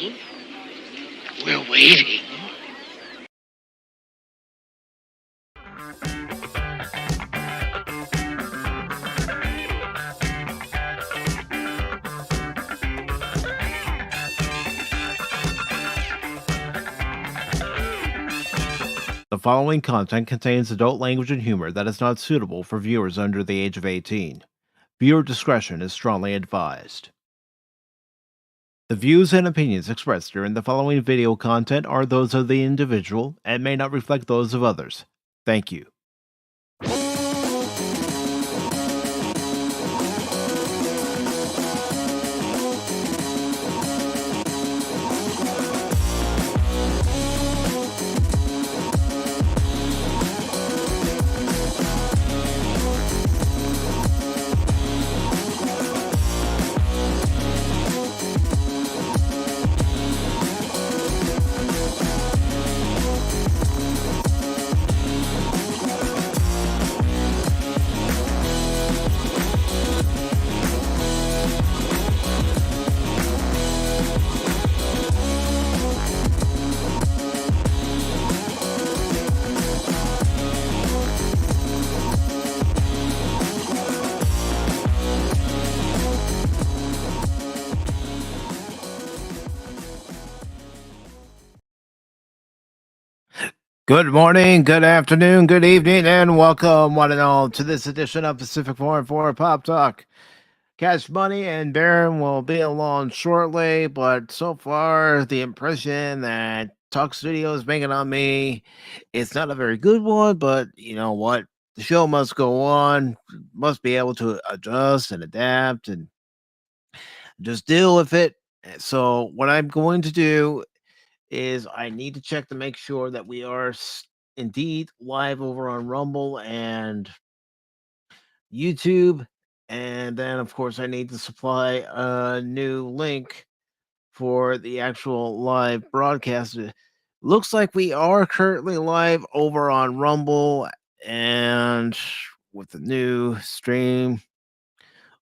Well, we're waiting. The following content contains adult language and humor that is not suitable for viewers under the age of 18. Viewer discretion is strongly advised. The views and opinions expressed during the following video content are those of the individual and may not reflect those of others. Thank you. Good morning, good afternoon, good evening, and welcome, one and all, to this edition of PACIFIC414 Pop Talk. Cashmoney and Baron will be along shortly, but so far, the impression that Talk Studio is making on me, it's not a very good one, but you know what? The show must go on, must be able to adjust and adapt and just deal with it. So, what I'm going to do is I need to check to make sure that we are indeed live over on Rumble and YouTube. And then, of course, I need to supply a new link for the actual live broadcast. It looks like we are currently live over on Rumble and with the new stream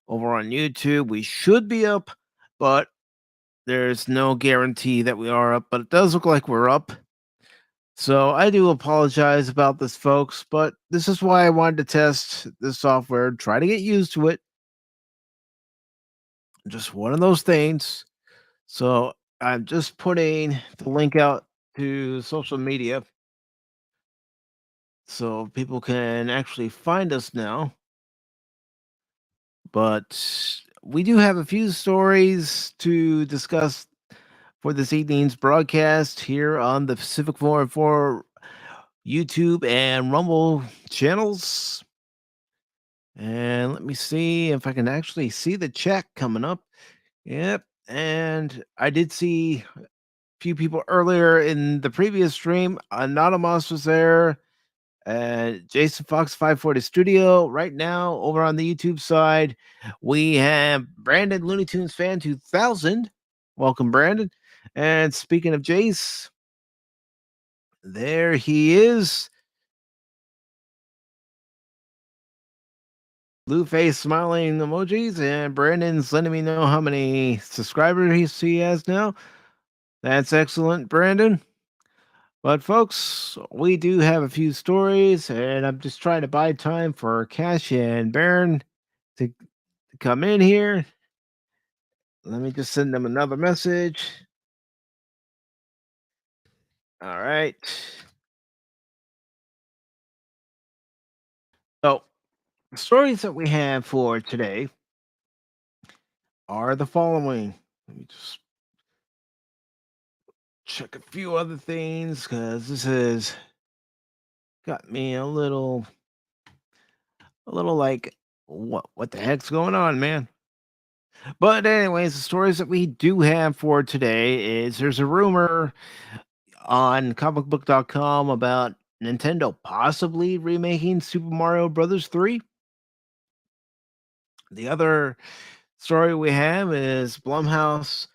over on YouTube. We should be up, but there's no guarantee that we are up, but it does look like we're up. So I do apologize about this, folks, but this is why I wanted to test this software, try to get used to it. Just one of those things. So I'm just putting the link out to social media so people can actually find us now. But we do have a few stories to discuss for this evening's broadcast here on the Pacific 4 YouTube and Rumble channels. And let me see if I can actually see the chat coming up. Yep. And I did see a few people earlier in the previous stream. Anonymous was there. Jason Fox 540 Studio. Right now, over on the YouTube side, we have Brandon Looney Tunes Fan 2000. Welcome, Brandon. And speaking of Jace, there he is. Blue face smiling emojis, and Brandon's letting me know how many subscribers he has now. That's excellent, Brandon. But folks, we do have a few stories, and I'm just trying to buy time for Cash and Baron to come in here. Let me just send them another message. All right. So, the stories that we have for today are the following. Let me just check a few other things because this has got me a little like what the heck's going on, man? But anyways, the stories that we do have for today is there's a rumor on comicbook.com about Nintendo possibly remaking Super Mario Brothers 3. The other story we have is Blumhouse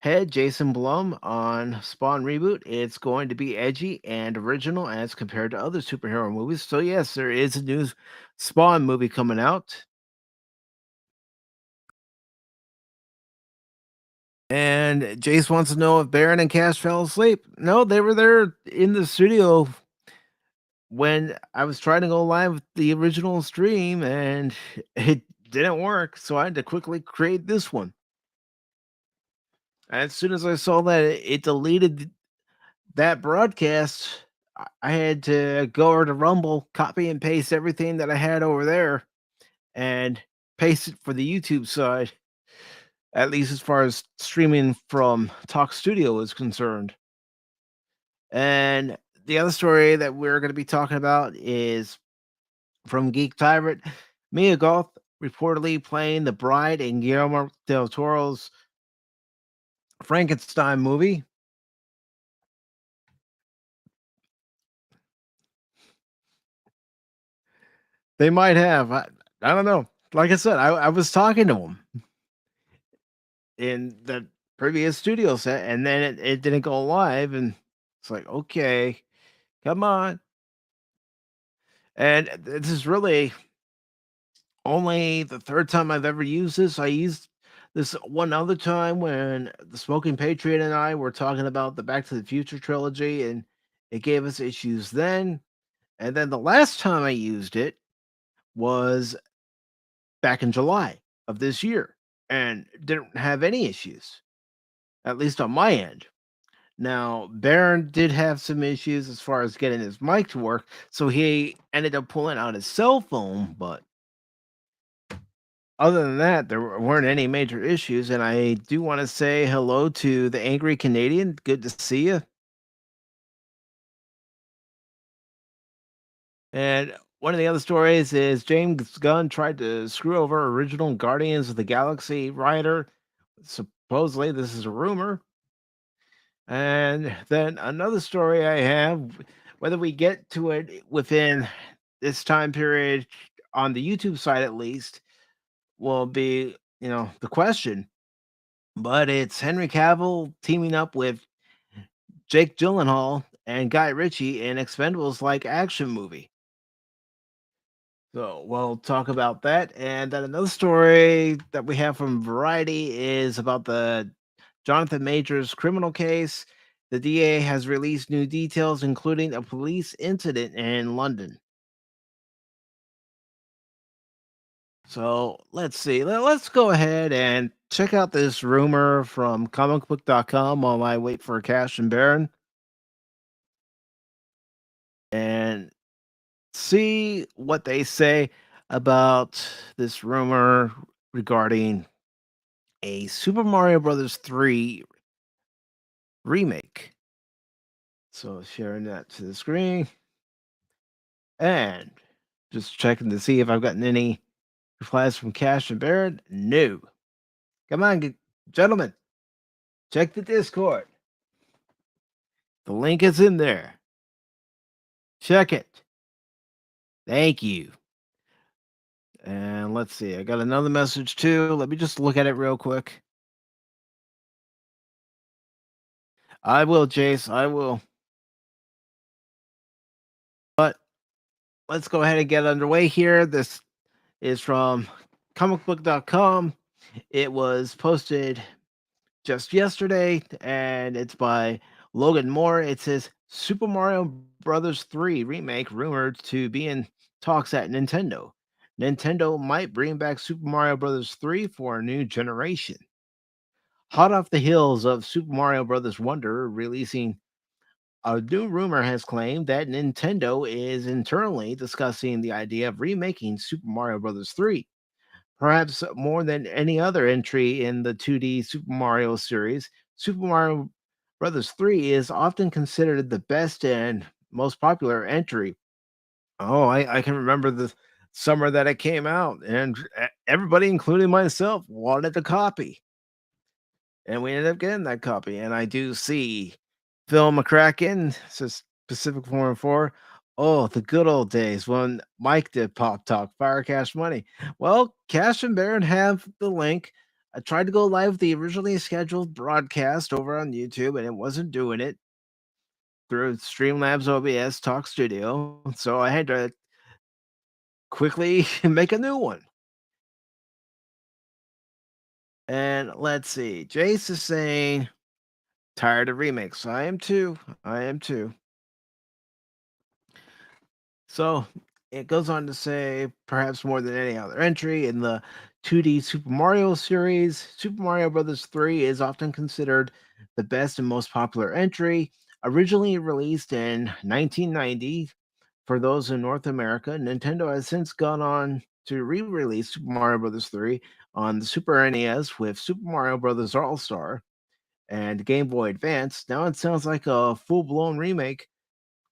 head Jason Blum on Spawn reboot. It's going to be edgy and original as compared to other superhero movies. So yes, there is a new Spawn movie coming out. And And Jace wants to know if Baron and Cash fell asleep. No, they were there in the studio when I was trying to go live with the original stream and it didn't work. So I had to quickly create this one. And as soon as I saw that it deleted that broadcast, I had to go over to Rumble, copy and paste everything that I had over there and paste it for the YouTube side, at least as far as streaming from Talk Studio is concerned. And the other story that we're going to be talking about is from Geek Tyrant. Mia Goth reportedly playing the bride in Guillermo del Toro's Frankenstein movie. They might have. I don't know. Like I said, I was talking to him in the previous studio set, and then it didn't go live, and it's like, okay, come on. And this is really only the third time I've ever used this. I used this one other time when the Smoking Patriot and I were talking about the Back to the Future trilogy, and it gave us issues then. And then the last time I used it was back in July of this year and didn't have any issues, at least on my end. Now, Baron did have some issues as far as getting his mic to work, so he ended up pulling out his cell phone, but other than that, there weren't any major issues. And I do want to say hello to the Angry Canadian. Good to see you. And one of the other stories is James Gunn tried to screw over original Guardians of the Galaxy writer. Supposedly, this is a rumor. And then another story I have, whether we get to it within this time period on the YouTube side at least, will be, the question. But it's Henry Cavill teaming up with Jake Gyllenhaal and Guy Ritchie in Expendables like action movie. So we'll talk about that. And then another story that we have from Variety is about the Jonathan Majors criminal case. The DA has released new details, including a police incident in London. So let's see. Let's go ahead and check out this rumor from comicbook.com while I wait for Cash and Baron. And see what they say about this rumor regarding a Super Mario Brothers 3 remake. So sharing that to the screen and just checking to see if I've gotten any replies from Cash and Barrett. No. Come on, gentlemen. Check the Discord. The link is in there. Check it. Thank you. And let's see. I got another message too. Let me just look at it real quick. I will, Jace. I will. But let's go ahead and get underway here. This is from comicbook.com. It was posted just yesterday, and it's by Logan Moore. It says Super Mario Brothers 3 remake rumored to be in talks at Nintendo. Nintendo might bring back Super Mario Brothers 3 for a new generation. Hot off the heels of Super Mario Brothers Wonder releasing, a new rumor has claimed that Nintendo is internally discussing the idea of remaking Super Mario Bros. 3. Perhaps more than any other entry in the 2D Super Mario series, Super Mario Bros. 3 is often considered the best and most popular entry. Oh, I can remember the summer that it came out, and everybody, including myself, wanted a copy. And we ended up getting that copy. And I do see Phil McCracken says PACIFIC414. Oh, the good old days when Mike did Pop Talk, Fire Cash Money. Well, Cash and Baron have the link. I tried to go live with the originally scheduled broadcast over on YouTube, and it wasn't doing it through Streamlabs OBS Talk Studio. So I had to quickly make a new one. And let's see. Jace is saying, tired of remakes. I am too. I am too. So it goes on to say, perhaps more than any other entry in the 2D Super Mario series, Super Mario Bros. 3 is often considered the best and most popular entry. Originally released in 1990 for those in North America, Nintendo has since gone on to re-release Super Mario Bros. 3 on the Super NES with Super Mario Bros. All Star and Game Boy Advance. Now it sounds like a full-blown remake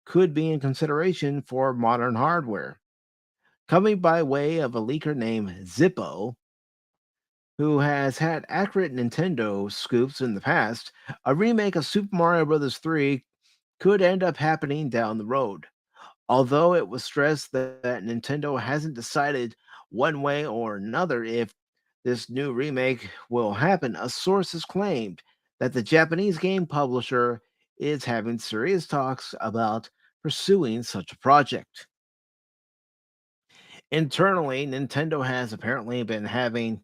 could be in consideration for modern hardware. Coming by way of a leaker named Zippo, who has had accurate Nintendo scoops in the past, a remake of Super Mario Bros. 3 could end up happening down the road. Although it was stressed that Nintendo hasn't decided one way or another if this new remake will happen, a source has claimed that the Japanese game publisher is having serious talks about pursuing such a project. Internally, Nintendo has apparently been having,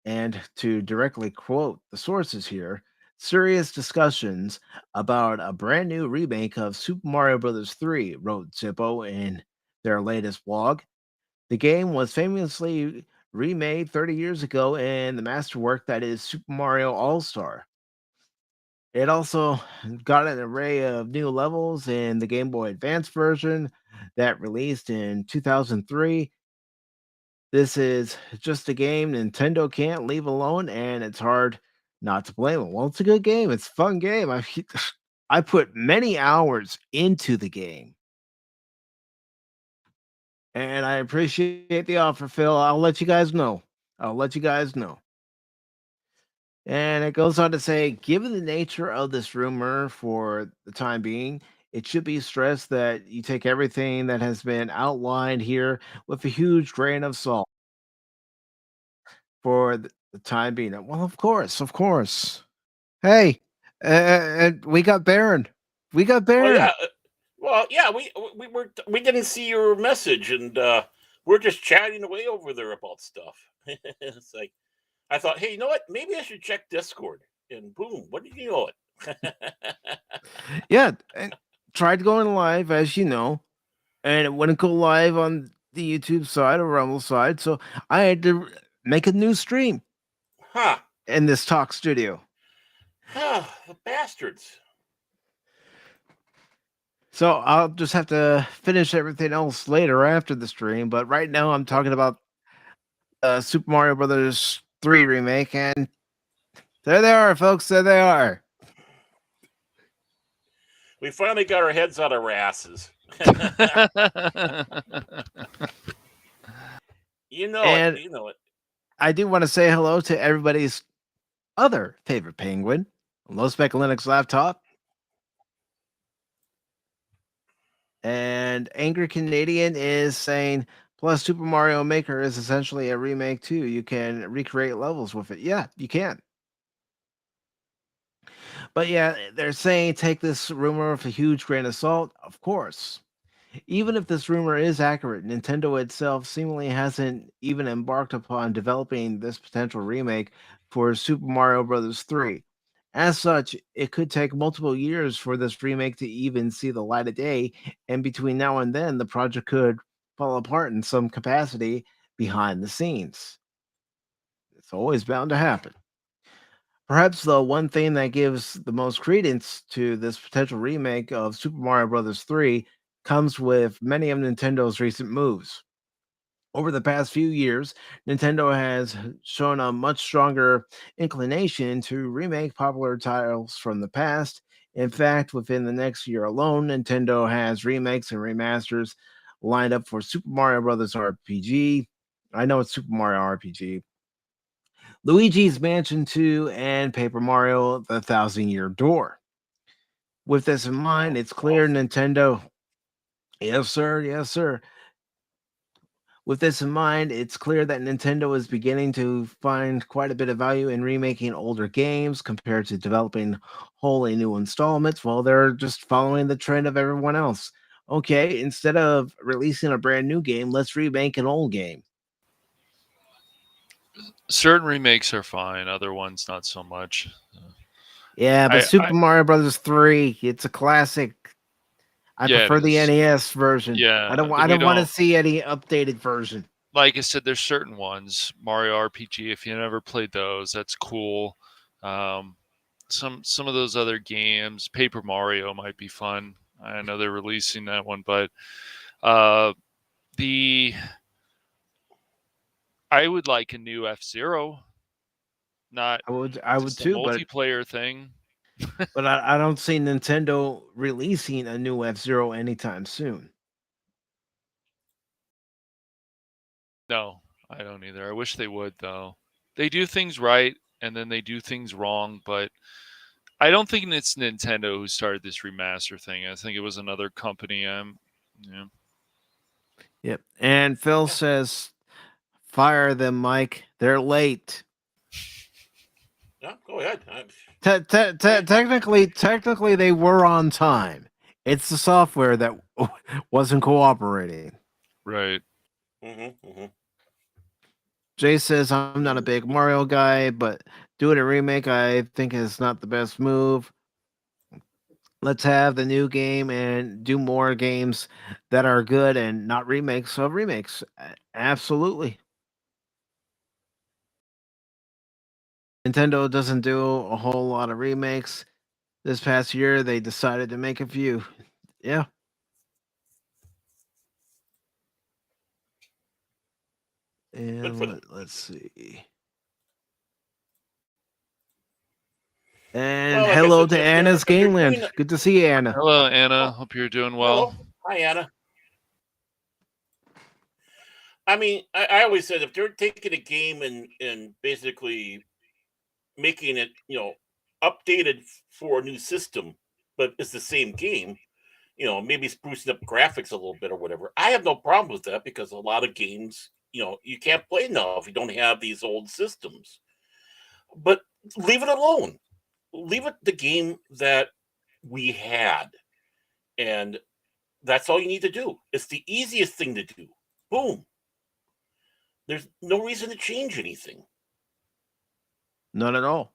and to directly quote the sources here, serious discussions about a brand new remake of Super Mario Bros. 3, wrote Zippo in their latest blog. The game was famously remade 30 years ago in the masterwork that is Super Mario All Star. It also got an array of new levels in the Game Boy Advance version that released in 2003. This is just a game Nintendo can't leave alone, and it's hard not to blame them. Well, it's a good game. It's a fun game. I put many hours into the game, and I appreciate the offer, Phil. I'll let you guys know. I'll let you guys know. And it goes on to say, given the nature of this rumor for the time being, it should be stressed that you take everything that has been outlined here with a huge grain of salt for the time being. Well, of course, of course. Hey, and we got Baron. We got Oh Baron. yeah, we didn't see your message, and we're just chatting away over there about stuff. It's like I thought, hey, you know what? Maybe I should check Discord, and boom, what did you know it? Yeah, and tried going live, as you know, and it wouldn't go live on the YouTube side or Rumble side, so I had to make a new stream Huh? in this talk studio. Huh? The bastards. So I'll just have to finish everything else later after the stream. But right now I'm talking about Super Mario Brothers 3 remake, and there they are, folks. There they are. We finally got our heads out of our asses. You know And it. You know it. I do want to say hello to everybody's other favorite penguin, Low Spec Linux Laptop. And Angry Canadian is saying, plus Super Mario Maker is essentially a remake too. You can recreate levels with it. Yeah, you can. But yeah, they're saying take this rumor with a huge grain of salt. Of course. Even if this rumor is accurate, Nintendo itself seemingly hasn't even embarked upon developing this potential remake for Super Mario Bros. 3. As such, it could take multiple years for this remake to even see the light of day, and between now and then, the project could fall apart in some capacity behind the scenes. It's always bound to happen. Perhaps the one thing that gives the most credence to this potential remake of Super Mario Bros. 3 comes with many of Nintendo's recent moves. Over the past few years, Nintendo has shown a much stronger inclination to remake popular titles from the past. In fact, within the next year alone, Nintendo has remakes and remasters lined up for Super Mario Bros. RPG. I know it's Super Mario RPG, Luigi's Mansion 2, and Paper Mario The Thousand Year Door. With this in mind, it's clear Nintendo. Yes, sir. Yes, sir. With this in mind, it's clear that Nintendo is beginning to find quite a bit of value in remaking older games compared to developing wholly new installments. Well, they're just following the trend of everyone else. Okay, instead of releasing a brand new game, let's remake an old game. certain remakes are fine. Other ones, not so much. Yeah, but Super Mario Brothers 3, it's a classic. I prefer the NES version. Yeah, I don't want to see any updated version. Like I said, there's certain ones. Mario RPG, if you never played those, that's cool. Some of those other games, Paper Mario might be fun. I know they're releasing that one, but I would like a new F-Zero. Not I would too, multiplayer thing. But I don't see Nintendo releasing a new F-Zero anytime soon. No, I don't either. I wish they would, though. They do things right, and then they do things wrong, but I don't think it's Nintendo who started this remaster thing. I think it was another company. Yeah. Yep. And Phil says, "Fire them, Mike. They're late." Yeah, go ahead. Technically, they were on time. It's the software that wasn't cooperating. Right. Jay says, "I'm not a big Mario guy, but doing a remake, I think, is not the best move. Let's have the new game and do more games that are good and not remakes of remakes." Absolutely. Nintendo doesn't do a whole lot of remakes. This past year, they decided to make a few. Yeah. And let's see. And hello to Anna's Gameland. Good to see you, Anna. Hello, Anna. Hope you're doing well. Hello. Hi, Anna. I mean, I always said if they're taking a game and basically making it, updated for a new system, but it's the same game, maybe sprucing up graphics a little bit or whatever, I have no problem with that because a lot of games, you can't play now if you don't have these old systems. But leave it alone. Leave it the game that we had. And that's all you need to do. It's the easiest thing to do. Boom. There's no reason to change anything. Not at all.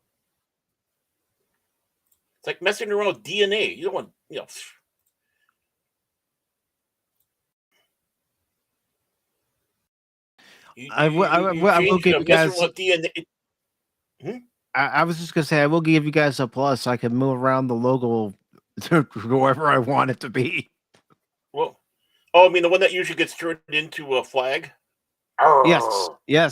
It's like messing around with DNA. You don't want, I will give you guys. I was just gonna say I will give you guys a plus. I can move around the logo to wherever I want it to be. Well, I mean the one that usually gets turned into a flag. Yes. Yeah.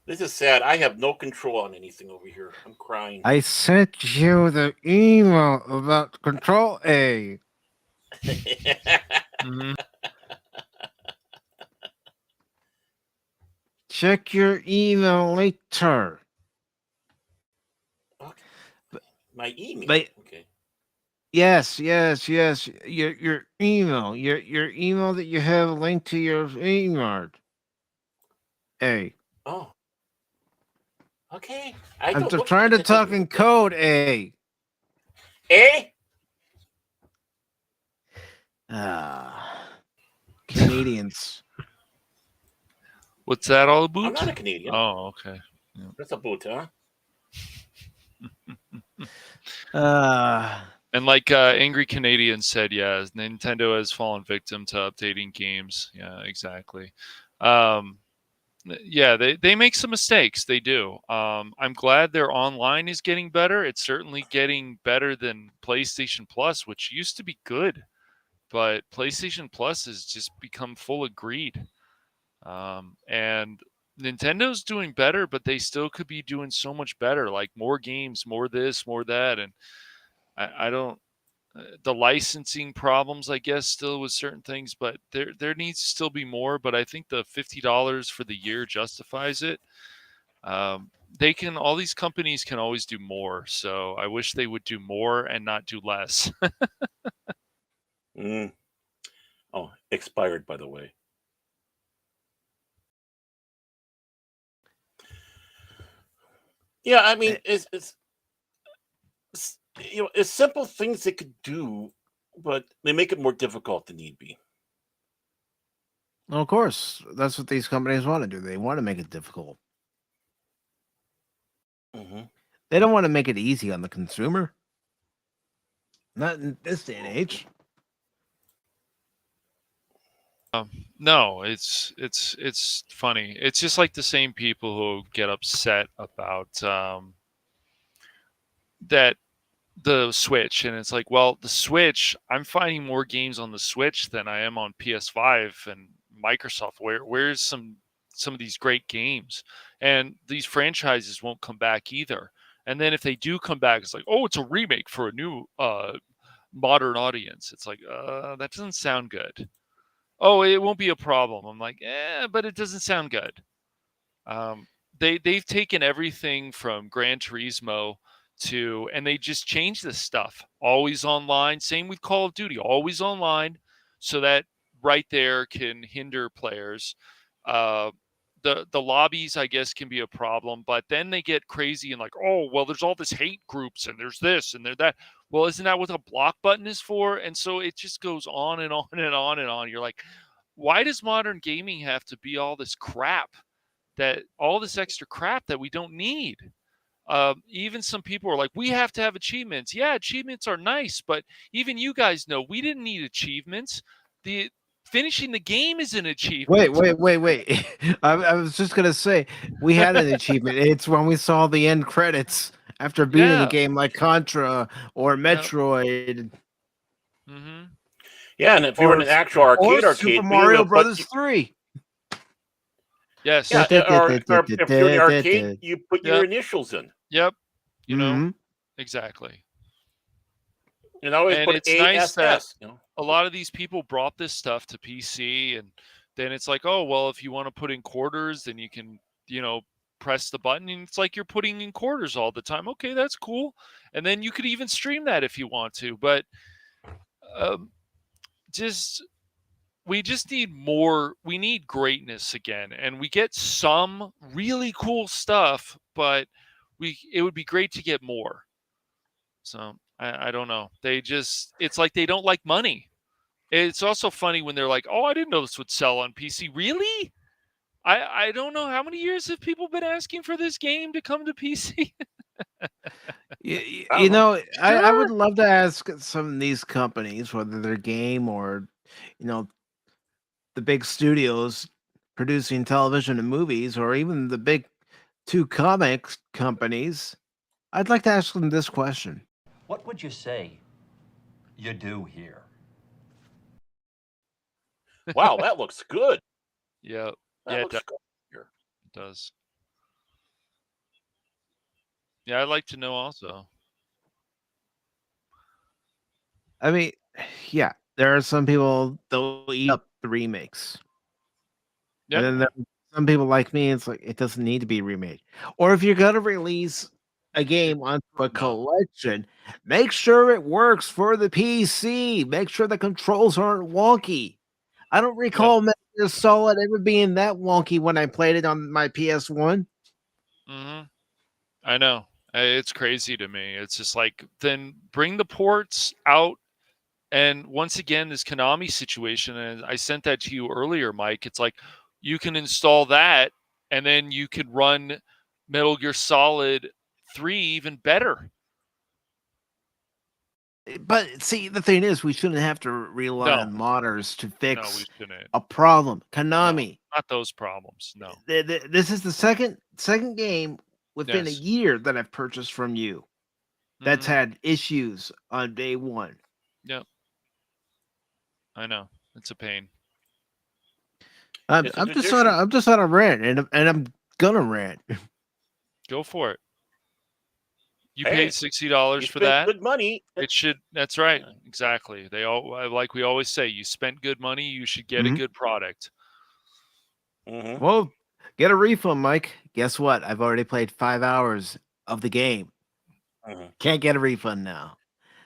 This is sad. I have no control on anything over here. I'm crying. I sent you the email about Control A. Check your email later. Okay. My email. Okay. Yes. Your email. Your email that you have linked to your email. A. Oh. Okay. I'm just trying to talk in code, A. A? Canadians. What's that all about? I'm not a Canadian. Oh, okay. Yeah. That's a boot, huh? And like Angry Canadian said, yeah, Nintendo has fallen victim to updating games. Yeah, exactly. Yeah, they make some mistakes. They do. I'm glad their online is getting better. It's certainly getting better than PlayStation Plus, which used to be good. But PlayStation Plus has just become full of greed. And Nintendo's doing better, but they still could be doing so much better, like more games, more this, more that. And I don't, the licensing problems, I guess, still with certain things, but there needs to still be more. But I think the $50 for the year justifies it. All these companies can always do more. So I wish they would do more and not do less. Oh, expired, by the way. Yeah, I mean, it's it's simple things they could do, but they make it more difficult than need be. Well, of course, that's what these companies want to do. They want to make it difficult. Mhm. They don't want to make it easy on the consumer. Not in this day and age. No, it's funny. It's just like the same people who get upset about that the Switch, and it's like, well, the Switch, I'm finding more games on the Switch than I am on PS5 and Microsoft. Where's some of these great games? And these franchises won't come back either. And then if they do come back, it's like, oh, it's a remake for a new modern audience. It's like, that doesn't sound good. Oh, it won't be a problem. I'm like, but it doesn't sound good. They've taken everything from Gran Turismo to, and they just changed this stuff. Always online. Same with Call of Duty. Always online, so that right there can hinder players. The lobbies, I guess, can be a problem, but then they get crazy and like, oh, well, there's all this hate groups and there's this and there's that. Well, isn't that what a block button is for? And so it just goes on and on and on and on. You're like, why does modern gaming have to be all this crap? That all this extra crap that we don't need. Even some people are like, we have to have achievements. Yeah, achievements are nice, but even you guys know we didn't need achievements. The finishing the game is an achievement. Wait. I was just gonna say we had an achievement. It's when we saw the end credits after beating a Yeah. game like Contra or Metroid Mm-hmm. Yeah, and if you're in an actual or arcade, Super maybe Mario they'll put Brothers you- 3. Yes. Yeah, or if you're in the arcade, you put your Yep. initials in. Yep. You know, Mhm. exactly. And I always And put it's nice that ASS. You know? a lot of these people brought this stuff to PC, and then it's like, oh, well, if you want to put in quarters, then you can, press the button, and it's like you're putting in quarters all the time. Okay, that's cool. And then you could even stream that if you want to, but we just need more. We need greatness again, and we get some really cool stuff, but it would be great to get more. So I don't know. It's like they don't like money. It's also funny when they're like, oh, I didn't know this would sell on PC. Really? I don't know. How many years have people been asking for this game to come to PC? You know, I would love to ask some of these companies, whether they're game or, the big studios producing television and movies, or even the big two comics companies. I'd like to ask them this question. What would you say you do here? Wow, that looks good. Yeah. That It looks good. does. Yeah, I'd like to know also. I mean, yeah, there are some people they'll eat up the remakes. Yep. And then there are some people like me, it's like it doesn't need to be remade. Or if you're gonna release a game onto a collection, make sure it works for the PC. Make sure the controls aren't wonky. I don't recall Metal Gear Solid ever being that wonky when I played it on my PS1. Mm-hmm. I know. It's crazy to me. It's just like, then bring the ports out. And once again, this Konami situation, and I sent that to you earlier, Mike. It's like you can install that, and then you could run Metal Gear Solid 3 even better. But see, the thing is, we shouldn't have to rely on modders to fix a problem. Konami, not those problems. No, this is the second game within a year that I've purchased from you that's had issues on day one. Yep, I know, it's a pain. I'm just on a rant, and I'm gonna rant. Go for it. You paid $60 for that. Good money. It should. That's right. Exactly. They all, like we always say, you spent good money. You should get a good product. Mm-hmm. Well, get a refund, Mike. Guess what? I've already played 5 hours of the game. Mm-hmm. Can't get a refund now.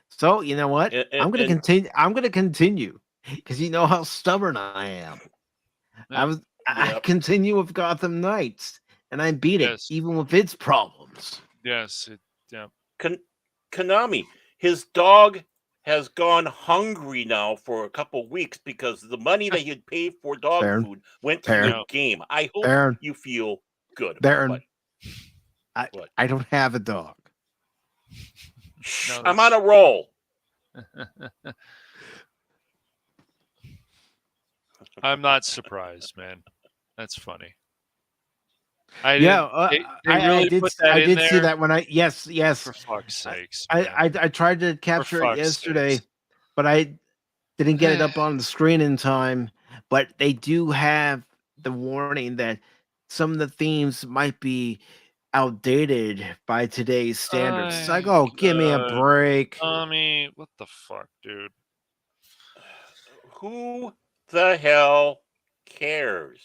So you know what? I'm gonna continue. I'm gonna continue because you know how stubborn I am. I continue with Gotham Knights, and I beat it even with its problems. Yes. Konami, his dog has gone hungry now for a couple weeks because the money that you'd pay for dog Baron, food went to Baron, your game. I hope Baron, you feel good. Baron. What? I don't have a dog. Shh, No, I'm on a roll. I'm not surprised, man. That's funny. I I really did. put that I in did see there? that when yes. For fuck's sakes, I man. tried to For capture it fuck's yesterday, sakes. but I didn't get it up on the screen in time. But they do have the warning that some of the themes might be outdated by today's standards. It's like, oh, give me a break. Tommy, what the fuck, dude? Who the hell cares?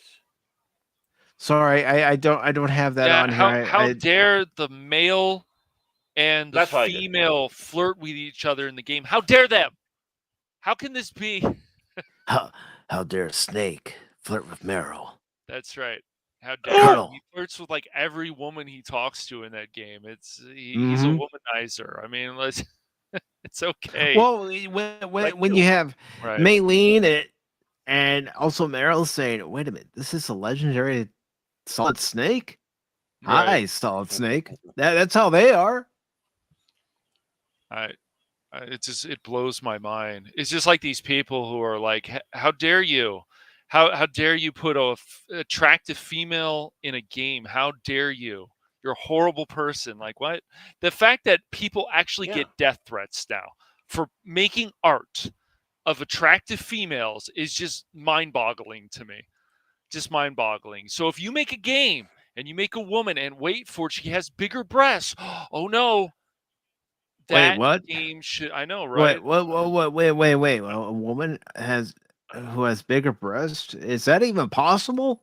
Sorry, I don't have that on here. How dare the male and the That's why I did. female flirt with each other in the game? How dare them? How can this be? How dare Snake flirt with Meryl? That's right. How dare Colonel. he flirts with like every woman he talks to in that game. He's a womanizer. I mean, it's okay. Well, when you have Right. Maylene and also Meryl saying, "Wait a minute, this is a legendary Solid Snake." Right. Hi, Solid Snake. That's how they are. It blows my mind. It's just like these people who are like, how dare you? How dare you put a attractive female in a game? How dare you? You're a horrible person. Like, what? The fact that people actually get death threats now for making art of attractive females is just mind-boggling to me. Just mind-boggling. So if you make a game and you make a woman and wait for it, she has bigger breasts. Oh no. That Wait, what? game should, I know, right? Wait. A woman who has bigger breasts? Is that even possible?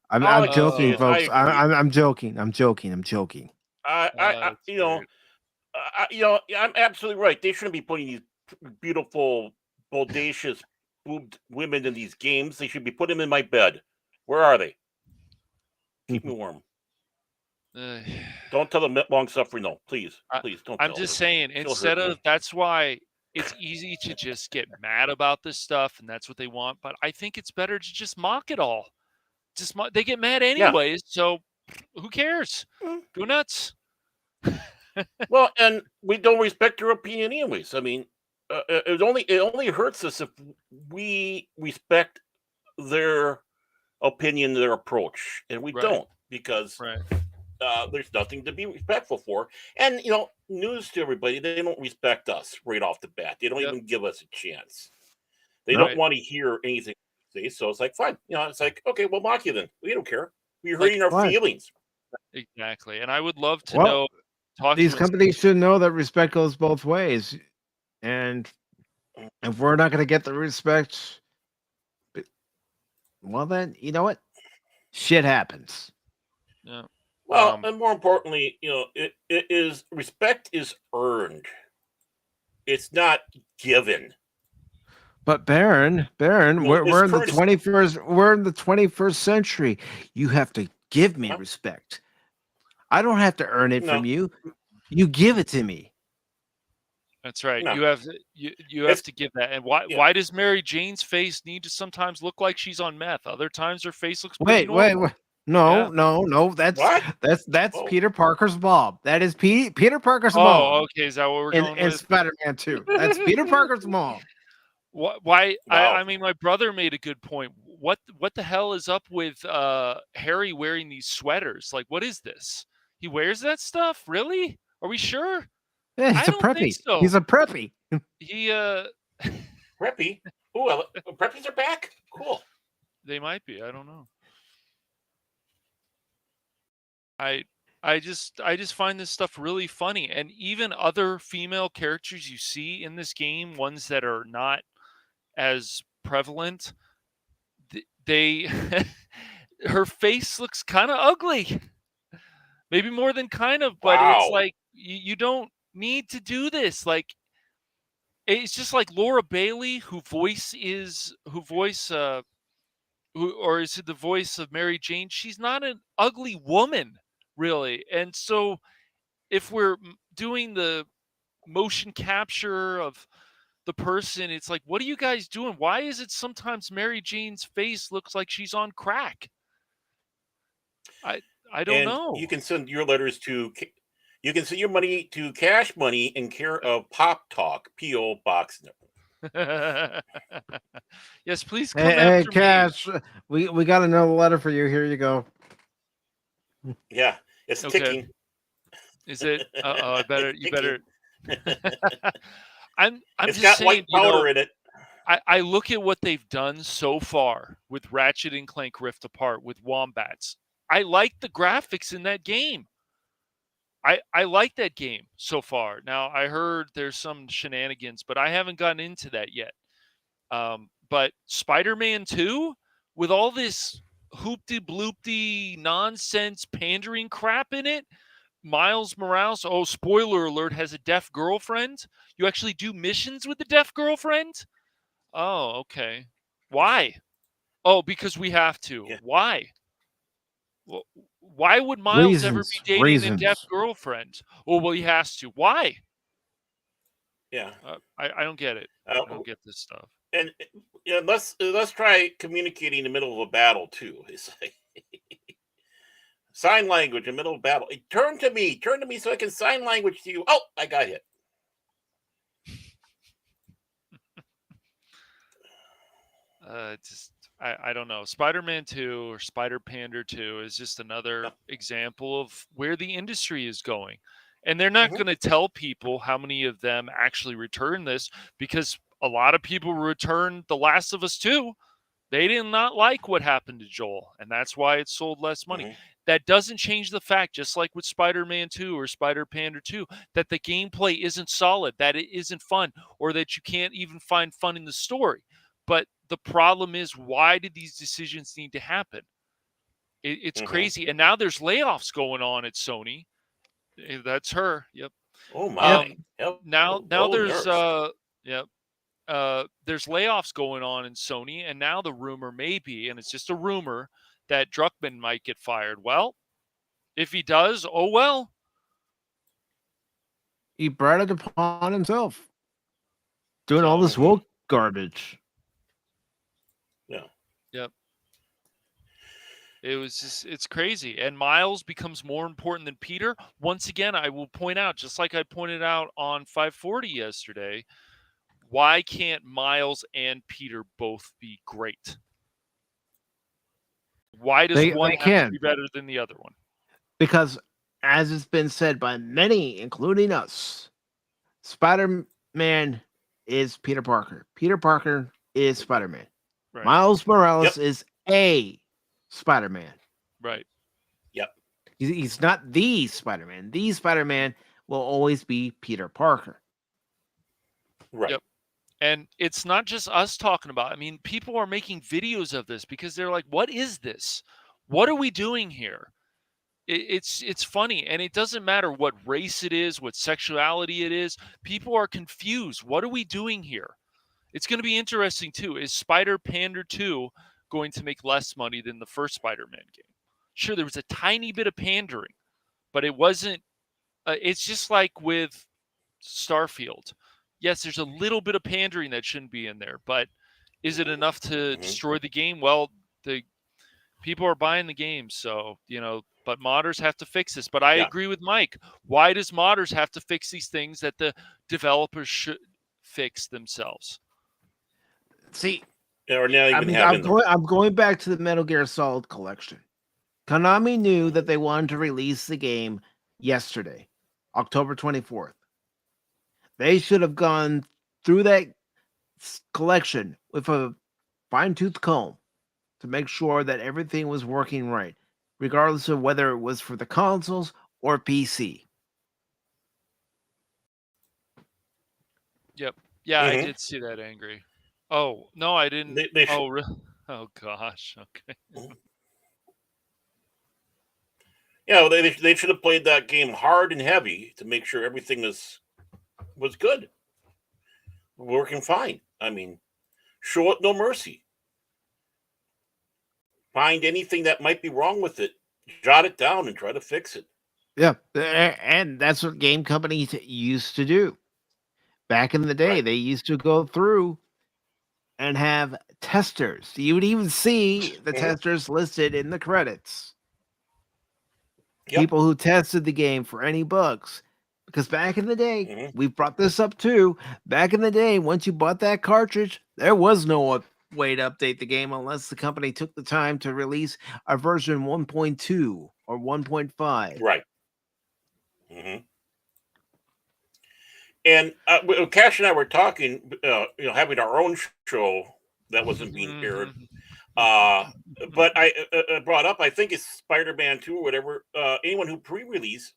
I'm joking, folks. I'm joking. I'm joking. I'm absolutely right. They shouldn't be putting these beautiful, bodacious, boobed women in these games. They should be putting them in my bed. Where are they? Keep me warm. Don't tell them long suffering. No, please don't. I'm just saying. Instead of that's why it's easy to just get mad about this stuff, and that's what they want. But I think it's better to just mock it all. They get mad anyways, so who cares? Go nuts. Well, and we don't respect their opinion anyways. I mean, it only hurts us if we respect their opinion, their approach, and we don't, because there's nothing to be respectful for. And news to everybody, they don't respect us right off the bat. They don't even give us a chance. They don't want to hear anything. So it's like, fine. It's like, okay, we'll mock you then. We don't care. We're hurting our feelings. Exactly. And I would love to know. These companies should know that respect goes both ways. And if we're not going to get the respect, well, then, you know what? Shit happens. Yeah. Well, and more importantly, it is respect is earned. It's not given. But Baron, we're in the 21st. We're in the 21st century. You have to give me respect. I don't have to earn it from you. You give it to me. That's right. No. You have to give that. And why does Mary Jane's face need to sometimes look like she's on meth? Other times her face looks pretty normal. Wait. No. That's Peter Parker's mom. That is Peter Parker's mom. Oh, okay. Is that what we're going with? In Spider-Man 2. That's Peter Parker's mom. Why? Wow. I mean, my brother made a good point. What the hell is up with Harry wearing these sweaters? Like, what is this? He wears that stuff? Really? Are we sure? Yeah, he's a preppy. So. He's a preppy. He preppy? Ooh, preppies are back? Cool. They might be. I don't know. I just find this stuff really funny. And even other female characters you see in this game, ones that are not as prevalent, her face looks kind of ugly. Maybe more than kind of, but it's like you don't need to do this. Like, it's just like Laura Bailey, or is it the voice of Mary Jane? She's not an ugly woman, really. And so if we're doing the motion capture of the person. It's like, what are you guys doing? Why is it sometimes Mary Jane's face looks like she's on crack? I don't And know. you can send your letters to. You can send your money to Cashmoney in care of Pop Talk, P.O. Box. Yes, please come Hey, after me. Cash, we got another letter for you. Here you go. Yeah, it's Okay. ticking. Is it? I better. It's You better. ticking. I'm It's just got saying. white powder in it. I look at what they've done so far with Ratchet and Clank Rift Apart with Wombats. I like the graphics in that game. I like that game so far. Now, I heard there's some shenanigans, but I haven't gotten into that yet. But Spider-Man 2, with all this hoopty-bloopty nonsense pandering crap in it, Miles Morales, oh, spoiler alert, has a deaf girlfriend. You actually do missions with the deaf girlfriend? Oh, okay. Why? Oh, because we have to. Yeah. Why? Well, why would Miles ever be dating a deaf Reasons. girlfriend? Oh, well, he has to. Why? Yeah. I don't get it. I don't get this stuff. And yeah, let's try communicating in the middle of a battle too. It's like sign language in the middle of battle. Turn to me so I can sign language to you. Oh, I got hit. I don't know. Spider-Man 2 or Spider Panda 2 is just another example of where the industry is going. And they're not going to tell people how many of them actually return this, because a lot of people return The Last of Us 2. They did not like what happened to Joel, and that's why it sold less money. That doesn't change the fact, just like with Spider-Man 2 or Spider Panda 2, that the gameplay isn't solid, that it isn't fun, or that you can't even find fun in the story. But the problem is, why did these decisions need to happen? It's crazy. And now there's layoffs going on at Sony. That's her. Yep. Oh my. Now there's there's layoffs going on in Sony, and now the rumor may be, and it's just a rumor, that Druckmann might get fired. Well, if he does, oh well. He brought it upon himself. Doing all this woke garbage. Yeah. Yep. It's crazy. And Miles becomes more important than Peter. Once again, I will point out, just like I pointed out on 540 yesterday, why can't Miles and Peter both be great? Why does one have to be better than the other one? Because, as it's been said by many, including us, Spider-Man is Peter Parker. Peter Parker is Spider-Man. Right. Miles Morales is a Spider-Man. Right. Yep. He's not the Spider-Man. The Spider-Man will always be Peter Parker. Right. Yep. And it's not just us talking about it. I mean, people are making videos of this because they're like, what is this? What are we doing here? It's funny. And it doesn't matter what race it is, what sexuality it is. People are confused. What are we doing here? It's going to be interesting, too. Is Spider Panda 2 going to make less money than the first Spider-Man game? Sure, there was a tiny bit of pandering, but it wasn't. It's just like with Starfield. Yes, there's a little bit of pandering that shouldn't be in there, but is it enough to destroy the game? Well, the people are buying the game, so, but modders have to fix this. But I agree with Mike. Why does modders have to fix these things that the developers should fix themselves? See, I'm going back to the Metal Gear Solid collection. Konami knew that they wanted to release the game yesterday, October 24th. They should have gone through that collection with a fine-tooth comb to make sure that everything was working right, regardless of whether it was for the consoles or PC. Yep. Yeah, I did see that angry. Oh, no, I didn't. Really? Oh, gosh. Okay. Yeah, they should have played that game hard and heavy to make sure everything was good, working fine. I mean, show it no mercy. Find anything that might be wrong with it, jot it down, and try to fix it. Yeah, and that's what game companies used to do. Back in the day, Right. they used to go through and have testers. You would even see the Mhm. testers listed in the credits. Yep. People who tested the game for any bugs. Because back in the day, Mhm. we brought this up too. Back in the day, once you bought that cartridge, there was no way to update the game unless the company took the time to release a version 1.2 or 1.5. Right. Mhm. And Cash and I were talking, having our own show that wasn't being aired. But I brought up, I think it's Spider-Man 2 or whatever. Anyone who pre-release,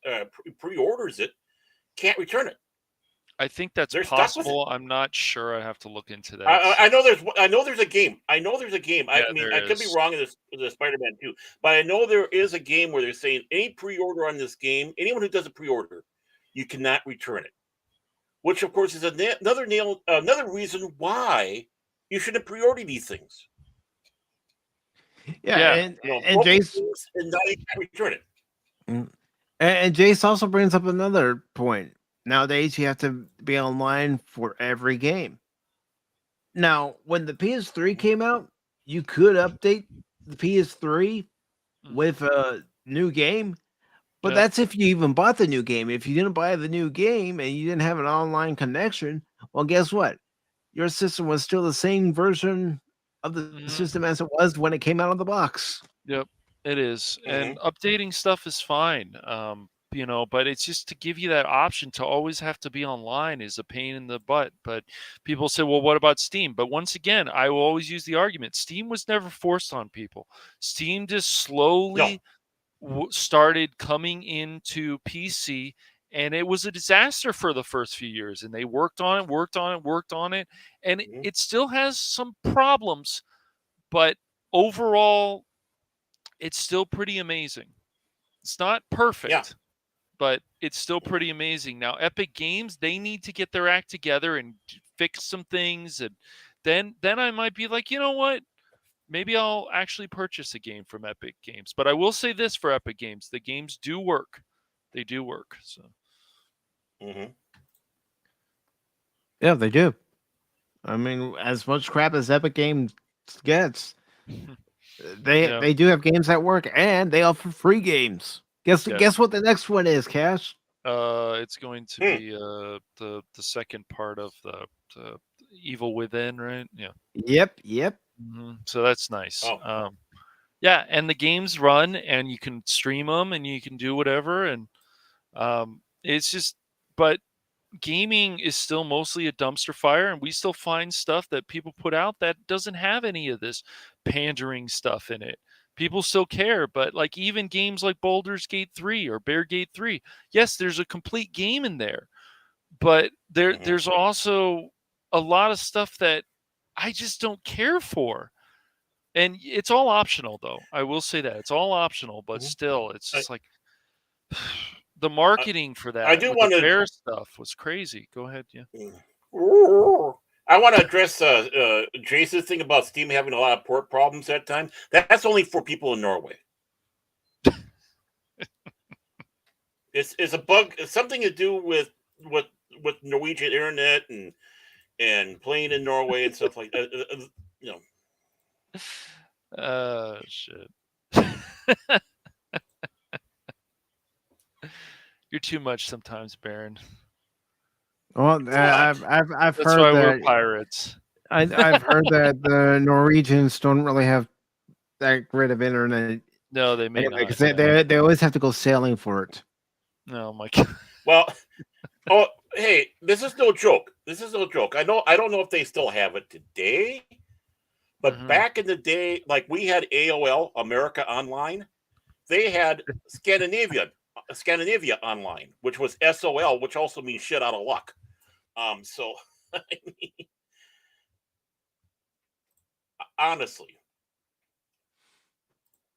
pre-orders it can't return it. I think that's They're stuck with it. possible. I'm not sure. I have to look into that. I know there's a game. I know there's a game. Yeah, I mean, there I could be is. wrong in the Spider-Man 2, but I know there is a game where they're saying any pre-order on this game, anyone who does a pre-order, you cannot return it. Which, of course, is another reason why you shouldn't pre-order these things. Yeah, Yeah. and broken Jace things, and now you can't return it. and Jace also brings up another point. Nowadays, you have to be online for every game. Now, when the PS3 came out, you could update the PS3 with a new game, but Yeah. that's if you even bought the new game. If you didn't buy the new game and you didn't have an online connection, well, guess what? Your system was still the same version of the system as it was when it came out of the box. Yep, it is. And updating stuff is fine. But it's just to give you that option to always have to be online is a pain in the butt. But people say, well, what about Steam? But once again, I will always use the argument Steam was never forced on people. Steam just slowly started coming into PC, and it was a disaster for the first few years. And they worked on it. And it still has some problems, but overall, it's still pretty amazing. It's not perfect, but it's still pretty amazing. Now, Epic Games, they need to get their act together and fix some things, and then I might be like, you know what? Maybe I'll actually purchase a game from Epic Games. But I will say this for Epic Games: the games do work. They do work. So. Yeah, they do. I mean, as much crap as Epic Games gets, they do have games that work, and they offer free games. Guess what the next one is, Cash? It's going to be the second part of the Evil Within, right? Yeah. Yep. So that's nice. Yeah, and the games run, and you can stream them, and you can do whatever, and it's just, but gaming is still mostly a dumpster fire, and we still find stuff that people put out that doesn't have any of this pandering stuff in it. People still care, but like even games like Baldur's Gate 3 or Bear Gate 3, yes, there's a complete game in there, but there's also a lot of stuff that I just don't care for. And it's all optional, though. I will say that it's all optional, but still, it's just like the marketing for that. I do want the to Bear stuff was crazy. Go ahead, yeah. I want to address Jason's thing about Steam having a lot of port problems that time. That's only for people in Norway. It's a bug. It's something to do with Norwegian internet and playing in Norway and stuff like that. Shit. You're too much sometimes, Baron. Well, I've That's heard why that we're pirates. I've heard that the Norwegians don't really have that great of internet. No, they may anyway, not. They always have to go sailing for it. Oh my god. Well, hey, this is no joke. I don't know if they still have it today, but back in the day, like we had AOL, America Online, they had Scandinavia Online, which was SOL, which also means shit out of luck. So I mean, honestly.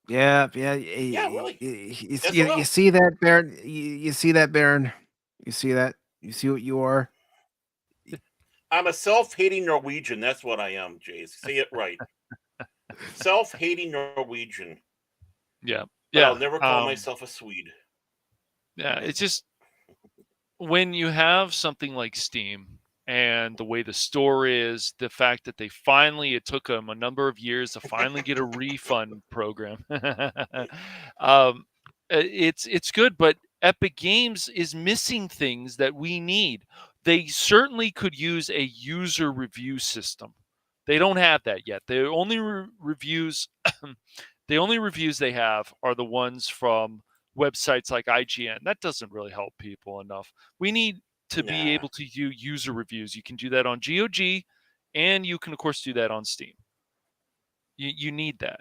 Yeah. Really. You see that, Baron? You see that, Baron? You see that? You see what you are? I'm a self-hating Norwegian. That's what I am, Jace. Say it right. Self-hating Norwegian. Yeah. But I'll never call myself a Swede. Yeah, it's just when you have something like Steam, and the way the store is, the fact that it took them a number of years to finally get a refund program. It's good, but Epic Games is missing things that we need. They certainly could use a user review system. They don't have that yet. The only reviews they have are the ones from websites like IGN. That doesn't really help people enough. We need to be able to do user reviews. You can do that on GOG, and you can, of course, do that on Steam. You need that.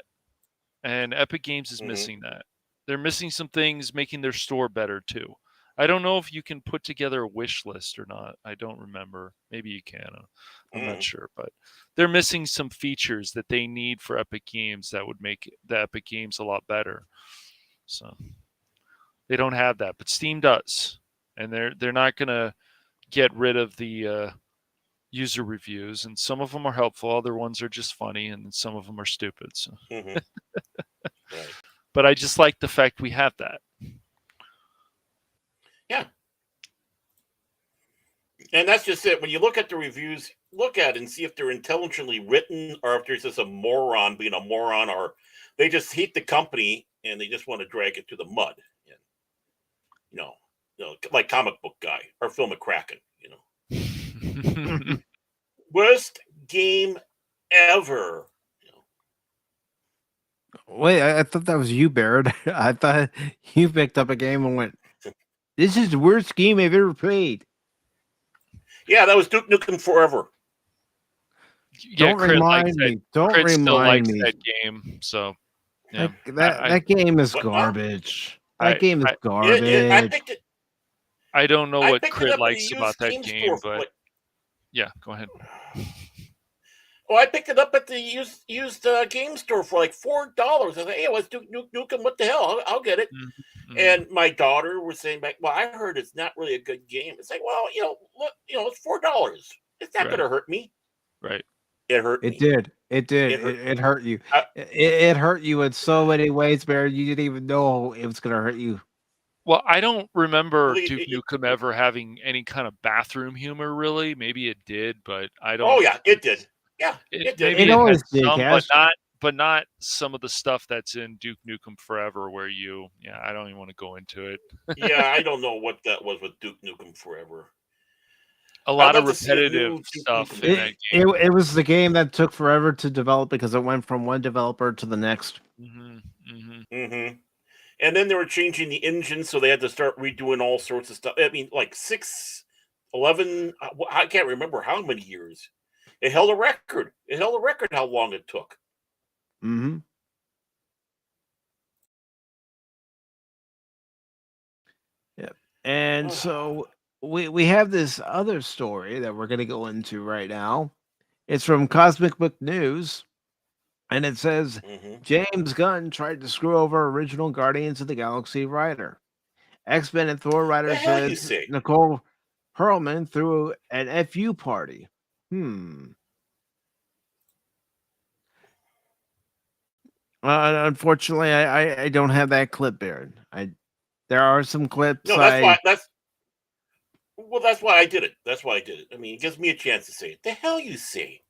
And Epic Games is missing that. They're missing some things, making their store better, too. I don't know if you can put together a wish list or not. I don't remember. Maybe you can. I'm not sure. But they're missing some features that they need for Epic Games that would make the Epic Games a lot better. So they don't have that, but Steam does. And they're not going to get rid of the user reviews. And some of them are helpful. Other ones are just funny. And some of them are stupid. So. Right. But I just like the fact we have that. Yeah. And that's just it. When you look at the reviews, look at it and see if they're intelligently written or if there's just a moron being a moron or they just hate the company and they just want to drag it to the mud. And, like comic book guy or Phil McCracken, Worst game ever. Wait, I thought that was you, Barrett. I thought you picked up a game and went, "This is the worst game I've ever played." Yeah, that was Duke Nukem Forever. Yeah, Don't remind me. Don't Crit still remind likes me. that game. So yeah, that game is garbage. That game is garbage. I don't know I what picked it Crit up at a likes used about that game game, store for, but like, yeah, go ahead. well, I picked it up at the used game store for like $4. I thought, hey, let's do Duke Nukem. What the hell? I'll get it. Mm-hmm. And my daughter was saying back, well, I heard it's not really a good game. It's like, well, look, it's $4. It's not going to hurt me. Right. It hurt me. It did. It hurt you. It hurt you in so many ways, Barrett. You didn't even know it was going to hurt you. Well, I don't remember Duke Nukem ever having any kind of bathroom humor, really. Maybe it did, but I don't. Oh, yeah, it did. Yeah, it did. Maybe it always had did, some, Cash. but not some of the stuff that's in Duke Nukem Forever, where I don't even want to go into it. Yeah, I don't know what that was with Duke Nukem Forever. A lot of repetitive stuff in that game. It was the game that took forever to develop because it went from one developer to the next. And then they were changing the engine, so they had to start redoing all sorts of stuff. I mean, like 11, I can't remember how many years. It held a record. It held a record how long it took. Mm-hmm. Yep. And so we have this other story that we're going to go into right now. It's from Cosmic Book News, and it says James Gunn tried to screw over original Guardians of the Galaxy writer. X-Men and Thor writer says Nicole Perlman threw an FU party. Unfortunately, I don't have that clip, Baron. There are some clips. No, that's why I did it. That's why I did it. I mean, it gives me a chance to say it. The hell you say?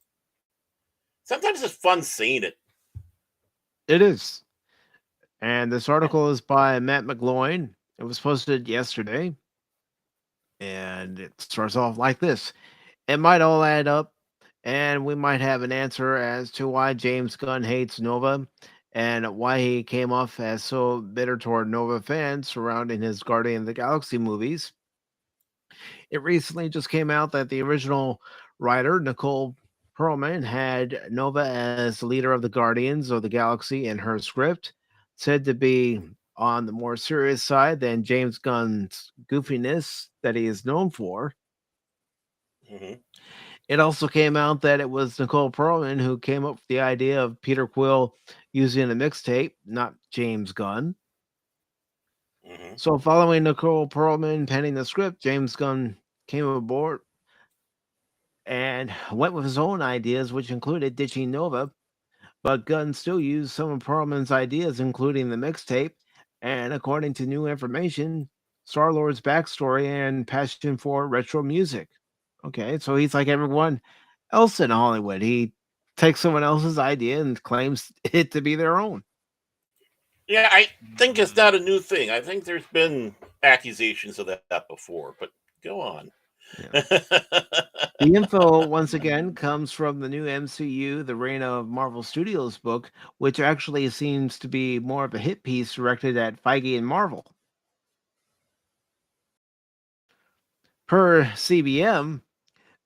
Sometimes it's fun saying it. It is. And this article is by Matt McGloin. It was posted yesterday. And it starts off like this. It might all add up, and we might have an answer as to why James Gunn hates Nova and why he came off as so bitter toward Nova fans surrounding his Guardian of the Galaxy movies. It recently just came out that the original writer, Nicole Perlman, had Nova as the leader of the Guardians of the Galaxy in her script, said to be on the more serious side than James Gunn's goofiness that he is known for. It also came out that it was Nicole Perlman who came up with the idea of Peter Quill using a mixtape, not James Gunn. So following Nicole Perlman penning the script, James Gunn came aboard and went with his own ideas, which included ditching Nova. But Gunn still used some of Perlman's ideas, including the mixtape, and according to new information, Star-Lord's backstory and passion for retro music. Okay, so he's like everyone else in Hollywood. He takes someone else's idea and claims it to be their own. Yeah, I think it's not a new thing. I think there's been accusations of that before, but go on. Yeah. The info, once again, comes from the new MCU, The Reign of Marvel Studios book, which actually seems to be more of a hit piece directed at Feige and Marvel. Per CBM,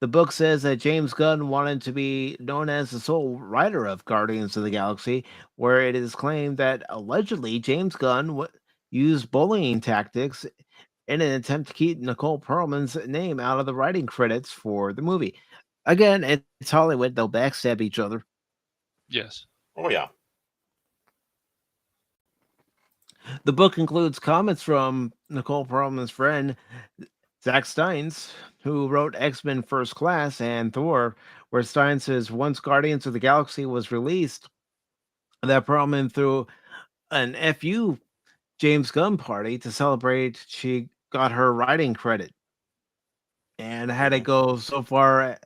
the book says that James Gunn wanted to be known as the sole writer of Guardians of the Galaxy, where it is claimed that allegedly James Gunn used bullying tactics in an attempt to keep Nicole Perlman's name out of the writing credits for the movie. Again, it's Hollywood. They'll backstab each other. Yes. Oh, yeah. The book includes comments from Nicole Perlman's friend, Zack Steins, who wrote X-Men First Class and Thor, where Stein says once Guardians of the Galaxy was released, that Perlman threw an FU James Gunn party to celebrate she got her writing credit and had it go so far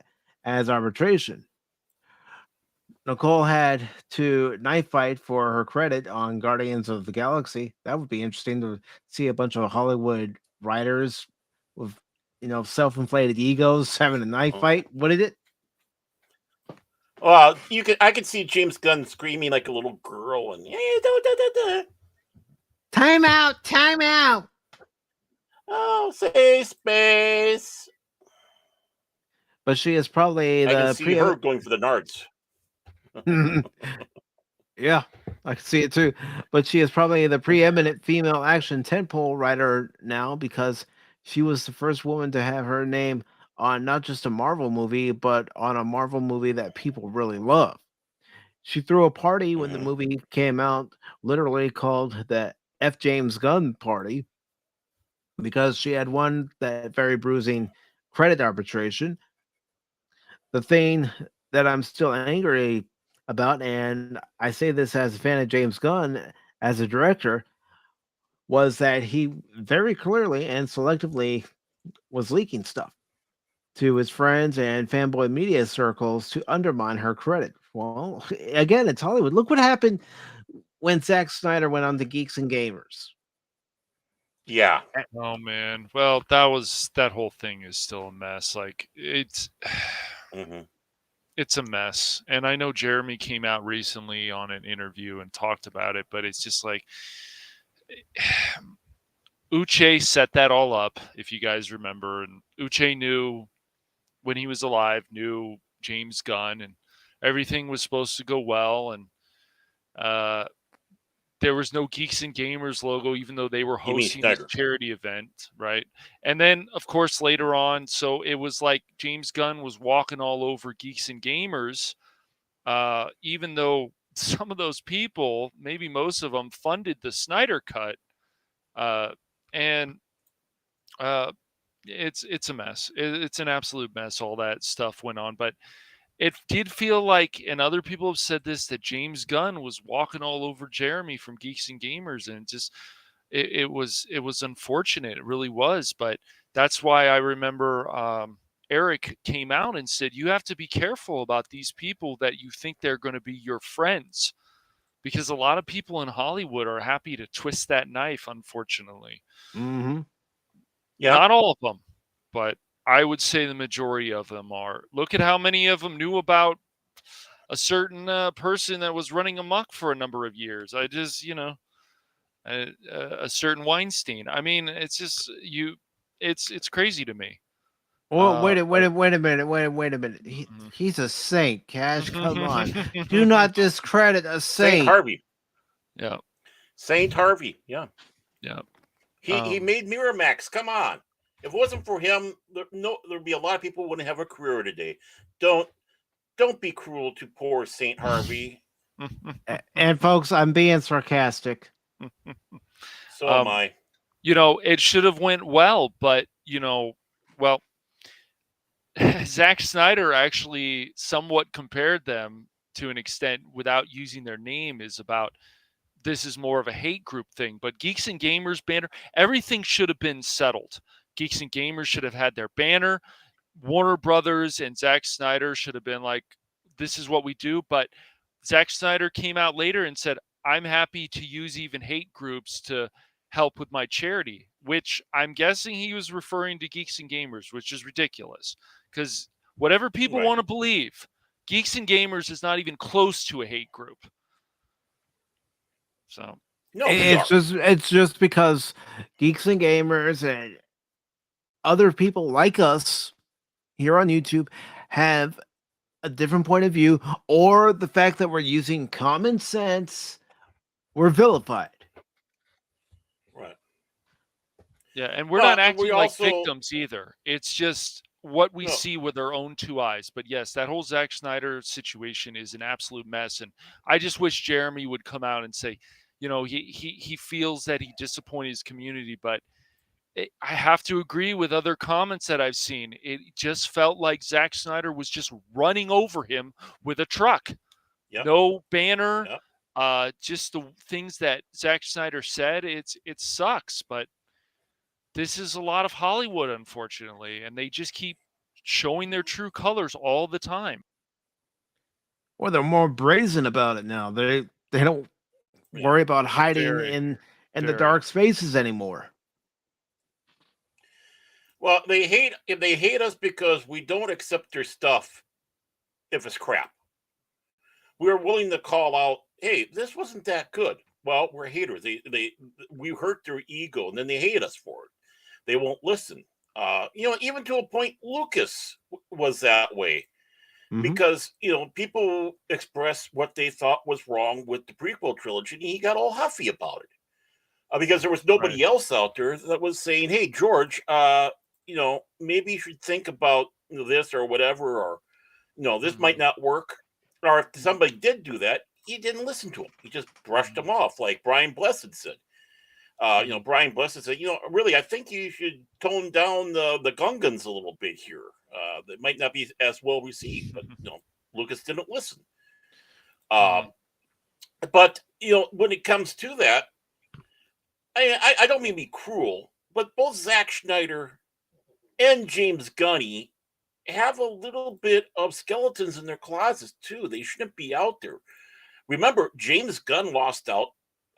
as arbitration. Nicole had to knife fight for her credit on Guardians of the Galaxy. That would be interesting to see a bunch of Hollywood writers with, self-inflated egos having a knife fight. What is it? Well, I could see James Gunn screaming like a little girl and Time out! Time out! Oh, say space. But she is probably I can the see her going for the nards. Yeah, I can see it too. But she is probably the preeminent female action tentpole writer now because she was the first woman to have her name on not just a Marvel movie, but on a Marvel movie that people really love. She threw a party when the movie came out, literally called the F. James Gunn party, because she had won that very bruising credit arbitration. The thing that I'm still angry about, and I say this as a fan of James Gunn as a director, was that he very clearly and selectively was leaking stuff to his friends and fanboy media circles to undermine her credit. Well, again, it's Hollywood. Look what happened when Zack Snyder went on to Geeks and Gamers. Yeah. Oh man. Well, that whole thing is still a mess. Like it's it's a mess. And I know Jeremy came out recently on an interview and talked about it, but it's just like Uche set that all up, if you guys remember, and Uche knew when he was alive, knew James Gunn, and everything was supposed to go well, and there was no Geeks and Gamers logo, even though they were hosting this charity event, right? And then, of course, later on, so it was like James Gunn was walking all over Geeks and Gamers, even though some of those people, maybe most of them, funded the Snyder Cut, and it's a mess. It's an absolute mess. All that stuff went on, but it did feel like, and other people have said this, that James Gunn was walking all over Jeremy from Geeks and Gamers, and just it was unfortunate. It really was, but that's why I remember Eric came out and said, you have to be careful about these people that you think they're going to be your friends, because a lot of people in Hollywood are happy to twist that knife, unfortunately. Mm-hmm. Yeah. Not all of them, but I would say the majority of them are. Look at how many of them knew about a certain person that was running amok for a number of years. I just, a certain Weinstein. I mean, it's just it's crazy to me. Well, wait a minute. He's a saint, Cash. Come on. Do not discredit a saint. Saint Harvey. Yeah. Saint Harvey. Yeah. Yeah. He made Miramax. Come on. If it wasn't for him, there'd be a lot of people who wouldn't have a career today. Don't be cruel to poor Saint Harvey. And folks, I'm being sarcastic. So am I. It should have went well, but Zack Snyder actually somewhat compared them to an extent without using their name, is about this is more of a hate group thing. But Geeks and Gamers banner, everything should have been settled. Geeks and Gamers should have had their banner. Warner Brothers and Zack Snyder should have been like, this is what we do. But Zack Snyder came out later and said, I'm happy to use even hate groups to help with my charity, which I'm guessing he was referring to Geeks and Gamers, which is ridiculous because whatever people want to believe, Geeks and Gamers is not even close to a hate group. So No, it's just because Geeks and Gamers and other people like us here on YouTube have a different point of view, or the fact that we're using common sense, we're vilified. Right. Yeah, and we're not acting like victims either. It's just what we see with our own two eyes. But yes, that whole Zack Snyder situation is an absolute mess. And I just wish Jeremy would come out and say, he feels that he disappointed his community. But I have to agree with other comments that I've seen. It just felt like Zack Snyder was just running over him with a truck. Yep. No banner. Yep. Just the things that Zack Snyder said. It sucks, but this is a lot of Hollywood, unfortunately, and they just keep showing their true colors all the time. Or they're more brazen about it now. They don't worry about hiding in the dark spaces anymore. Well, they hate us because we don't accept their stuff if it's crap. We're willing to call out, hey, this wasn't that good. Well, we're haters. We hurt their ego, and then they hate us for it. They won't listen. Even to a point, Lucas was that way. Mm-hmm. Because, people expressed what they thought was wrong with the prequel trilogy, and he got all huffy about it. Because there was nobody else out there that was saying, hey, George, maybe you should think about this or whatever, or, this might not work. Or if somebody did do that, he didn't listen to him. He just brushed him off, like Brian Blessed said. Brian Blessed said, really, I think you should tone down the Gungans a little bit here. That might not be as well received, but, Lucas didn't listen. But, when it comes to that, I don't mean to be cruel, but both Zack Snyder and James Gunn have a little bit of skeletons in their closets too. They shouldn't be out there. Remember, James Gunn lost out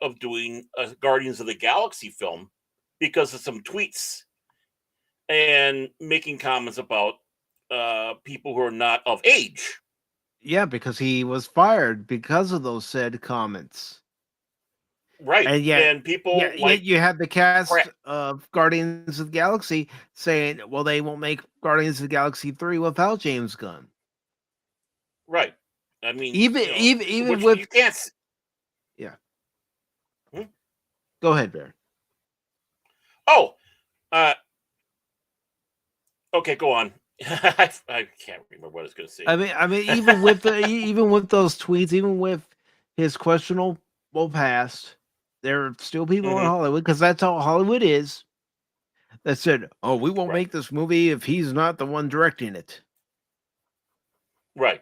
of doing a Guardians of the Galaxy film because of some tweets and making comments about people who are not of age. Yeah, because he was fired because of those said comments. Right. And people you had the cast of Guardians of the Galaxy saying, well, they won't make Guardians of the Galaxy 3 without James Gunn. Right. I mean, even with you can't. Yeah. Go ahead, Bear. Oh, okay, go on. I can't remember what I was going to say. I mean, even with even with those tweets, even with his questionable past, there are still people in Hollywood, because that's how Hollywood is, that said, "Oh, we won't make this movie if he's not the one directing it." Right.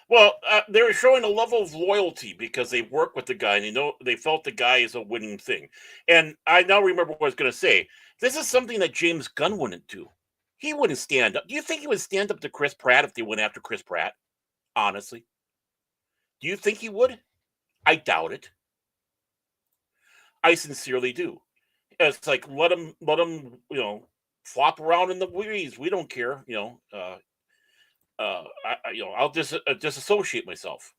Well, they're showing a level of loyalty because they work with the guy and they felt the guy is a winning thing. And I now remember what I was going to say. This is something that James Gunn wouldn't do. He wouldn't stand up. Do you think he would stand up to Chris Pratt if they went after Chris Pratt? Honestly, do you think he would? I doubt it. I sincerely do. It's like let him, flop around in the breeze. We don't care. I'll just disassociate myself.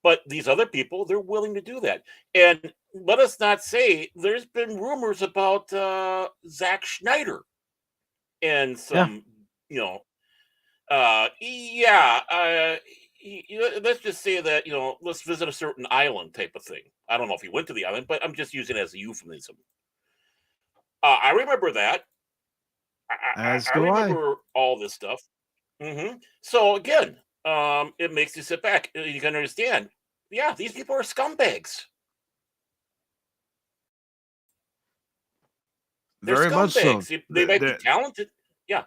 But these other people, they're willing to do that. And let us not say there's been rumors about Zack Snyder and some, let's just say that, let's visit a certain island type of thing. I don't know if he went to the island, but I'm just using it as a euphemism. I remember that. I remember all this stuff. Mm-hmm. So again, it makes you sit back. You can understand. Yeah, these people are scumbags. They're very scumbags. Much so. They might be talented. Yeah.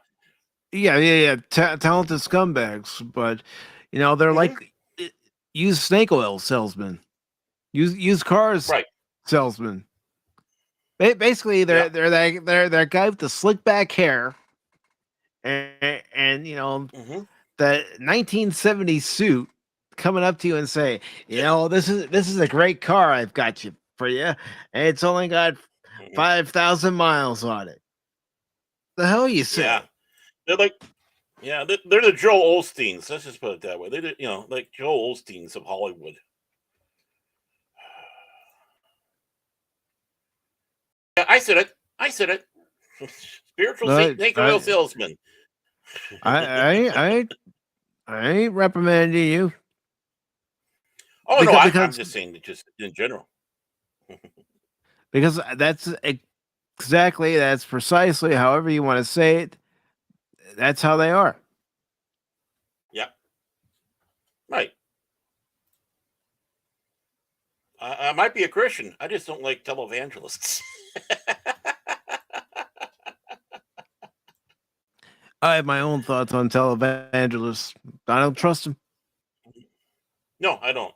Talented scumbags, but they're like used snake oil salesmen, used cars salesmen. Basically, they're that guy with the slick back hair and you know Mm-hmm. the 1970 suit coming up to you and say, you know, this is a great car I've got you for you, and it's only got Mm-hmm. 5,000 miles on it. The hell you say? Yeah, they're like, yeah, they're the Joe Osteens. Let's just put it that way. They're, you know, like Joe Osteens of Hollywood. Yeah, I said it. I said it. Spiritual But snake oil salesman. I ain't reprimanding you. Oh no, I'm because just saying that just in general. because that's precisely however you want to say it. That's how they are. Yeah, right. I might be a Christian. I just don't like televangelists. I have my own thoughts on televangelists. I don't trust them. No, I don't.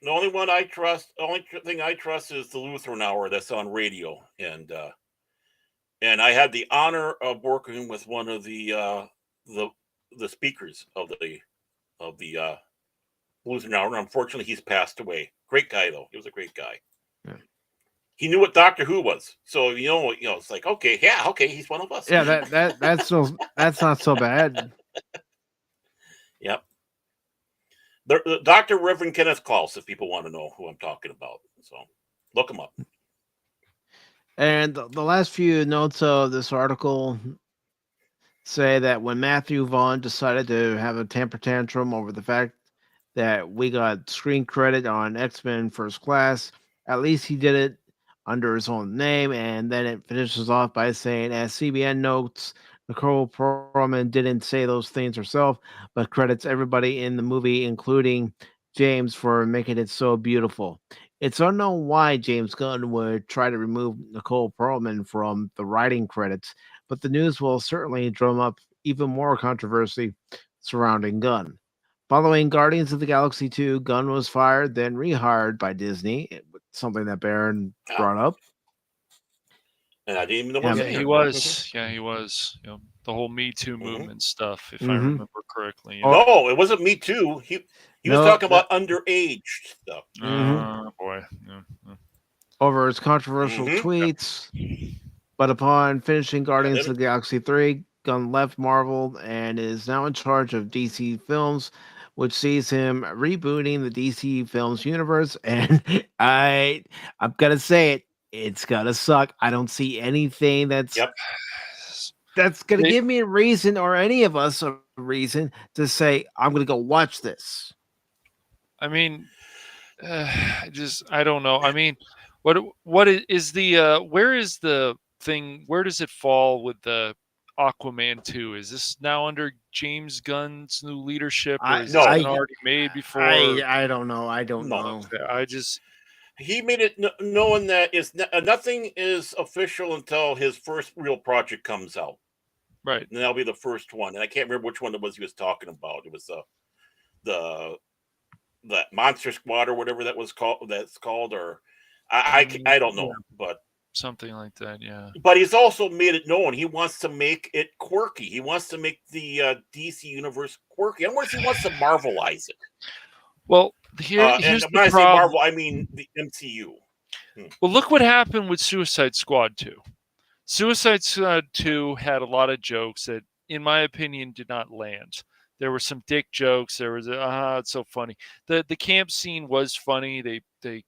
The only one I trust, the only thing I trust is the Lutheran Hour that's on radio, and I had the honor of working with one of the speakers of the Lutheran Hour. Unfortunately, he's passed away. Great guy though. He was a great guy. Yeah. He knew what Doctor Who was, so it's like okay, yeah, okay, he's one of us. Yeah, that's not so bad. Yep. The Dr. Reverend Kenneth Klaus, if people want to know who I'm talking about. So look him up. And the last few notes of this article say that when Matthew Vaughn decided to have a temper tantrum over the fact that we got screen credit on X-Men First Class, at least he did it under his own name. And then it finishes off by saying, as CBN notes, Nicole Perlman didn't say those things herself, but credits everybody in the movie, including James, for making it so beautiful. It's unknown why James Gunn would try to remove Nicole Perlman from the writing credits, but the news will certainly drum up even more controversy surrounding Gunn. Following Guardians of the Galaxy 2, Gunn was fired, then rehired by Disney, something that Baron brought up. And I didn't even know Yeah, what He was. Yeah, he was. You know, the whole Me Too movement stuff, if I remember correctly. Yeah. No, it wasn't Me Too. He was talking about underage stuff. Oh boy. Yeah, yeah. Over his controversial tweets. But upon finishing Guardians of the Galaxy 3, Gunn left Marvel and is now in charge of DC Films, which sees him rebooting the DC Films universe. And I'm gonna say it, it's gonna suck. I don't see anything that's gonna give me a reason, or any of us a reason, to say I'm gonna go watch this. I mean, I don't know. I mean, what is the where is the thing? Where does it fall with the Aquaman 2? Is this now under James Gunn's new leadership, or is it been already made before? I don't know. I don't know. He made it knowing that nothing is official until his first real project comes out. Right. And that'll be the first one. And I can't remember which one it was he was talking about. It was the Monster Squad or whatever that was called. That's called, or I don't know, but something like that. Yeah. But he's also made it known he wants to make it quirky. He wants to make the DC universe quirky. I wonder if he wants to Marvelize it. Well, here's and when I say Marvel, I mean the MCU. Well, look what happened with Suicide Squad 2. Suicide Squad 2 had a lot of jokes that, in my opinion, did not land. There were some dick jokes. There was it's so funny. The camp scene was funny. They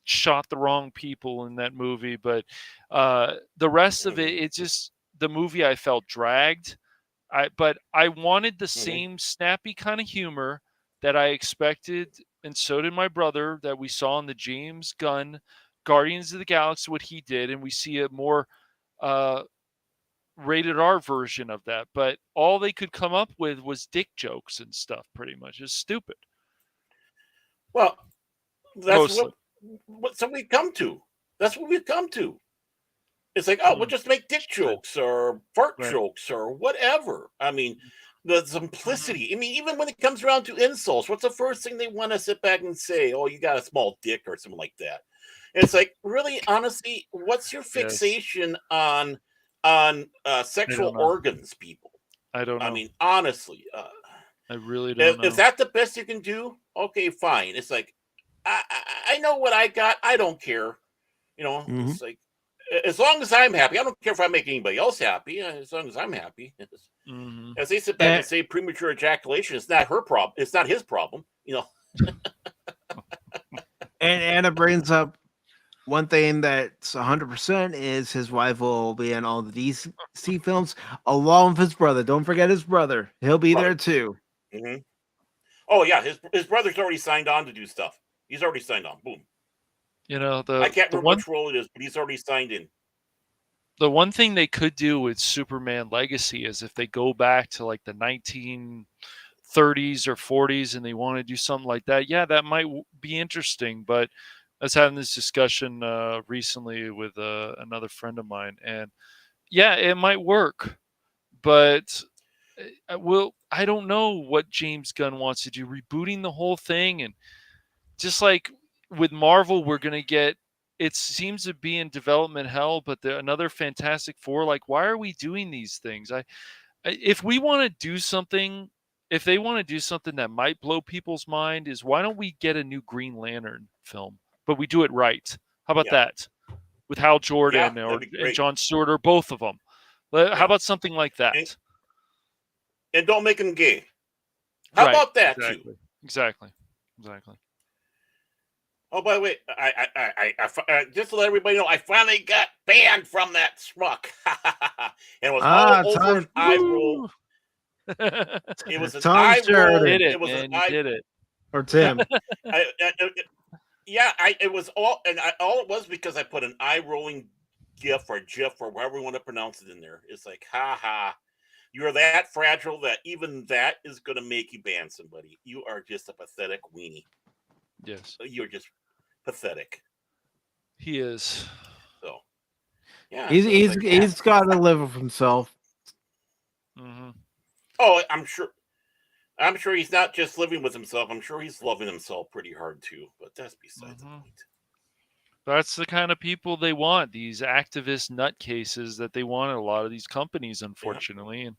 shot the wrong people in that movie, but the rest of it just the movie I felt dragged. But I wanted the same snappy kind of humor that I expected, and so did my brother, that we saw in the James Gunn Guardians of the Galaxy, what he did, and we see a more rated R version of that. But all they could come up with was dick jokes and stuff, pretty much. It's stupid. Well, that's what we come to. That's what we've come to. It's like, we'll just make dick jokes or fart jokes or whatever. I mean, the simplicity. I mean, even when it comes around to insults, what's the first thing they want to sit back and say? Oh, you got a small dick or something like that. And it's like, really, honestly, what's your fixation on on sexual know. organs, people. I don't know. I mean, honestly, I really don't know. Is that the best you can do? Okay, fine. It's like, I know what I got. I don't care. It's like, as long as I'm happy, I don't care if I make anybody else happy. As long as I'm happy. As they sit back and say premature ejaculation, it's not her problem. It's not his problem. And Anna brings up one thing that's 100% is his wife will be in all the DC films along with his brother. Don't forget his brother. He'll be there too. Mm-hmm. Oh yeah, his brother's already signed on to do stuff. He's already signed on. Boom. I can't remember which role it is, but he's already signed in. The one thing they could do with Superman Legacy is if they go back to like the 1930s or 40s and they want to do something like that, yeah, that might be interesting. But I was having this discussion recently with another friend of mine, and yeah, it might work, but I don't know what James Gunn wants to do, rebooting the whole thing. And just like with Marvel, we're going to get, it seems to be in development hell, but another Fantastic Four, like, why are we doing these things? If we want to do something, if they want to do something that might blow people's mind, is why don't we get a new Green Lantern film, but we do it right? How about that? With Hal Jordan and John Stewart, or both of them. How about something like that? And don't make him gay. How about that too? Exactly. Oh, by the way, I just to let everybody know, I finally got banned from that schmuck. And it was all over an eye roll. It was an eye roll. It was an eye. Did it. Or Tim. It was all, and all it was because I put an eye rolling GIF or GIF or whatever you want to pronounce it in there. It's like, you're that fragile that even that is going to make you ban somebody. You are just a pathetic weenie. Yes. You're just pathetic. He is. So, yeah. He's got to live with himself. Mm-hmm. Oh, I'm sure he's not just living with himself. I'm sure he's loving himself pretty hard too. But that's beside the point. That's the kind of people they want, these activist nutcases that they want in a lot of these companies, unfortunately. And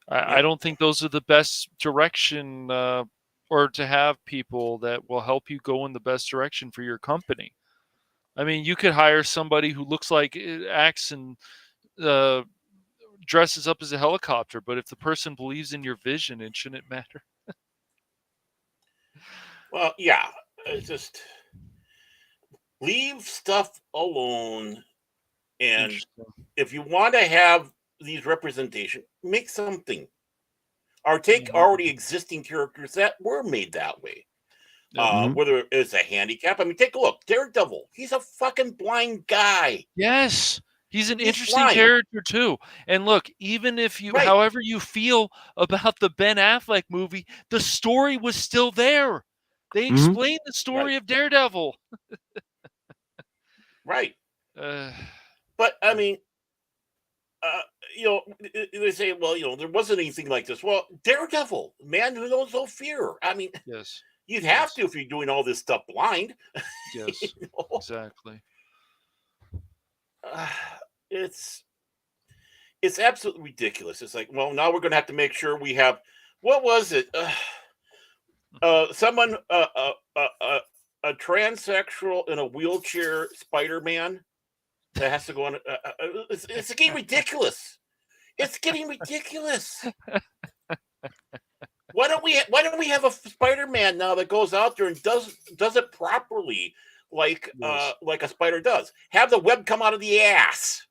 I don't think those are the best direction, or to have people that will help you go in the best direction for your company. I mean, you could hire somebody who looks like acts and dresses up as a helicopter, but if the person believes in your vision, it shouldn't matter. Well, yeah, it's just leave stuff alone. And if you want to have these representation, make something. Or take already existing characters that were made that way. Whether it's a handicap. I mean, take a look. Daredevil. He's a fucking blind guy. Yes. He's an interesting character too. And look, even if you, however you feel about the Ben Affleck movie, the story was still there. They explained the story of Daredevil. Right. But I mean, they say, well, there wasn't anything like this. Well, Daredevil, man who knows no fear. I mean, yes, you'd have to if you're doing all this stuff blind. Yes, exactly. It's absolutely ridiculous. It's like, well, now we're going to have to make sure we have. What was it? Someone, a transsexual in a wheelchair Spider-Man that has to go on. It's getting ridiculous. It's getting ridiculous. Why don't we have a Spider-Man now that goes out there and does it properly, like a spider does? Have the web come out of the ass.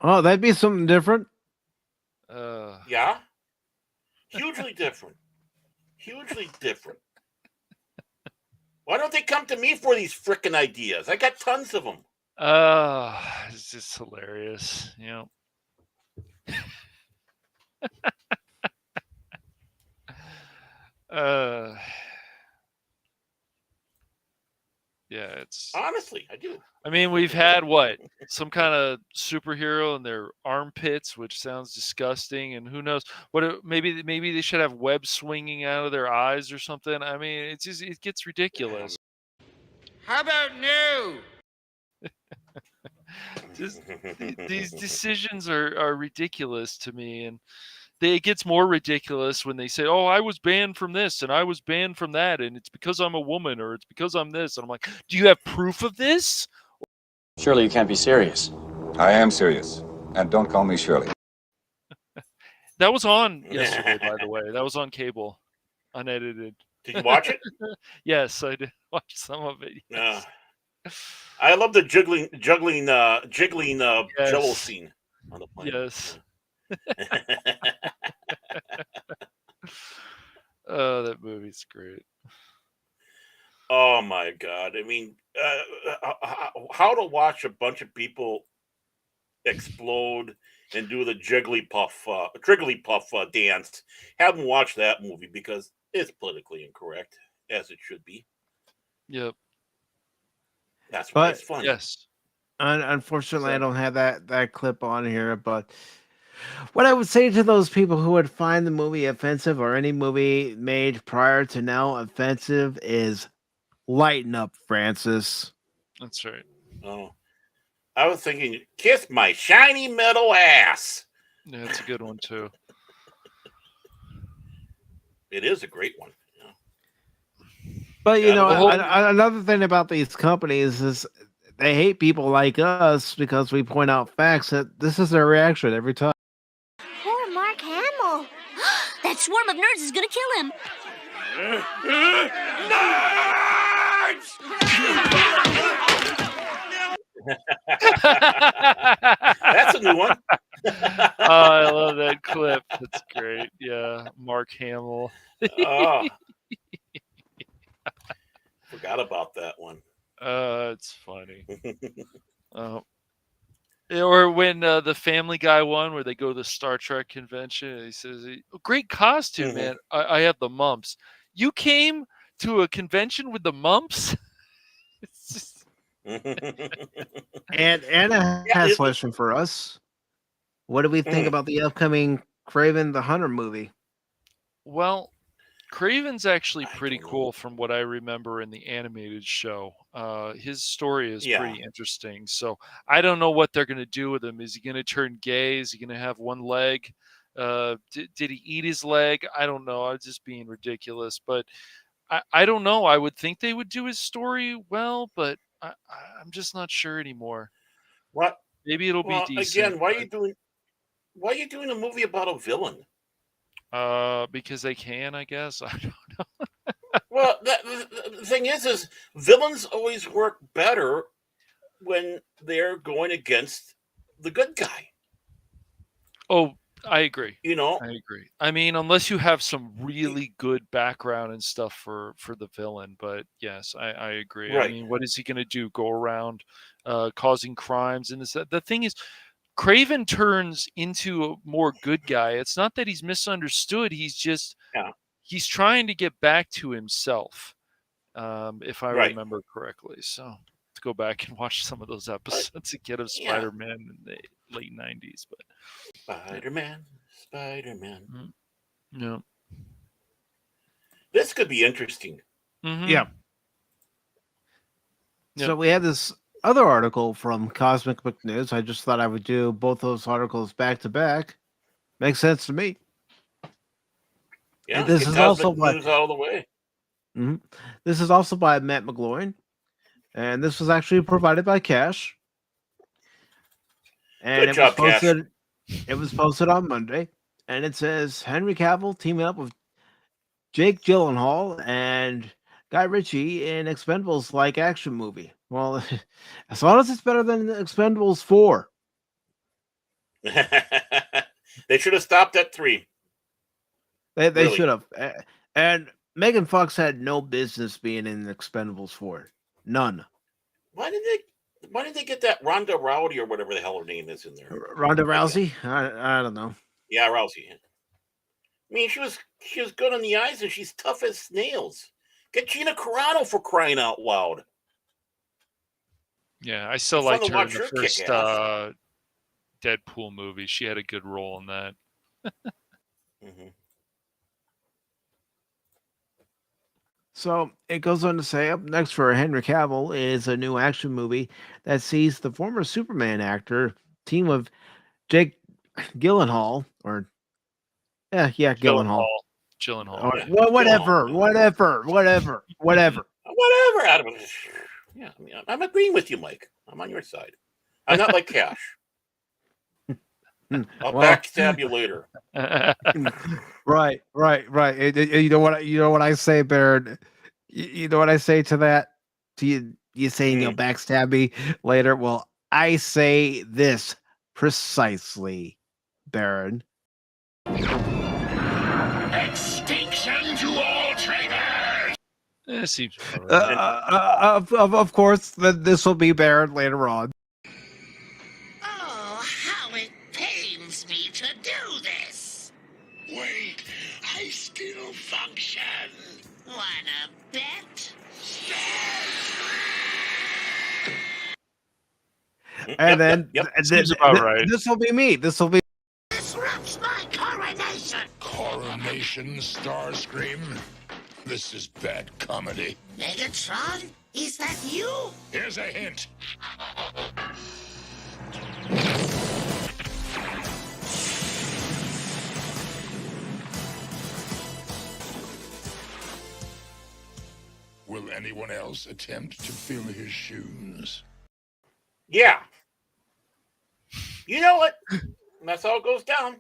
Oh, that'd be something different. Yeah, hugely different. Hugely different. Why don't they come to me for these frickin' ideas? I got tons of them. It's just hilarious, Yeah, it's honestly, I do. I mean, we've had some kind of superhero in their armpits, which sounds disgusting, and who knows what? Maybe they should have webs swinging out of their eyes or something. I mean, it gets ridiculous. How about no? Just these decisions are ridiculous to me, and it gets more ridiculous when they say, "Oh, I was banned from this and I was banned from that, and it's because I'm a woman or it's because I'm this." And I'm like, "Do you have proof of this?" Surely you can't be serious. I am serious. And don't call me Shirley. That was on yesterday, by the way. That was on cable, unedited. Did you watch it? Yes, I did watch some of it. Yes. I love the jiggling Jello Yes. scene on the plane. Yes. Oh, that movie's great. Oh my God! I mean, how to watch a bunch of people explode and do the Jigglypuff dance? Haven't watched that movie because it's politically incorrect, as it should be. Yep. That's why But it's funny. Yes. unfortunately, I don't have that clip on here. But what I would say to those people who would find the movie offensive or any movie made prior to now offensive is lighten up, Francis. That's right. Oh, I was thinking, kiss my shiny metal ass. Yeah, it's a good one too. It is a great one. But you know, whole- another thing about these companies is they hate people like us because we point out facts. That this is their reaction every time. Poor Mark Hamill. That swarm of nerds is gonna kill him. That's a new one. Oh, I love that clip. That's great. Yeah, Mark Hamill. Oh. Forgot about that one. It's funny. Or when the Family Guy one, where they go to the Star Trek convention, and he says, "Great costume, man. I have the mumps. You came to a convention with the mumps?" It's just... And Anna has a question for us. What do we think about the upcoming Kraven the Hunter movie? Well, Kraven's actually pretty cool from what I remember in the animated show. His story is pretty interesting. So I don't know what they're going to do with him. Is he going to turn gay? Is he going to have one leg? Did he eat his leg? I don't know. I'm just being ridiculous. But I don't know. I would think they would do his story well, but I'm just not sure anymore. What? Maybe it'll be decent. Again, why are you doing a movie about a villain? Because they can, I guess. I don't know. Well, the thing is villains always work better when they're going against the good guy. Oh, I agree. You know, I agree. I mean, unless you have some really good background and stuff for the villain, but yes, I agree. Right. I mean, what is he going to do? Go around causing crimes and this? The thing is, Kraven turns into a more good guy. It's not that he's misunderstood. He's just he's trying to get back to himself, if I remember correctly. So to go back and watch some of those episodes again of Spider-Man in the late 90s. But Spider-Man. Yeah. This could be interesting. Mm-hmm. Yeah. So we had this other article from Cosmic Book News. I just thought I would do both those articles back to back. Makes sense to me. Yeah, and this get is also Cosmic News out of the way. This is also by Matt McGloin, and this was actually provided by Cash. And Good job, Cash. It was posted on Monday, and it says Henry Cavill teaming up with Jake Gyllenhaal and Guy Ritchie in Expendables-like action movie. Well, as long as it's better than Expendables 4. They should have stopped at 3. They Really. should have. And Megan Fox had no business being in Expendables 4. None. Why did they get that Ronda Rowdy or whatever the hell her name is in there? Ronda Rousey? I don't know. Yeah, Rousey. I mean, she was good on the eyes and she's tough as nails. Get Gina Carano for crying out loud. Yeah, I still It's fun liked to her in watch the her kick first ass. Deadpool movie. She had a good role in that. So it goes on to say, up next for Henry Cavill is a new action movie that sees the former Superman actor team of Jake Gyllenhaal, or Gyllenhaal, Gyllenhaal. or whatever. Whatever. Adam. Yeah, I mean, I'm agreeing with you, Mike. I'm on your side. I'm not like Cash. I'll backstab you later. Right. You know what I say, Baron. You know what I say to that? To you, saying you'll backstab me later. Well, I say this precisely, Baron. Extinction to all traitors! It seems right. Of course, this will be Baron later on. Oh, how it pains me to do this! Wait, I still function. Wanna bet? And then Seems about right. This will be me. Disrupts my coronation! Coronation, Starscream? This is bad comedy. Megatron? Is that you? Here's a hint. Will anyone else attempt to fill his shoes? Yeah. You know what? That's how it goes down.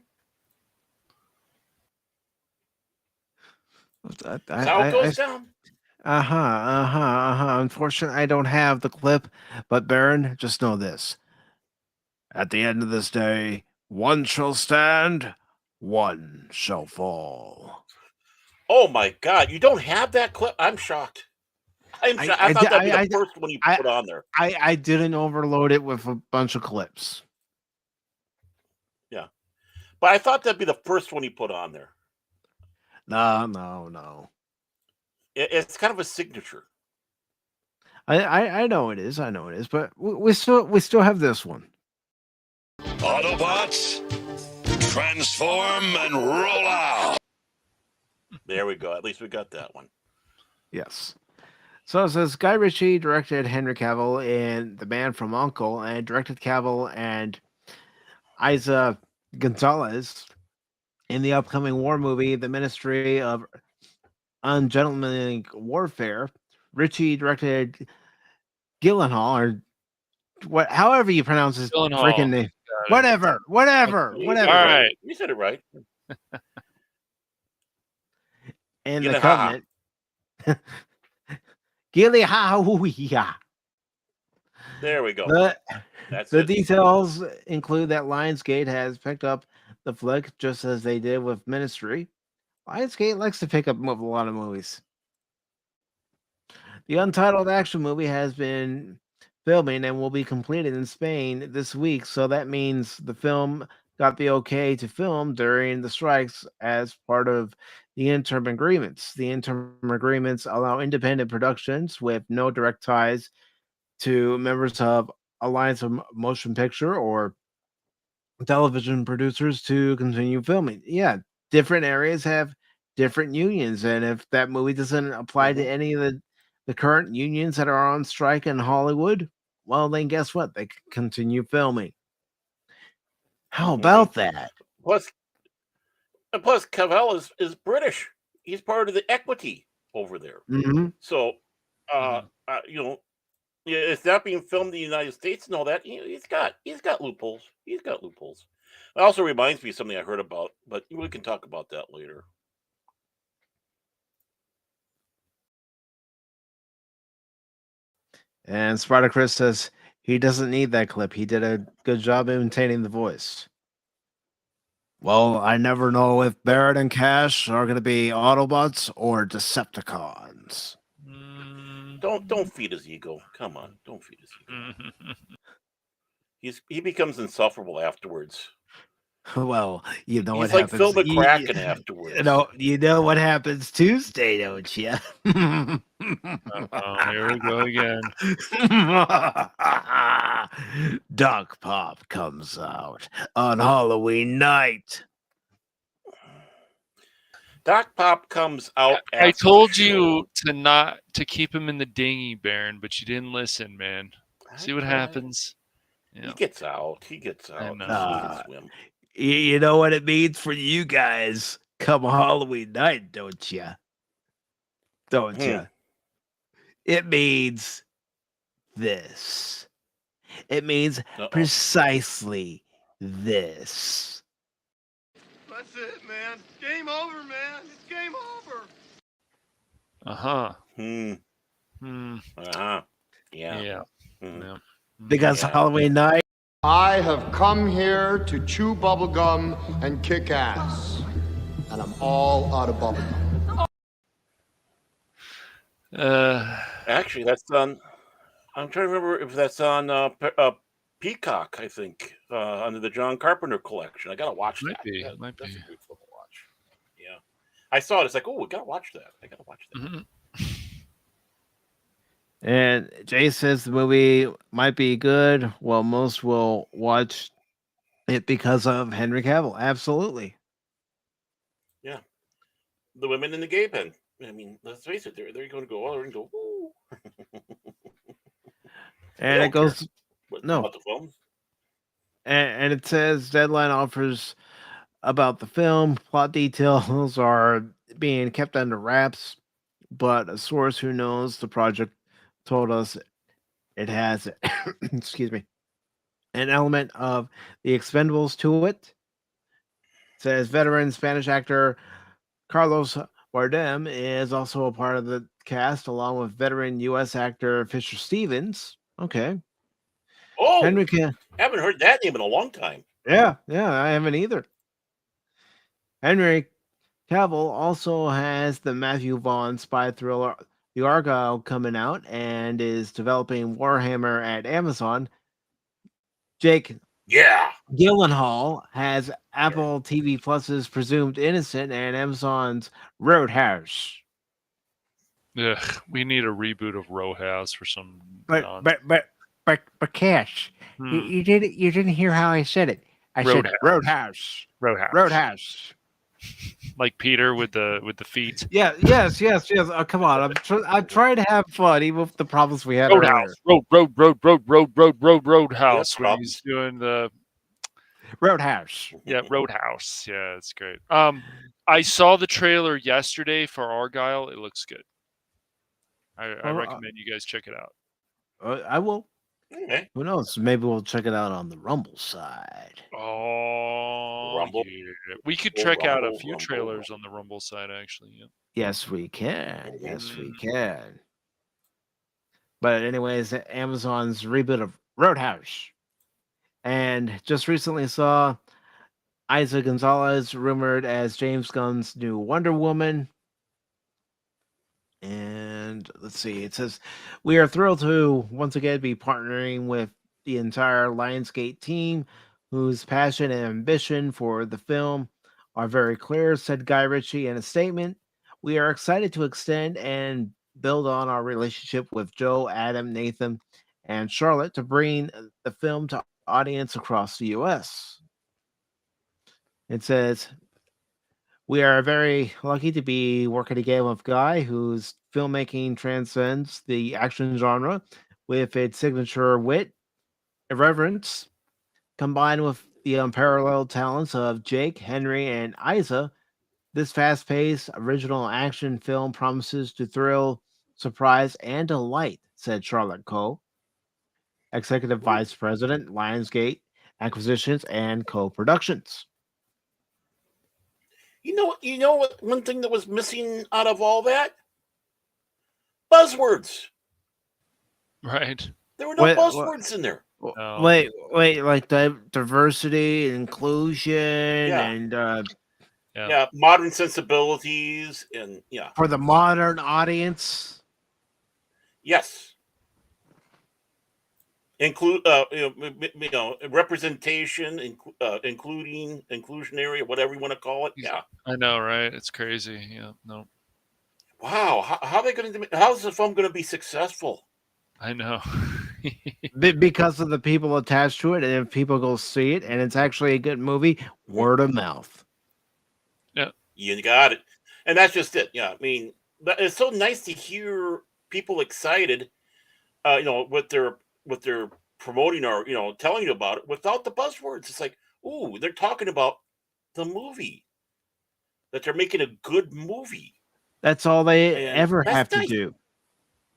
That's how it goes down. Unfortunately, I don't have the clip, but Baron, just know this. At the end of this day, one shall stand, one shall fall. Oh my God! You don't have that clip? I'm shocked. I thought that'd be the first one you put on there. I didn't overload it with a bunch of clips. Yeah, but I thought that'd be the first one you put on there. No. It's kind of a signature. I know it is. But we still have this one. Autobots, transform and roll out. There we go. At least we got that one. Yes. So it says Guy Ritchie directed Henry Cavill in The Man from U.N.C.L.E. and directed Cavill and Isa Gonzalez in the upcoming war movie, The Ministry of Ungentlemanly Warfare. Ritchie directed Gyllenhaal, or however you pronounce his freaking name. Whatever. All right. You said it right. And the Covenant. Gilliha. There we go. The details include that Lionsgate has picked up the flick just as they did with Ministry. Lionsgate likes to pick up a lot of movies. The untitled action movie has been filming and will be completed in Spain this week, so that means the film got the okay to film during the strikes as part of the interim agreements. The interim agreements allow independent productions with no direct ties to members of Alliance of Motion Picture or television producers to continue filming. Yeah, different areas have different unions, and if that movie doesn't apply to any of the current unions that are on strike in Hollywood, well, then guess what? They can continue filming. How about that? Plus, Cavill is British. He's part of the equity over there. Mm-hmm. So, it's not being filmed in the United States and all that. He's got loopholes. It also reminds me of something I heard about, but we can talk about that later. And Sparta Chris says he doesn't need that clip. He did a good job imitating the voice. Well, I never know if Barrett and Cash are going to be Autobots or Decepticons. Don't feed his ego. Come on, don't feed his ego. He becomes insufferable afterwards. Well, you know he's what like happens. Phil McCracken afterwards. You know what happens Tuesday, don't you? Here we go again. Doc Pop comes out on Halloween night. Doc Pop comes out. I after told the you to keep him in the dinghy, Baron, but you didn't listen, man. See what happens. Yeah. He gets out. He can swim. You know what it means for you guys come Halloween night, don't you? Don't you? It means this. It means precisely this. That's it, man. Game over, man. It's game over. Yeah. Because Halloween night. I have come here to chew bubblegum and kick ass. And I'm all out of bubblegum. Actually, that's on. I'm trying to remember if that's on Peacock. I think under the John Carpenter collection. I gotta watch that. Might be. That's a good film to watch. Yeah, I saw it. It's like, oh, we gotta watch that. I gotta watch that. Mm-hmm. And Jay says the movie might be good. Well, most will watch it because of Henry Cavill. Absolutely. Yeah, the women in the gay pen. I mean, let's face it. They're going to go. They're going to go. Woo. And it goes. No. About the film. And it says Deadline offers about the film. Plot details are being kept under wraps, but a source who knows the project told us it has excuse me, an element of the Expendables to it. It says veteran Spanish actor Carlos Bardem is also a part of the cast, along with veteran U.S. actor Fisher Stevens. Okay. Oh, Henry haven't heard that name in a long time. Yeah, I haven't either. Henry Cavill also has the Matthew Vaughn spy thriller The Argyle coming out and is developing Warhammer at Amazon. Jake Gyllenhaal has Apple TV Plus's Presumed Innocent and Amazon's Roadhouse. Ugh, we need a reboot of Roadhouse for some. But Cash, you didn't hear how I said it. I said Roadhouse. Roadhouse. Like Peter with the feet. Yeah, yes. Oh, come on, I'm trying to have fun, even with the problems we had earlier. Roadhouse. When he's doing the Roadhouse. Yeah, Roadhouse. Yeah, it's great. I saw the trailer yesterday for Argyle. It looks good. I recommend you guys check it out. I will. Okay. Who knows? Maybe we'll check it out on the Rumble side. Oh, Rumble. Yeah. We could check out a few trailers on the Rumble side, actually. Yeah. Yes, we can. Yes, we can. But anyways, Amazon's reboot of Roadhouse. And just recently saw Isa Gonzalez rumored as James Gunn's new Wonder Woman. And let's see, it says, we are thrilled to once again be partnering with the entire Lionsgate team, whose passion and ambition for the film are very clear, said Guy Ritchie in a statement. We are excited to extend and build on our relationship with Joe, Adam, Nathan, and Charlotte to bring the film to audience across the U.S. It says, we are very lucky to be working again with Guy, whose filmmaking transcends the action genre with its signature wit, irreverence, combined with the unparalleled talents of Jake, Henry, and Isa. This fast-paced, original action film promises to thrill, surprise, and delight, said Charlotte Coe, Executive Vice President, Lionsgate Acquisitions and Co-Productions. You know what? One thing that was missing out of all that? Buzzwords. Right. There were no buzzwords in there. No. Wait, like diversity, inclusion, and modern sensibilities, and for the modern audience. Yes. Include representation, including inclusionary, whatever you want to call it. Yeah, I know, right? It's crazy. Yeah, no. Wow, how are they going to? How's the film going to be successful? I know. Because of the people attached to it, and if people go see it, and it's actually a good movie, word of mouth. Yeah, you got it. And that's just it. Yeah, I mean, but it's so nice to hear people excited, what they're promoting or telling you about it without the buzzwords. It's like, ooh, they're talking about the movie, that they're making a good movie. That's all they And ever that's have to nice. do.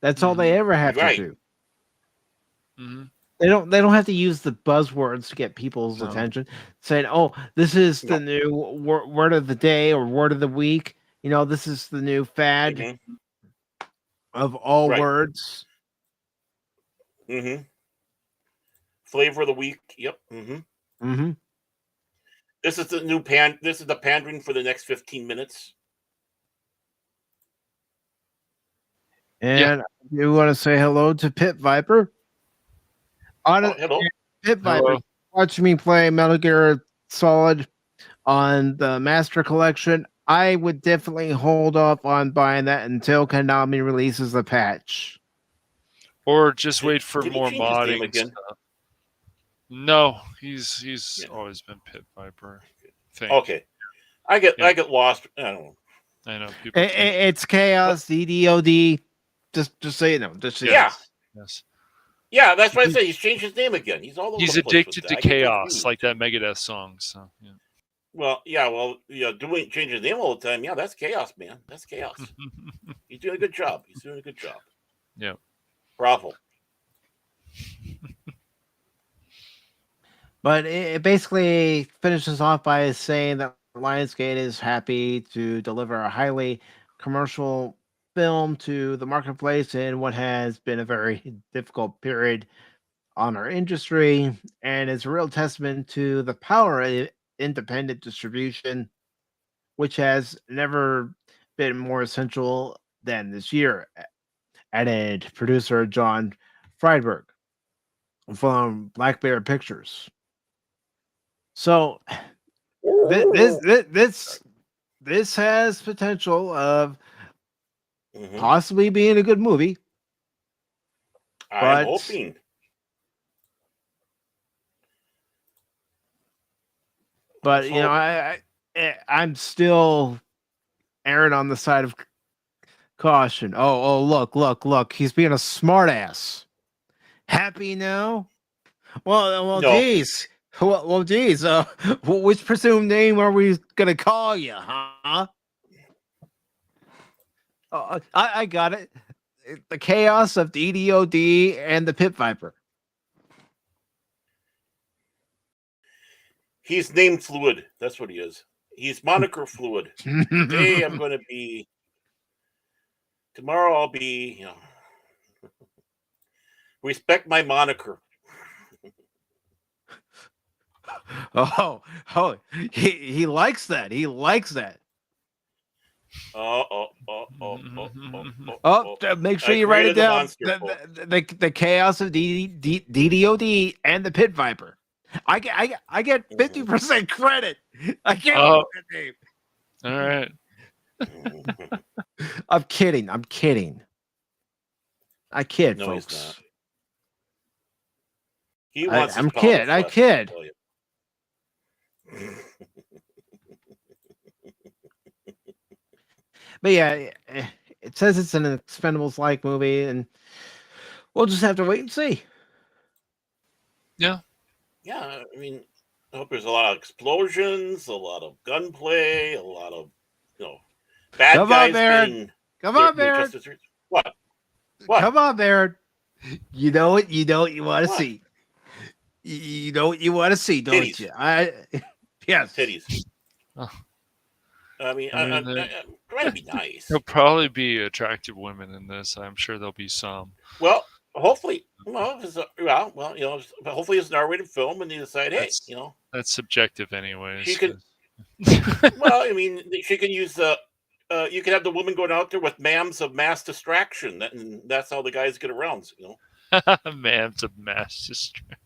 That's all they ever have Right. to do. Mm-hmm. They don't have to use the buzzwords to get people's attention. Saying, "Oh, this is the new word of the day or word of the week." This is the new fad of all Right. words. Mm-hmm. Flavor of the week. Yep. Mm-hmm. Mm-hmm. This is the new This is the pandering for the next 15 minutes. And you want to say hello to Pit Viper? Hello. Pit Viper. Hello. Watch me play Metal Gear Solid on the Master Collection. I would definitely hold off on buying that until Konami releases the patch. Or just wait for Did he more change his name modding again? stuff. No, he's always been Pit Viper. Okay. I get lost. I don't know. I know people. It's Chaos DDOD. Just so you know. Yes. Yeah, that's what I said. He's changed his name again. He's all over He's the place with addicted that. to I get chaos, confused. like that Megadeth song. So yeah. Well, change his name all the time. Yeah, that's chaos, man. That's chaos. He's doing a good job. Yeah. Bravo. But it basically finishes off by saying that Lionsgate is happy to deliver a highly commercial film to the marketplace in what has been a very difficult period on our industry, and is a real testament to the power of independent distribution, which has never been more essential than this year, added producer John Friedberg from Black Bear Pictures. So this has potential of possibly being a good movie. I'm hoping. But I'm still erring on the side of caution. Oh, look! He's being a smartass. Happy now? Well, No. geez. Well, geez. Which presumed name are we gonna call you, huh? I got it. The chaos of DDOD and the Pit Viper. He's name fluid. That's what he is. He's moniker fluid. Today I'm going to be. Tomorrow I'll be. Respect my moniker. He likes that. He likes that. Make sure you write it down. The chaos of DDOD and the Pit Viper. I get 50% credit. I get that name. All right. I'm kidding. I kid, No, folks. he's not. He wants. I kid. But yeah, it says it's an Expendables-like movie, and we'll just have to wait and see. Yeah. Yeah, I mean, I hope there's a lot of explosions, a lot of gunplay, a lot of bad Come guys on, Baron. being. Come on, Baron. What? Come on, Baron. You know what you want to see. You know what you want to see, don't Titties. you? Yes. Titties. Oh. I mean, I'm trying to be nice. There'll probably be attractive women in this. I'm sure there'll be some. Well, hopefully. Hopefully it's an R-rated film, and they decide, that's subjective, anyways. She could. Well, I mean, she can use the. You can have the woman going out there with mams of mass distraction, and that's how the guys get around. Mams of mass distraction.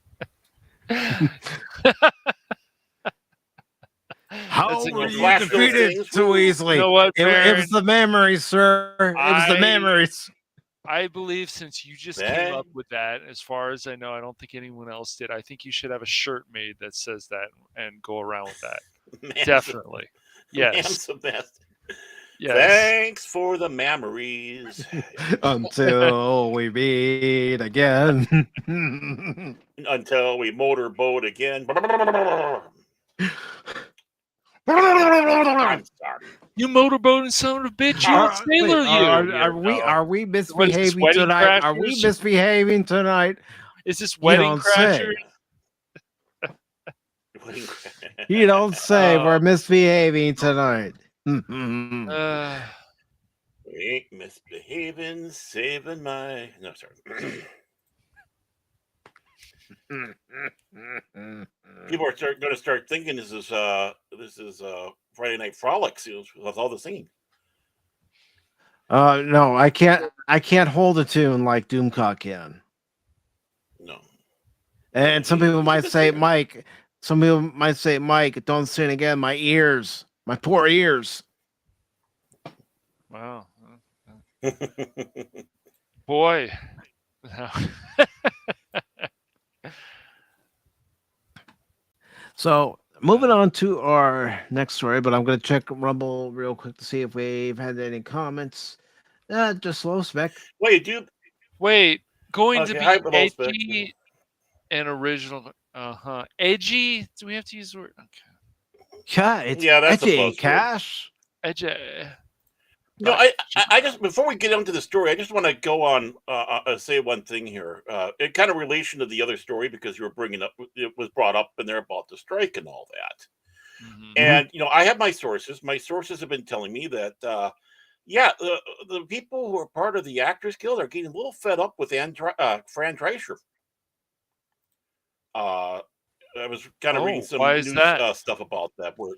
How were you defeated so easily? You know what, it was the memories, sir. It was the memories. I believe since you just came up with that, as far as I know, I don't think anyone else did. I think you should have a shirt made that says that and go around with that. Definitely. Yes. Yes. Thanks for the memories. Until we meet again. Until we motorboat again. I'm sorry. You motorboating son of a bitch! You don't sailor Are we What is this, misbehaving Wedding tonight? Are we Crashers? misbehaving tonight? Is this You Wedding don't say. Crashers? You don't say. We're misbehaving tonight. Mm-hmm. We ain't misbehaving, saving my. No, sorry. People are going to start thinking this is Friday Night Frolics with all the singing. No, I can't hold a tune like Doomcock can. No. And some people might say, Mike. Some people might say, Mike, don't sing again. My ears, my poor ears. Wow. Boy. So moving on to our next story, but I'm going to check Rumble real quick to see if we've had any comments. Just low spec. Wait, dude. Wait, going to hi, be edgy and original. Edgy? Do we have to use the word? Okay. Yeah, that's edgy, a buzzword. Cash. Edgy. No, I just before we get into the story, I just want to go on say one thing here. In kind of relation to the other story, because you were bringing up, it was brought up in there about the strike and all that. Mm-hmm. And I have my sources. My sources have been telling me that the people who are part of the Actors Guild are getting a little fed up with Fran Drescher. I was kind of reading some news stuff about that. Well,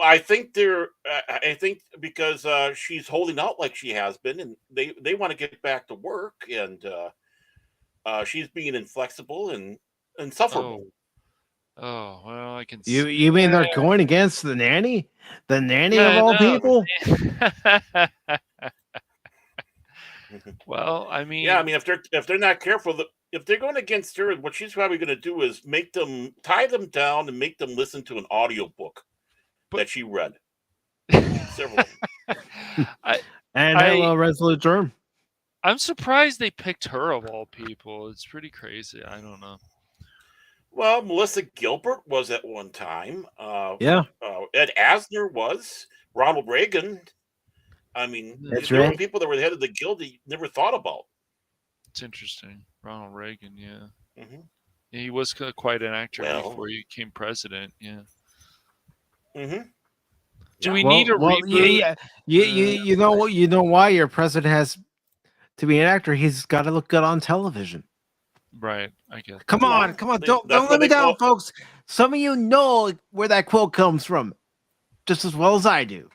I think I think because she's holding out like she has been, and they want to get back to work, and she's being inflexible and insufferable. Oh well, I can. You mean they're going against the nanny of all people? Well, I mean, yeah, I mean, if they're not careful, if they're going against her, what she's probably going to do is tie them down and make them listen to an audiobook that she read. Several. Hello, Resolute Germ. I'm surprised they picked her of all people. It's pretty crazy. I don't know. Well, Melissa Gilbert was at one time. Yeah. Ed Asner was. Ronald Reagan. I mean, there were people that were the head of the guild that you never thought about. It's interesting. Ronald Reagan, yeah. Mm-hmm. Yeah, he was quite an actor before he became president, yeah. Mm-hmm. Do we need a reboot? You know what? You know why your president has to be an actor? He's got to look good on television. Right, I get that. Come on. Don't let me down, folks. Some of you know where that quote comes from just as well as I do.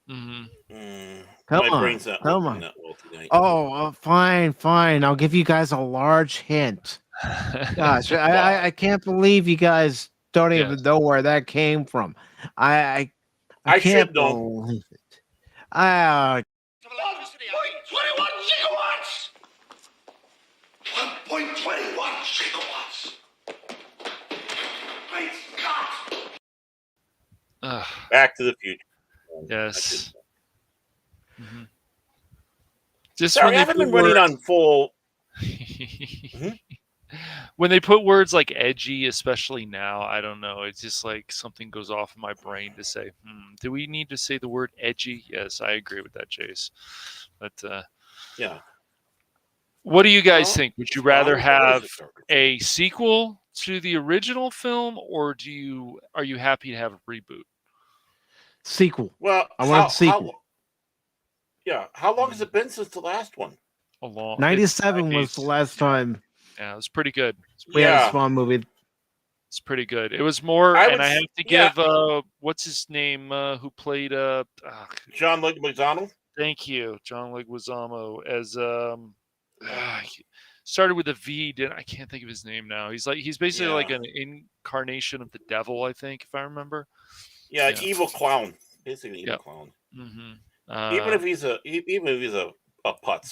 Mm-hmm. Come on. Oh, fine. I'll give you guys a large hint. Gosh, I can't believe you guys don't even know where that came from. I can't believe it. 21 gigawatts! 1.21 gigawatts! Great Scott! Back to the Future. Yes. Mm-hmm. Just sorry, I haven't been running on full. When they put words like edgy, especially now, I don't know. It's just like something goes off in my brain to say, do we need to say the word edgy? Yes, I agree with that, Chase. But yeah. What do you guys think? Would you rather have a sequel to the original film, or are you happy to have a reboot? Sequel. Well, I want a sequel. How long has it been since the last one? A long. 97 was the last time. Yeah, it was pretty good. We had a Spawn movie. It's pretty good. It was more, and I have to give what's his name who played John Leguizamo. Thank you, John Leguizamo, as started with a V. I can't think of his name now. He's basically like an incarnation of the devil, I think, if I remember. Yeah, evil clown. Basically, evil clown. Mm-hmm. Even if he's a putz.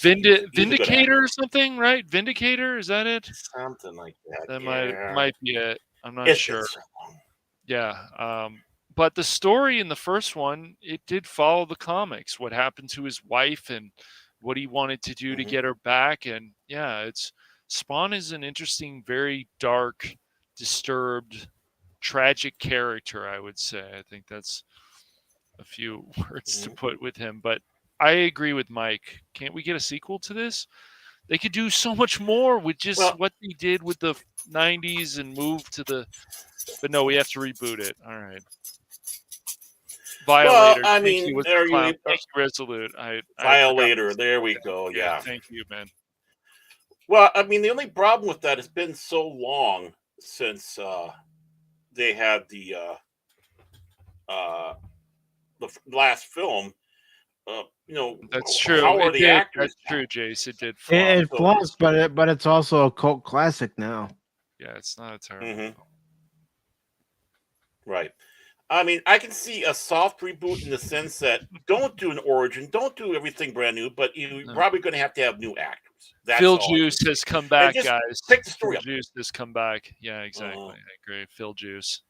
Vindicator or something, right? Vindicator, is that it? Something like that. That might be it. I'm not sure. Yeah. But the story in the first one, it did follow the comics. What happened to his wife and what he wanted to do to get her back. And yeah, it's Spawn is an interesting, very dark, disturbed, tragic character, I would say. I think that's a few words to put with him. But I agree with Mike. Can't we get a sequel to this? They could do so much more with just what they did with the 90s and move to the... But no, we have to reboot it. All right. Violator. Well, I Thank mean, you, with there the clown. you Thank you, Resolute. I Violator. forgot. There we go. Yeah. Thank you, man. Well, I mean, the only problem with that has been so long since they had the last film. That's true. How are the actors? That's true, Jace. It did flop. It flops, but it's also a cult classic now. Yeah, it's not a terrible film. Right. I mean, I can see a soft reboot in the sense that don't do an origin, don't do everything brand new, but you're probably going to have new actors. That's Phil all. Juice has come back, guys. Pick the story Phil Juice has come back. Yeah, exactly. I agree. Phil Juice.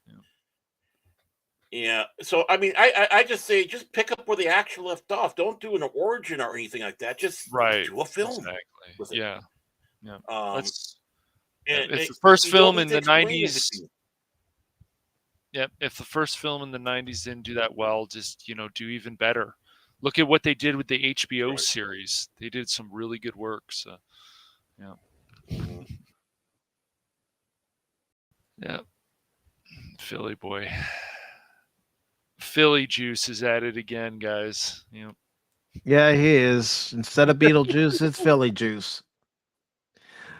Yeah. So I mean, I just say just pick up where the action left off. Don't do an origin or anything like that. Just do a film. Exactly. Yeah. Yeah. It's the first film in the 90s. Yep. If the first film in the 90s didn't do that well, just do even better. Look at what they did with the HBO series. They did some really good work. So, yeah. Yeah. Philly boy. Philly Juice is at it again, guys. Yeah, he is. Instead of Beetlejuice, it's Philly Juice.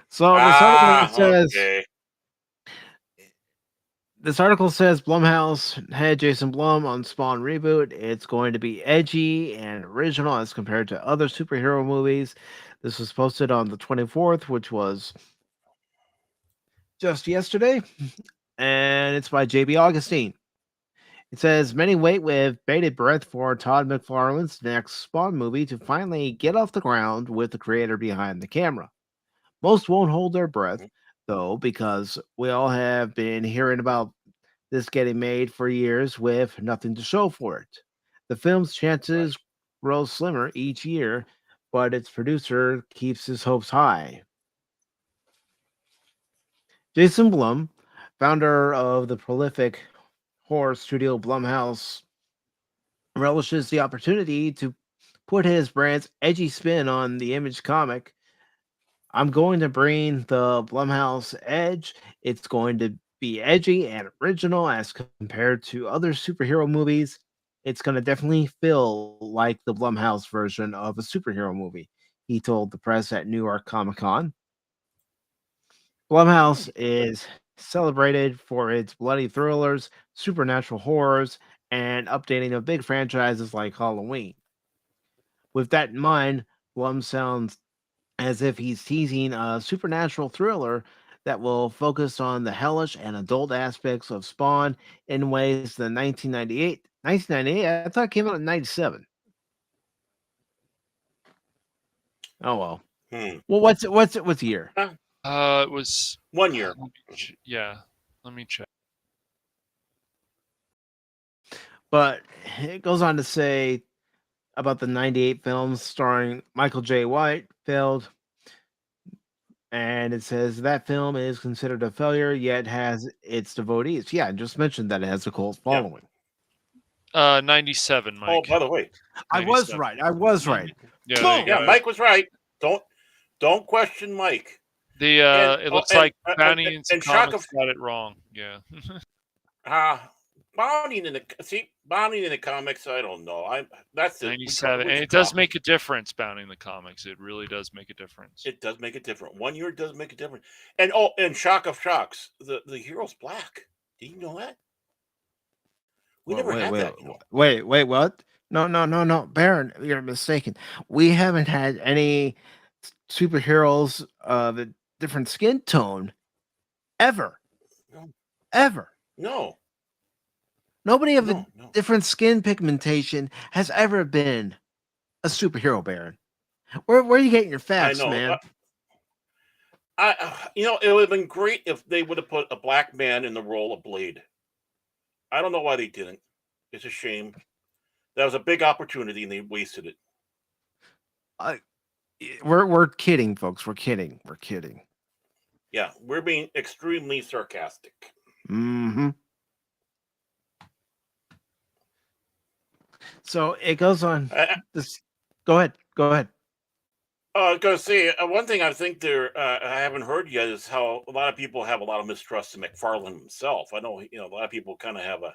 So this article says. This article says Blumhouse had Jason Blum on Spawn reboot. It's going to be edgy and original as compared to other superhero movies. This was posted on the 24th, which was just yesterday, and it's by J.B. Augustine. It says, many wait with bated breath for Todd McFarlane's next Spawn movie to finally get off the ground with the creator behind the camera. Most won't hold their breath, though, because we all have been hearing about this getting made for years with nothing to show for it. The film's chances grow slimmer each year, but its producer keeps his hopes high. Jason Blum, founder of the prolific horror studio Blumhouse, relishes the opportunity to put his brand's edgy spin on the Image comic. I'm going to bring the Blumhouse edge. It's going to be edgy and original as compared to other superhero movies. It's going to definitely feel like the Blumhouse version of a superhero movie, he told the press at New York Comic Con. Blumhouse is celebrated for its bloody thrillers, supernatural horrors, and updating of big franchises like Halloween. With that in mind, Blum sounds as if he's teasing a supernatural thriller that will focus on the hellish and adult aspects of Spawn in ways the 1998, I thought it came out in 97. Oh well. Well, what's year? It was 1 year. Let me check. But it goes on to say about the 98 films starring Michael J. White failed. And it says that film is considered a failure, yet has its devotees. Yeah, I just mentioned that it has a cult following. 97, Mike. Oh, by the way, I was right. Yeah, Mike was right. Don't question Mike. It looks like Bounty and Comics got it wrong. Yeah. Bounty in the comics, I don't know. That's 97, and it does make a difference. Bounty in the comics, it really does make a difference. It does make a difference. 1 year does make a difference. And Shock of Shocks, the hero's black. Do you know that? We never had that. Wait, what? No, Baron, you're mistaken. We haven't had any superheroes of a different skin tone ever. Ever. No. Nobody of a different skin pigmentation has ever been a superhero, Baron. Where are you getting your facts, man? It would have been great if they would have put a black man in the role of Blade. I don't know why they didn't. It's a shame. That was a big opportunity, and they wasted it. We're kidding, folks. We're kidding. We're kidding. Yeah, we're being extremely sarcastic. Mm-hmm. So it goes on. This. Go ahead. Go ahead. I was going to say one thing I think I haven't heard yet is how a lot of people have a lot of mistrust in McFarlane himself. I know a lot of people kind of have a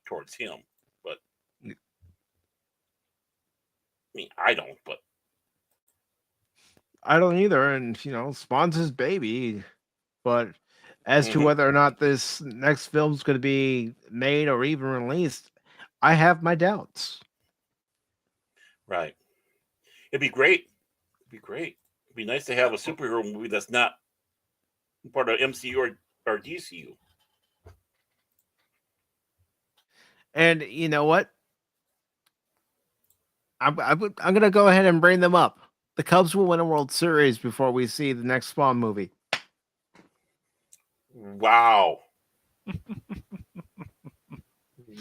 towards him, but I mean I don't. But I don't either, and Spawn's his baby. But as to whether or not this next film's going to be made or even released, I have my doubts. Right. It'd be great. It'd be nice to have a superhero movie that's not part of MCU or DCU. And you know what? I'm going to go ahead and bring them up. The Cubs will win a World Series before we see the next Spawn movie. Wow.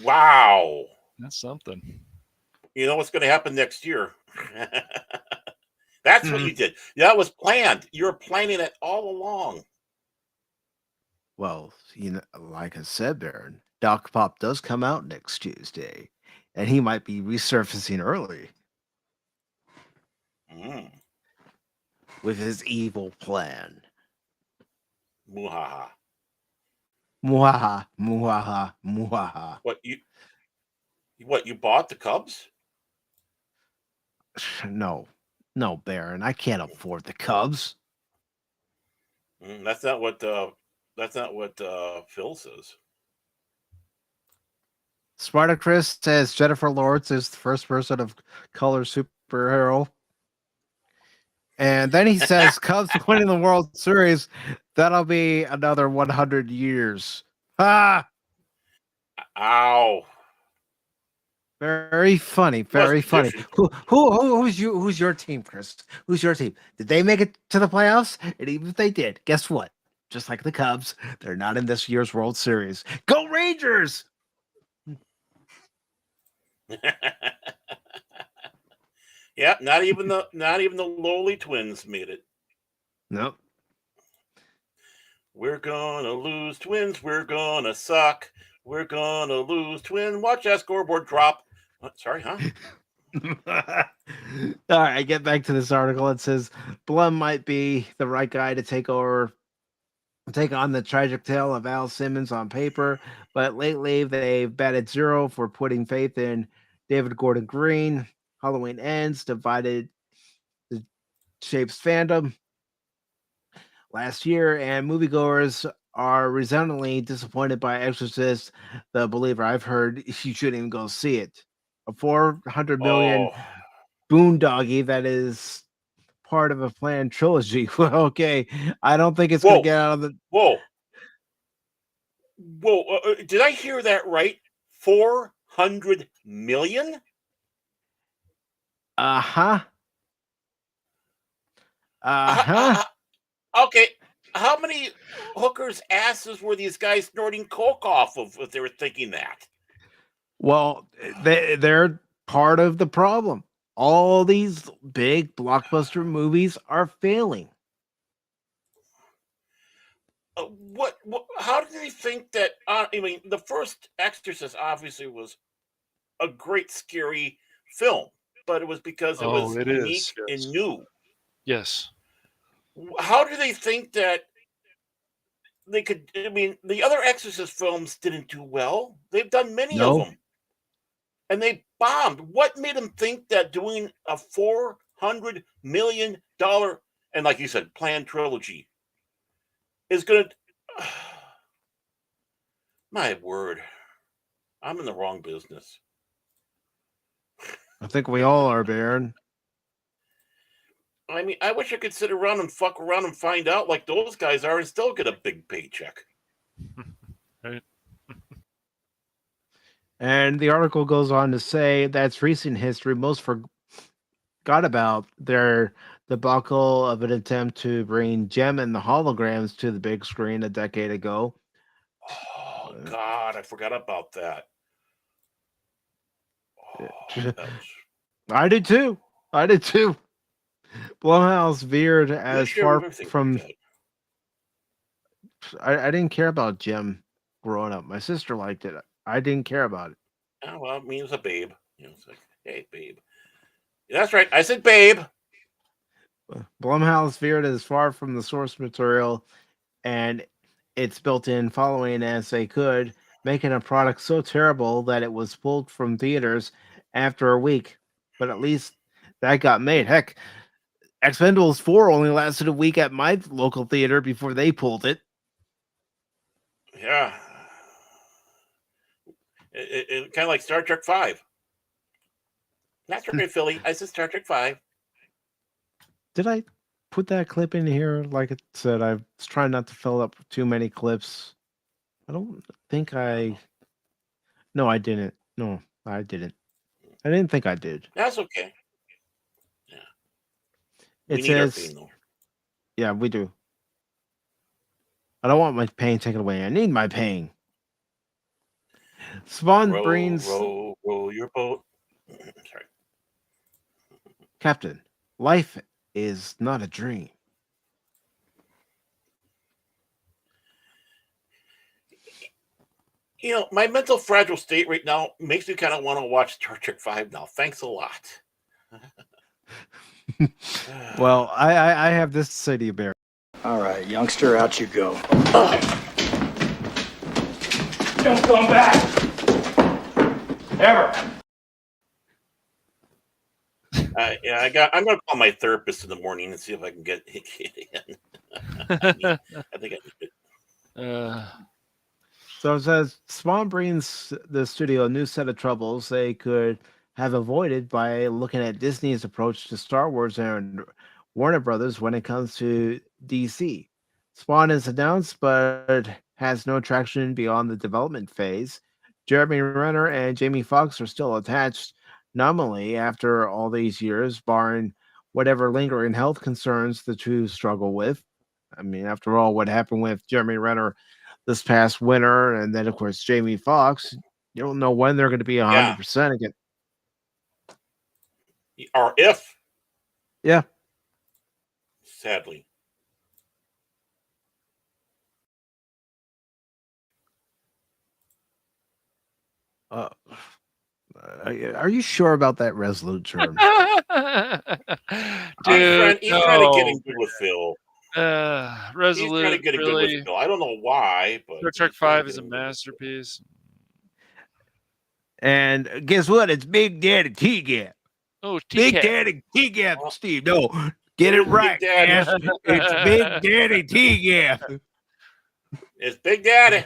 Wow. That's something. You know what's going to happen next year? That's what you did. That was planned. You were planning it all along. Well, like I said, Baron, Doc Pop does come out next Tuesday, and he might be resurfacing early with his evil plan. Muhaha. Muhaha, muhaha, muhaha. What you bought the Cubs? No, Baron, I can't afford the Cubs. That's not what Phil says. Spartacus says Jennifer Lawrence is the first person of color superhero. And then he says Cubs winning the World Series. That'll be another 100 years. Ah! Ow. Very funny. Very funny. Who's your team, Chris? Who's your team? Did they make it to the playoffs? And even if they did, guess what? Just like the Cubs, they're not in this year's World Series. Go Rangers! Yeah, not even the lowly Twins made it. Nope. We're gonna lose, Twins. We're gonna suck. We're gonna lose, Twin. Watch that scoreboard drop. Sorry, huh? All right, I get back to this article. It says Blum might be the right guy to take on the tragic tale of Al Simmons on paper, but lately they've batted zero for putting faith in David Gordon Green. Halloween Ends divided the Shapes fandom last year, and moviegoers are resoundingly disappointed by Exorcist the Believer. I've heard you shouldn't even go see it. A $400 million boondoggy that is part of a planned trilogy. Okay, I don't think it's going to get out of the... Whoa. Did I hear that right? 400 million? Uh-huh. Okay, how many hookers' asses were these guys snorting coke off of if they were thinking that? Well, they're part of the problem. All these big blockbuster movies are failing. How do they think that? I mean, the first Exorcist obviously was a great scary film, but it was because it was unique and new. Yes. How do they think that they could? I mean, the other Exorcist films didn't do well. They've done many of them, and they bombed. What made them think that doing a $400 million and, like you said, planned trilogy is going to? My word, I'm in the wrong business. I think we all are, Baron. I mean, I wish I could sit around and fuck around and find out like those guys are and still get a big paycheck. Right. And the article goes on to say that's recent history. Most forgot about their debacle of an attempt to bring Gem and the holograms to the big screen a decade ago. Oh, God, I forgot about that. I did too. Blumhouse veered as Sure, far everything from. like that. I didn't care about Jim growing up. My sister liked it. I didn't care about it. Oh, well, I mean, it's a babe. It's like, hey, babe. That's right. I said babe. Blumhouse veered as far from the source material and its built-in following as they could, making a product so terrible that it was pulled from theaters after a week. But at least that got made. Heck, Expendables 4 only lasted a week at my local theater before they pulled it. Yeah. It kind of like Star Trek 5. That's right, Philly. I said Star Trek 5. Did I put that clip in here? Like it said, I was trying not to fill up too many clips. I don't think I. No, I didn't. No, I didn't. I didn't think I did. That's okay. Yeah. It We need our says, pain, though. yeah, we do. I don't want my pain taken away. I need my pain. Spawn brings row your boat. Sorry. Captain. Life is not a dream. My mental fragile state right now makes me kind of want to watch Star Trek 5 now. Thanks a lot. Well, I have this to say to you, Bear. All right, youngster, out you go. Don't come back! Ever! I'm going to call my therapist in the morning and see if I can get in. I think I need it. So it says Spawn brings the studio a new set of troubles they could have avoided by looking at Disney's approach to Star Wars and Warner Brothers when it comes to DC. Spawn is announced, but has no traction beyond the development phase. Jeremy Renner and Jamie Foxx are still attached nominally after all these years, barring whatever lingering health concerns the two struggle with. I mean, after all, what happened with Jeremy Renner this past winter, and then of course Jamie Foxx, you don't know when they're going to be 100% again. Or if. Yeah. Sadly. Are you sure about that resolute term? Dude, he's trying to get in good with Phil. Resolute, he's trying to get in good with Phil. I don't know why, but Star Trek 5 is a masterpiece. And guess what? It's Big Daddy T-Gap. Oh, Big T-Cap. Daddy T-Gap, Steve. No, get it right. It's Big Daddy T-Gap. It's Big Daddy.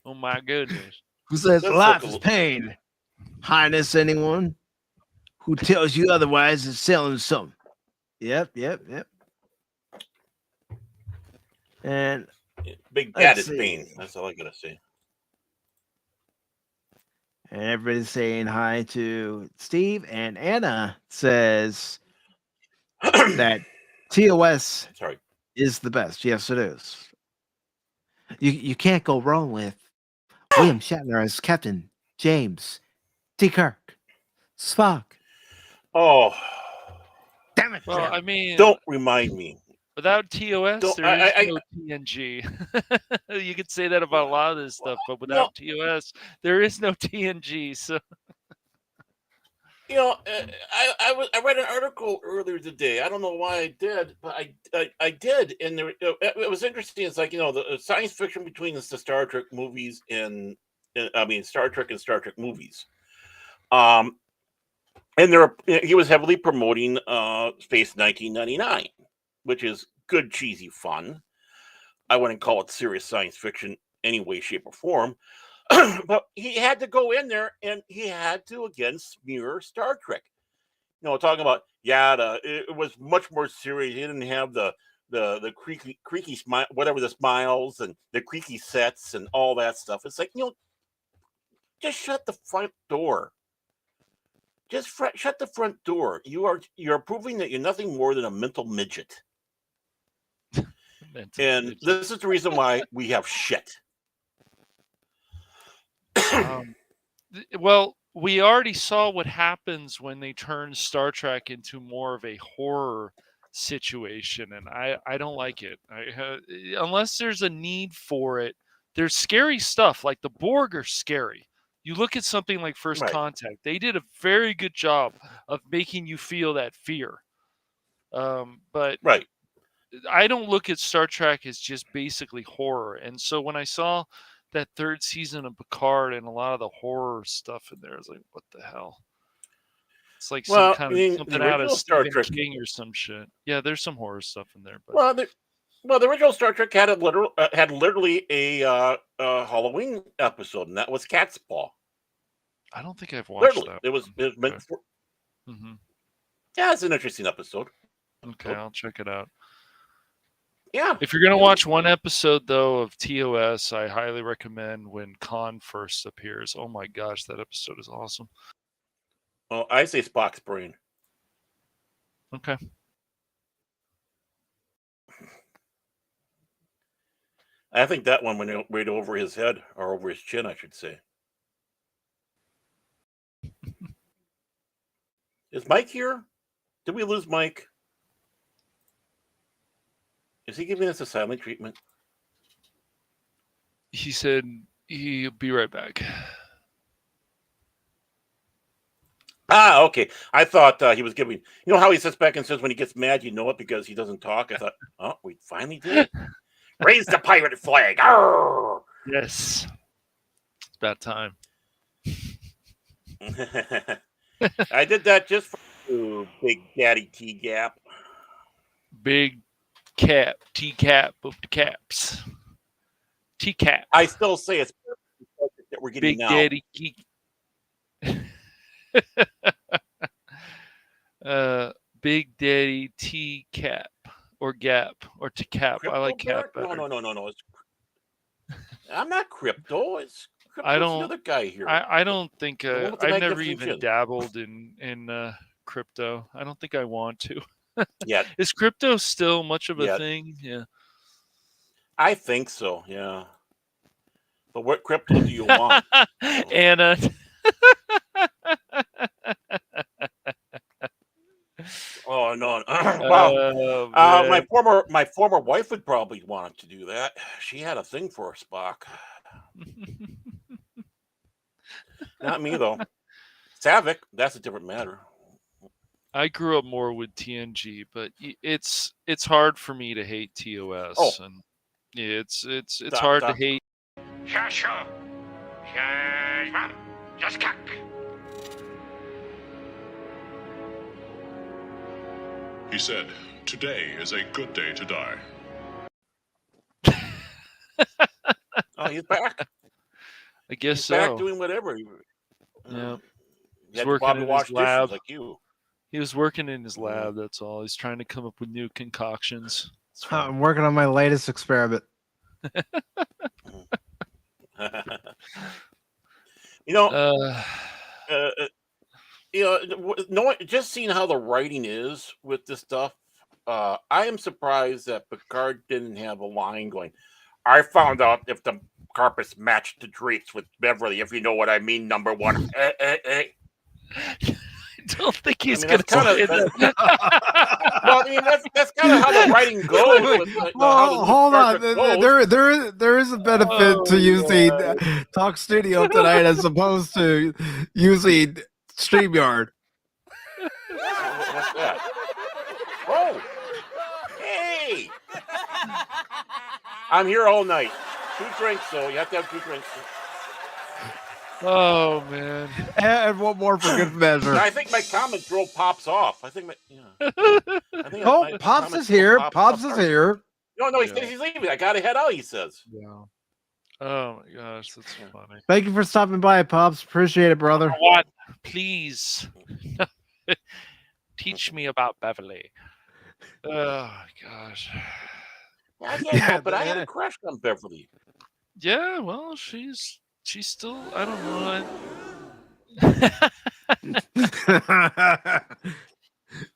Oh my goodness. Who says life is pain? Highness, anyone who tells you otherwise is selling something. Yep. And Big Daddy's pain. That's all I gotta say. And everybody's saying hi to Steve, and Anna says that TOS is the best. Yes, it is. You can't go wrong with William Shatner as Captain James T. Kirk Spock. Oh, damn it! Well, I mean, don't remind me. Without TOS, there is no TNG. You could say that about a lot of this stuff, but without TOS, there is no TNG. So, I read an article earlier today. I don't know why I did, but I did, and it was interesting. It's like the science fiction between the Star Trek movies and Star Trek and Star Trek movies. And he was heavily promoting Space 1999. Which is good, cheesy fun. I wouldn't call it serious science fiction any way, shape, or form. But he had to go in there and he had to, again, smear Star Trek. Talking about, it was much more serious. He didn't have the creaky smile, whatever the smiles and the creaky sets and all that stuff. It's like, just shut the front door. Just shut the front door. You're proving that you're nothing more than a mental midget. And this is the reason why we have shit. Well, we already saw what happens when they turn Star Trek into more of a horror situation, and I don't like it. Unless there's a need for it. There's scary stuff, like the Borg are scary. You look at something like First Right. Contact. They did a very good job of making you feel that fear. But Right. I don't look at Star Trek as just basically horror. And so when I saw that third season of Picard and a lot of the horror stuff in there, I was like, what the hell? It's like Well, some kind I mean, of the something out of original Star Stephen Trek- King or some shit. Yeah, there's some horror stuff in there, but Well, the original Star Trek had literally a Halloween episode, and that was Cat's Paw. I don't think I've watched Literally, that. it was meant for. Mm-hmm. Yeah, it's an interesting episode. Okay, I'll check it out. Yeah. If you're gonna watch one episode though of TOS, I highly recommend when Khan first appears. Oh my gosh, that episode is awesome. Oh, I say Spock's brain. Okay. I think that one went right over his head, or over his chin, I should say. Is Mike here? Did we lose Mike? Is he giving us a silent treatment? He said he'll be right back. Ah, okay. I thought he was giving. You know how he sits back and says when he gets mad, you know it because he doesn't talk. I thought, oh, we finally did it. Raise the pirate flag. Arr! Yes. It's about time. I did that just for you, Big Daddy T-Gap. Big cap, T-cap of the caps. T-cap. I still say it's perfect that we're getting Big now. Daddy Geek. Big Daddy T-cap or Gap or T-cap. I like cap better. No. I'm not crypto. It's Crypto's I don't. the other guy here. I don't think The one with the I've never magnificent even chin. dabbled in crypto. I don't think I want to. Yet. Is crypto still much of a Yet. thing? Yeah. I think so. Yeah. But what crypto do you want? Anna. Oh no! Wow. My former wife would probably want to do that. She had a thing for a Spock. Not me though. Savick, that's a different matter. I grew up more with TNG, but it's hard for me to hate TOS, and yeah, it's hard to hate. Sure. Just cock. He said, "Today is a good day to die." Oh, he's back. I guess He's so. back doing whatever. Yeah. He had to probably wash dishes like you. He was working in his lab. That's all. He's trying to come up with new concoctions. I'm working on my latest experiment. Just seeing how the writing is with this stuff, I am surprised that Picard didn't have a line going, I found out if the carpets matched the drapes with Beverly, if you know what I mean, number one. I don't think he's going to say that. Well, I mean, that's kind of how the writing goes. Hold on. There is a benefit to using Talk Studio tonight as opposed to using StreamYard. What's that? Oh, hey! I'm here all night. 2 drinks, so you have to have 2 drinks. Oh man! And one more for good measure. I think my comment drove Pops off. I think Pops is here. Pops is here. No, he's leaving. I gotta head out. He says. Yeah. Oh my gosh, that's funny. Thank you for stopping by, Pops. Appreciate it, brother. What? Please teach me about Beverly. Oh gosh. But I had a crush on Beverly. Yeah, well, she's still. I don't know.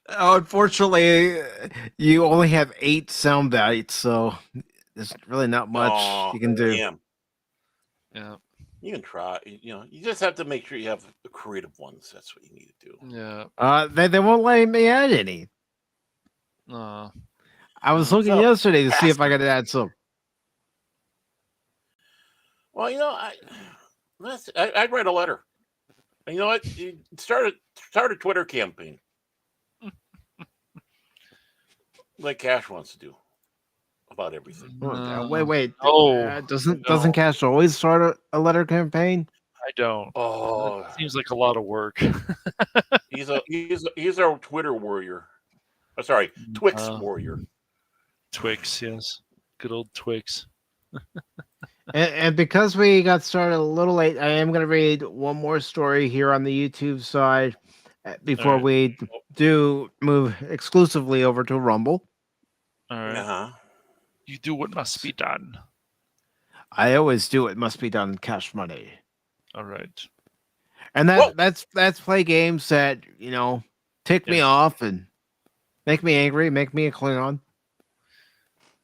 Unfortunately, you only have 8 sound bites, so there's really not much you can do. Damn. Yeah. You can try. You just have to make sure you have the creative ones. That's what you need to do. Yeah. They won't let me add any. I was looking yesterday to see if I could add some. Well, I'd write a letter. And you know what? Start a Twitter campaign, like Cash wants to do about everything. Wait. Oh, doesn't Cash always start a letter campaign? I don't. Oh, that seems like a lot of work. he's our Twitter warrior. Oh, sorry, Twix warrior. Twix, yes, good old Twix. And because we got started a little late, I am going to read one more story here on the YouTube side before we do move exclusively over to Rumble. All right. You do what must be done. I always do what must be done. Cashmoney. All right. And that's play games that tick me off and make me angry, make me a Klingon.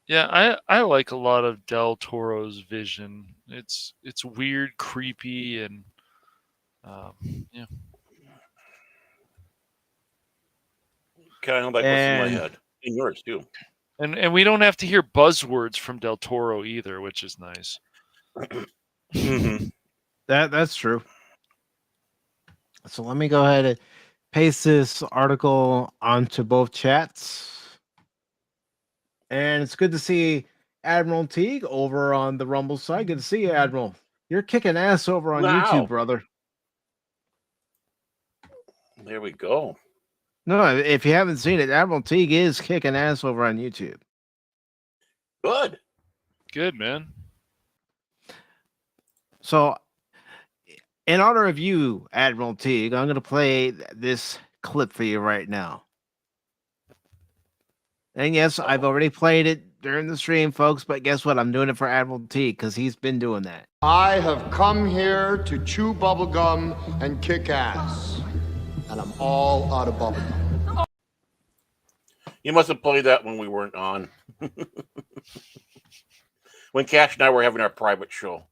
Yeah, I like a lot of Del Toro's vision. It's weird, creepy, and yeah. Kind of like what's in my head. In yours too. And we don't have to hear buzzwords from Del Toro either, which is nice. That's true. So let me go ahead and paste this article onto both chats. And it's good to see Admiral Teague over on the Rumble side. Good to see you, Admiral. You're kicking ass over on YouTube, brother. There we go. No, if you haven't seen it, Admiral Teague is kicking ass over on YouTube. Good, man. So, in honor of you, Admiral Teague, I'm going to play this clip for you right now. And yes, I've already played it during the stream, folks, but guess what? I'm doing it for Admiral Teague because he's been doing that. I have come here to chew bubblegum and kick ass. And I'm all out of bubblegum. You must have played that when we weren't on. When Cash and I were having our private show.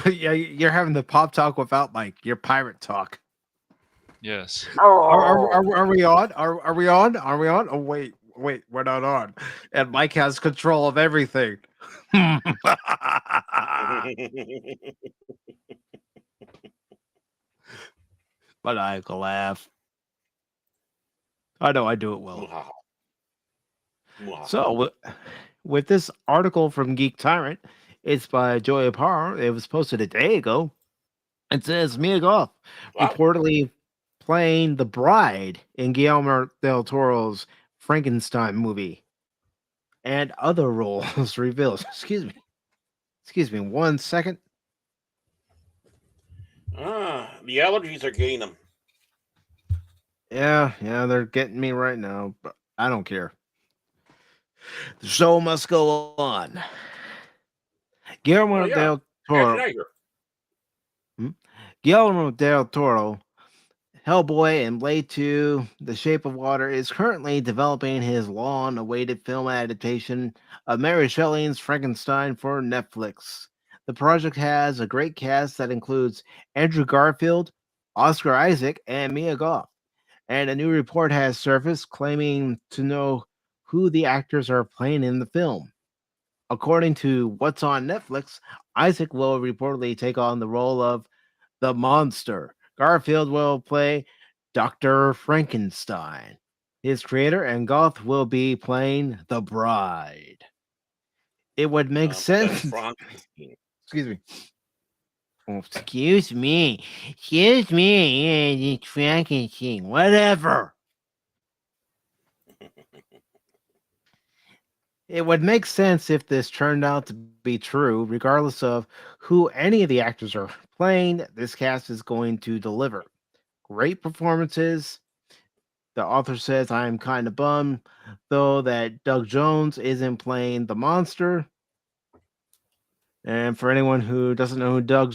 Yeah, you're having the pop talk without Mike. Your pirate talk. Yes. Are we on? Are we on? Are we on? Oh wait, we're not on. And Mike has control of everything. But I can laugh. I know I do it well. So with this article from Geek Tyrant, it's by Joy Apar. It was posted a day ago. It says Mia Goth reportedly playing the bride in Guillermo del Toro's Frankenstein movie, and other roles revealed. Excuse me 1 second. The allergies are getting them. Yeah, they're getting me right now, but I don't care. The show must go on. Guillermo del Toro. Guillermo del Toro, Hellboy and Blade 2, The Shape of Water, is currently developing his long-awaited film adaptation of Mary Shelley's Frankenstein for Netflix. The project has a great cast that includes Andrew Garfield, Oscar Isaac, and Mia Goth. And a new report has surfaced claiming to know who the actors are playing in the film. According to What's on Netflix, Isaac will reportedly take on the role of the monster. Garfield will play Dr. Frankenstein. His creator and Goth will be playing the bride. It would make sense. Excuse me. Oh, excuse me. It's Frankenstein. Whatever. It would make sense if this turned out to be true, regardless of who any of the actors are playing. This cast is going to deliver great performances. The author says, I'm kind of bummed, though, that Doug Jones isn't playing the monster. And for anyone who doesn't know who Doug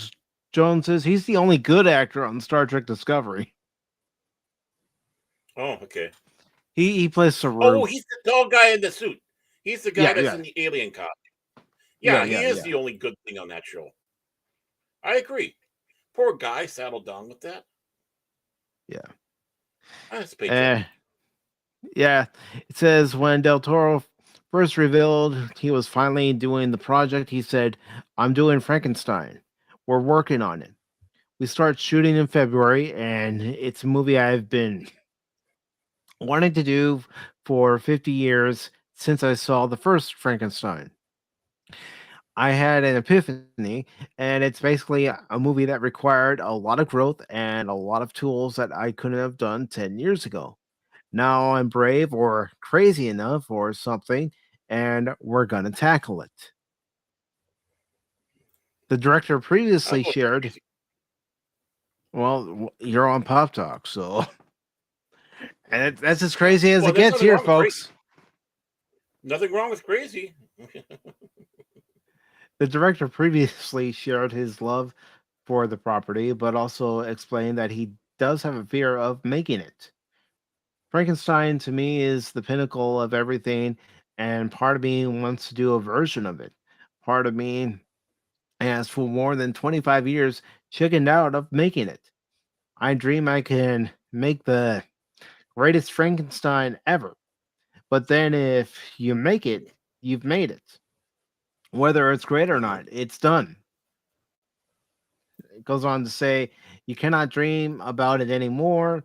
Jones is, he's the only good actor on Star Trek Discovery. Oh, okay. He plays Saru. Oh, he's the tall guy in the suit. He's the guy that's in the alien costume. Yeah, he is the only good thing on that show. I agree. Poor guy saddled down with that. Yeah. That's patriotic. Eh, yeah. It says when Del Toro first revealed he was finally doing the project, he said, "I'm doing Frankenstein. We're working on it. We start shooting in February, and it's a movie I've been wanting to do for 50 years since I saw the first Frankenstein. I had an epiphany, and it's basically a movie that required a lot of growth and a lot of tools that I couldn't have done 10 years ago. Now I'm brave or crazy enough or something, and we're going to tackle it." The director I'm previously going shared, crazy. well, you're on Pop Talk, so, and that's as crazy as Well, it there's gets nothing here, wrong with crazy. folks. Nothing wrong with crazy. The director previously shared his love for the property, but also explained that he does have a fear of making it. Frankenstein to me is the pinnacle of everything, and part of me wants to do a version of it. Part of me has, for more than 25 years, chickened out of making it. I dream I can make the greatest Frankenstein ever, but then if you make it, you've made it. Whether it's great or Mhm. not, it's done. It goes on to say, "You cannot dream about it anymore."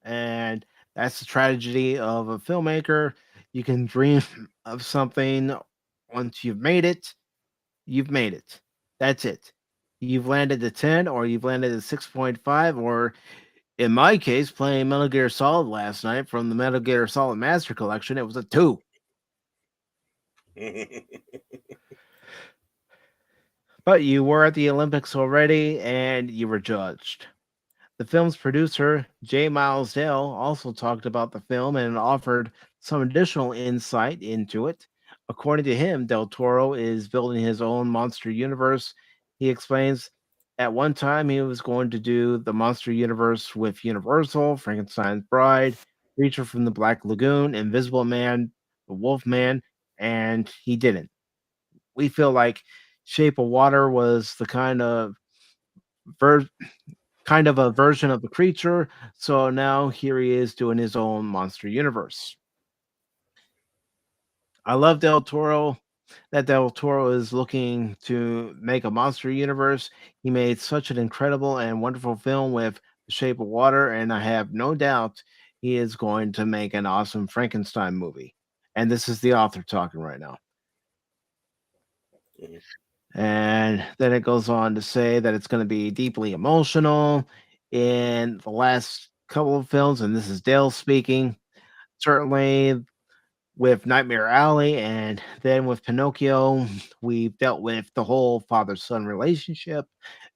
And that's the tragedy of a filmmaker. You can dream of something once you've made it. That's it. You've landed a 10 or you've landed a 6.5, or in my case, playing Metal Gear Solid last night from the Metal Gear Solid Master Collection, it was a 2. But you were at the Olympics already and you were judged. The film's producer, J. Miles Dale, also talked about the film and offered some additional insight into it. According to him, Del Toro is building his own monster universe. He explains, at one time he was going to do the monster universe with Universal, Frankenstein's Bride, Creature from the Black Lagoon, Invisible Man, the Wolf Man, and he didn't. We feel like Shape of Water was the ver- kind of a version of the creature. So now here he is doing his own monster universe. I love Del Toro. That Del Toro is looking to make a monster universe. He made such an incredible and wonderful film with The Shape of Water, and I have no doubt he is going to make an awesome Frankenstein movie. And this is the author talking right now. Mhm. And then it goes on to say that it's going to be deeply emotional in the last couple of films. And this is Dale speaking. Certainly with Nightmare Alley and then with Pinocchio, we've dealt with the whole father son relationship.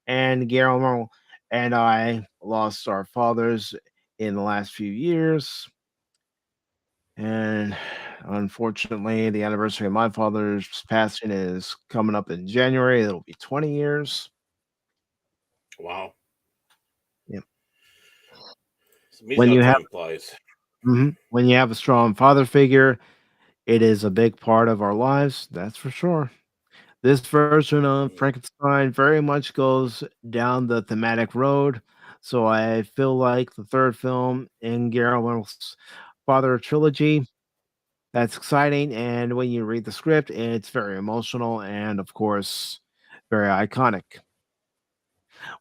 And Guillermo and I lost our fathers in the last few years. And unfortunately, the anniversary of my father's passing is coming up in January. It'll be 20 years. Wow. Yeah. It's amazing When how you have time flies. when you have a strong father figure, it is a big part of our lives. That's for sure. This version of Mhm. Frankenstein very much goes down the thematic road. So I feel like the third film in Guillermo's father trilogy. That's exciting, and when you read the script, it's very emotional and, of course, very iconic.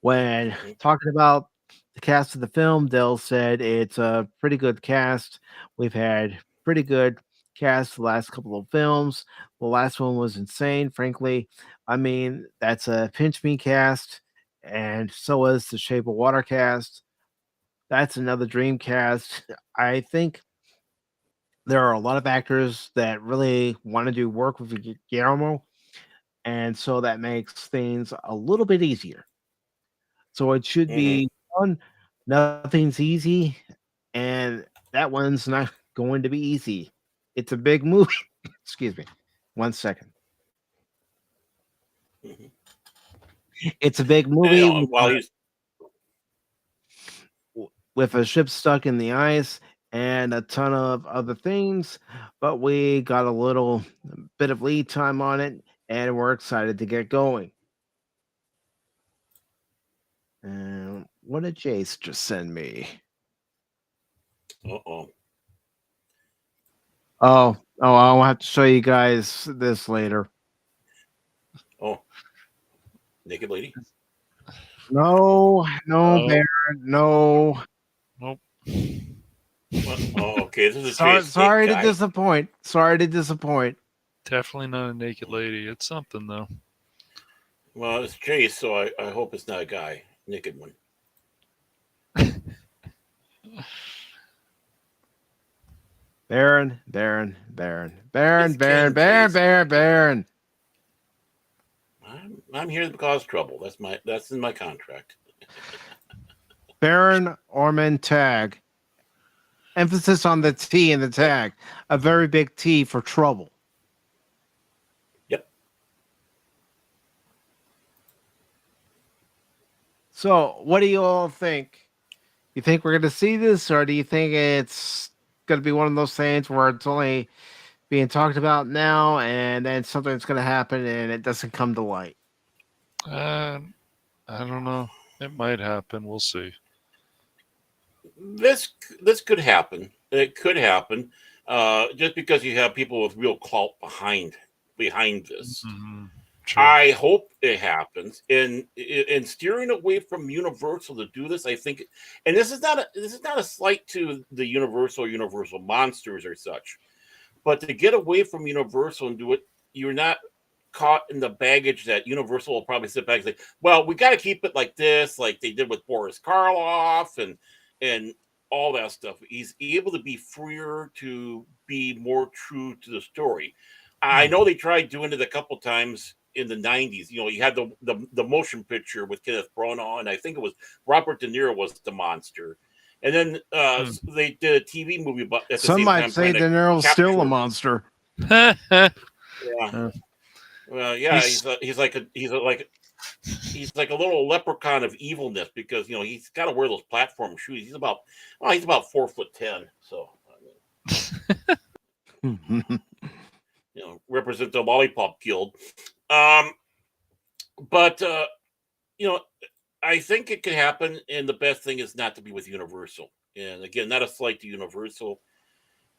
When Mhm. talking about the cast of the film, Dell said it's a pretty good cast. We've had pretty good cast the last couple of films. The last one was insane, frankly. I mean, that's a pinch me cast, and so is the Shape of Water cast. That's another dream cast. I think there are a lot of actors that really want to do work with Guillermo, and so that makes things a little bit easier. So it should Mhm. be fun. Nothing's easy, and that one's not going to be easy. It's a big movie. Excuse me. 1 second. Mhm. It's a big And, movie while he's with a ship stuck in the ice and a ton of other things, but we got a little bit of lead time on it, and we're excited to get going. And what did Jace just send me? Uh-oh. Oh, I'll have to show you guys this later. Oh. Naked lady? No, Baron, no. Nope. Oh, okay. This is a Sorry, Jace sorry to guy. disappoint. Sorry to disappoint. Definitely not a naked lady. It's something though. Well, it's Jace, so I hope it's not a guy. Naked one. Baron. It's King Jace. I'm here to cause trouble. That's in my contract. Baron Orman Tagge. Emphasis on the T in the tag. A very big T for trouble. Yep. So, what do you all think? You think we're going to see this, or do you think it's going to be one of those things where it's only being talked about now, and then something's going to happen and it doesn't come to light? I don't know. It might happen. We'll see. This could happen. It could happen. Just because you have people with real clout behind this. Mm-hmm. Sure. I hope it happens. And steering away from Universal to do this, I think, and this is not a slight to the Universal monsters or such, but to get away from Universal and do it, you're not caught in the baggage that Universal will probably sit back and say, well, we got to keep it like this, like they did with Boris Karloff and all that stuff. He's able to be freer to be more true to the story. I know they tried doing it a couple times in the 90s. You know, you had the motion picture with Kenneth Branagh, and I think it was Robert De Niro was the monster. And then they did a TV movie, but at the Some same might time, say De Niro's still a monster. Yeah. Well, yeah, he's like a little leprechaun of evilness because you know he's got to wear those platform shoes. He's about 4'10", so you know, represent the Lollipop Guild. But you know, I think it could happen, and the best thing is not to be with Universal. And again, not a slight to Universal.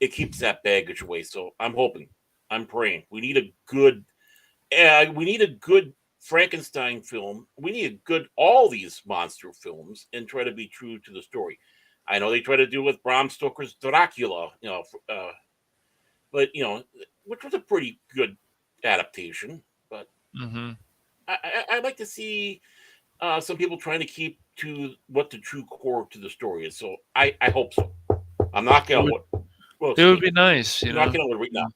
It keeps that baggage away. So I'm hoping, I'm praying. We need a good Frankenstein film. We need all these monster films, and try to be true to the story. I know they try to do it with Bram Stoker's Dracula, you know, but you know, which was a pretty good adaptation. But I'd like to see some people trying to keep to what the true core to the story is. So I hope so. I'm knocking on wood. Well, it would be nice, you know. Knocking on wood right now.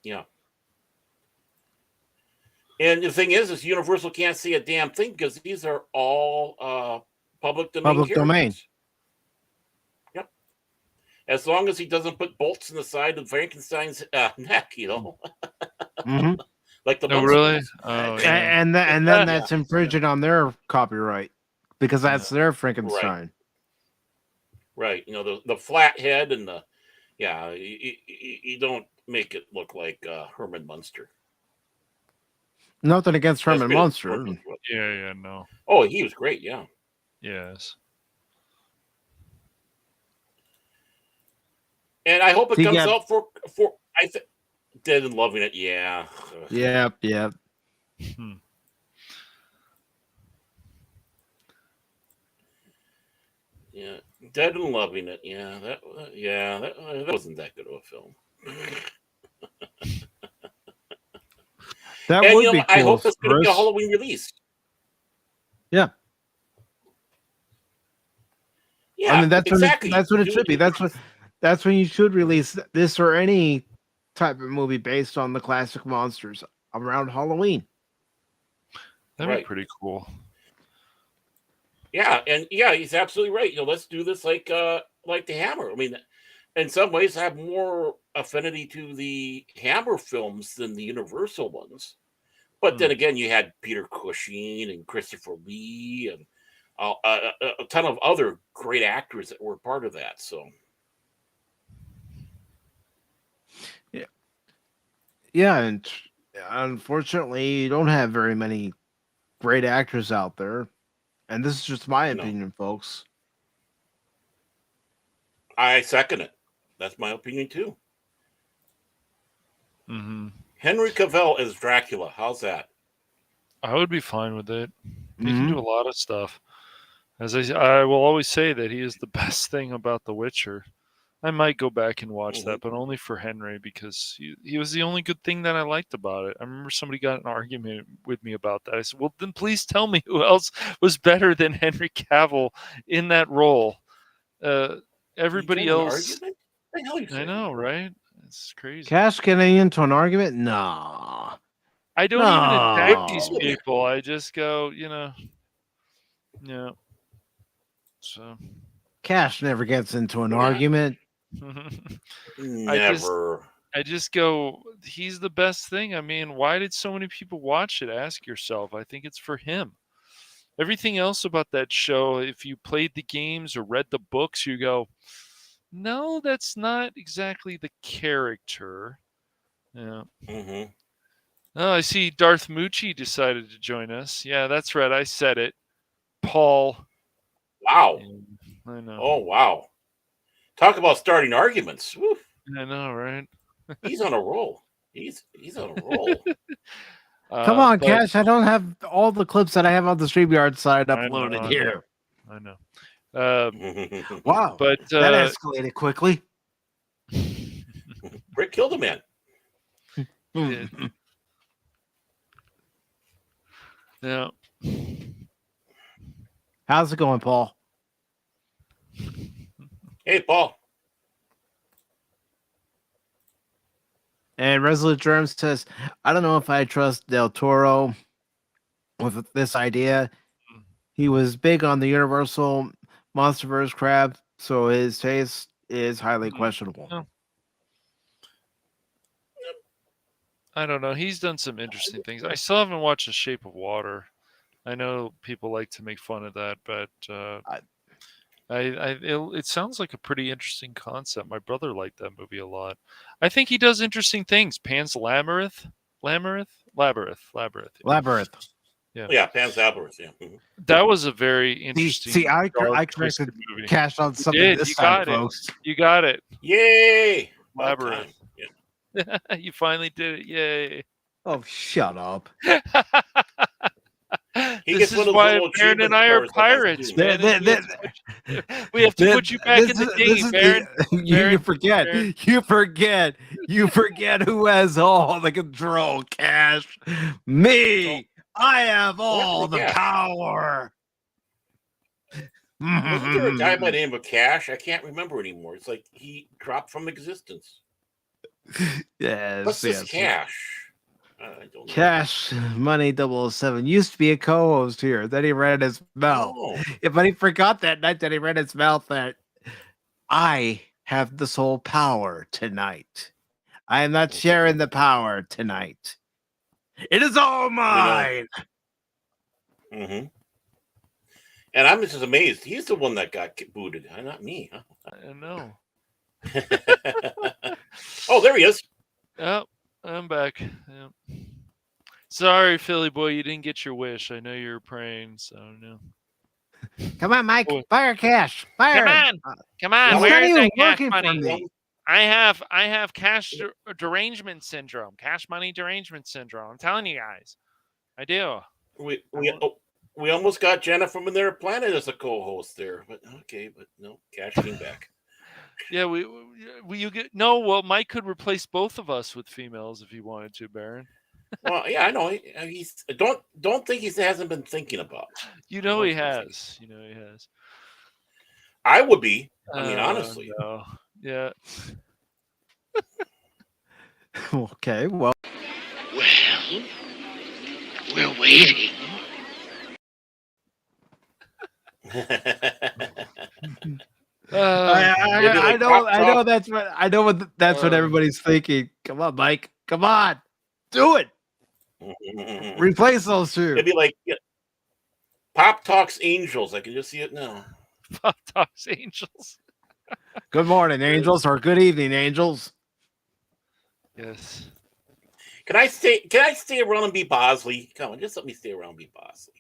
Yeah. And the thing is Universal can't see a damn thing because these are all public domain. Yep. As long as he doesn't put bolts in the side of Frankenstein's neck, you know. Like the really? Oh, yeah. And then that's infringing on their copyright because that's their Frankenstein. Right. You know, the flat head and you don't make it look like Herman Munster. Nothing against Herman Munster. Yeah, no. Oh, he was great, yeah. Yes. And I hope it comes out for Dead and Loving It, yeah. Yep. Yeah, Dead and Loving It, yeah. That wasn't that good of a film. That would be cool. I hope it's going to be a Halloween release. Yeah. Yeah, I mean that's exactly. That's what it should be. That's when you should release this or any type of movie based on the classic monsters around Halloween. That'd be pretty cool. Yeah, and yeah, he's absolutely right. You know, let's do this like the Hammer. I mean, in some ways, I have more affinity to the Hammer films than the Universal ones. But then again, you had Peter Cushing and Christopher Lee and a ton of other great actors that were part of that. So, yeah, and unfortunately, you don't have very many great actors out there. And this is just my No. opinion, folks. I second it. That's my opinion too. Mm-hmm. Henry Cavill as Dracula. How's that? I would be fine with it. He Mhm. can do a lot of stuff. As I will always say that he is the best thing about The Witcher. I might go back and watch that, but only for Henry because he was the only good thing that I liked about it. I remember somebody got in an argument with me about that. I said, well, then please tell me who else was better than Henry Cavill in that role. Everybody else. What the hell are you I saying? know, right? It's crazy. Cash getting into an argument? Nah. I don't even attack No. these people. I just go, yeah. So Cash never gets into an Yeah. argument. Never. I just go, he's the best thing. I mean, why did so many people watch it? Ask yourself. I think it's for him. Everything else about that show, if you played the games or read the books, you go, no, that's not exactly the character. Yeah. Mm-hmm. Oh, I see Darth Moochie decided to join us. Yeah, that's right. I said it. Paul. Wow. Yeah, I know. Oh, wow. Talk about starting arguments. Woo. I know, right? He's on a roll. He's on a roll. Come on, but- Cash. I don't have all the clips that I have on the StreamYard side I know, uploaded I here. I know. Wow. But that escalated quickly. Rick killed a man. Yeah. How's it going, Paul? Hey, Paul. And Resolute Germ says, I don't know if I trust Del Toro with this idea. He was big on the Universal Monsterverse crap, so his taste is highly questionable. No. I don't know. He's done some interesting things. I still haven't watched The Shape of Water. I know people like to make fun of that, but it sounds like a pretty interesting concept. My brother liked that movie a lot. I think he does interesting things. Pan's Labyrinth. Yeah, Pan's Labyrinth. Yeah. Mhm. That was a very interesting. See, I dark, corrected twisted movie. Cash on You something did. this You time, got it. folks. You got it. Yay! Labyrinth. Yeah. You finally did it. Yay. Oh, shut up. This is why Baron and I are pirates, man. We have to put you back in the game, Baron. You forget. Baron. You forget who has all the control, Cash. Me. I have all the power. Wasn't there a guy by the name of Cash? I can't remember anymore. It's like he dropped from existence. Yes. What's this Cash? I don't know. Cash Money 007 used to be a co-host here. Then he ran his mouth. Oh. Yeah, but he forgot that night that he ran his mouth that I have the sole power tonight. I am not sharing the power tonight. It is all mine. Mm-hmm. And I'm just amazed. He's the one that got booted, not me. Huh? I know. Oh, there he is. Oh, I'm back. Yep. Sorry, Philly boy, you didn't get your wish. I know you were praying, so no. Come on, Mike. Fire Cash. Fire. Come on. It's Where not is even that Cash working for Money? me. I have cash derangement syndrome. Cash Money derangement syndrome. I'm telling you guys, I do. We almost got Jenna from Another Planet as a co-host there, but okay, but no, Cash came back. Yeah, you get no. Well, Mike could replace both of us with females if he wanted to, Baron. Well, yeah, I know. He's don't think he hasn't been thinking about. You know he has. You know he has. I would be. I mean, honestly. No. Yeah. Okay. Well, We're waiting. I know that's what everybody's thinking. Come on, Mike. Come on. Do it. Replace those two. It'd be like Pop Talks Angels. I can just see it now. Pop Talks Angels. Good morning, angels, or good evening, angels. Yes. Can I stay around and be Bosley? Come on, just let me stay around and be Bosley.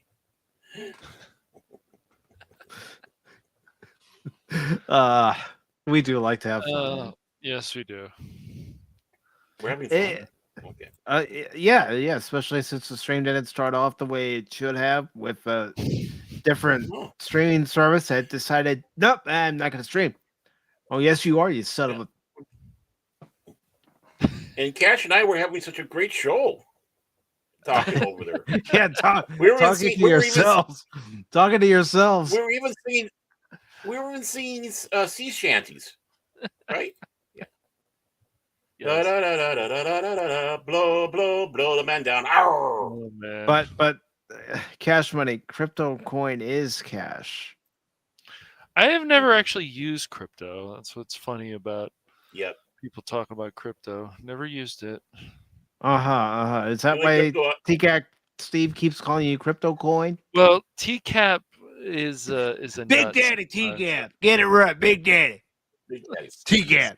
We do like to have fun. Yes, we do. We're having fun. Okay. Yeah, especially since the stream didn't start off the way it should have with a different streaming service that decided, nope, I'm not going to stream. Oh, yes, you are, you son of a. And Cash and I were having such a great show talking over there. Yeah, talking to yourselves. Talking to yourselves. We were even singing sea shanties, right? Yes. Blow, blow, blow the man down. Oh, man. But Cash Money, crypto coin is cash. I have never actually used crypto. That's what's funny about people talking about crypto. Never used it. Is that why TCAP Steve keeps calling you crypto coin? Well, TCAP is a Big Daddy TCAP. Get it right, Big Daddy. Big Daddy TCAP.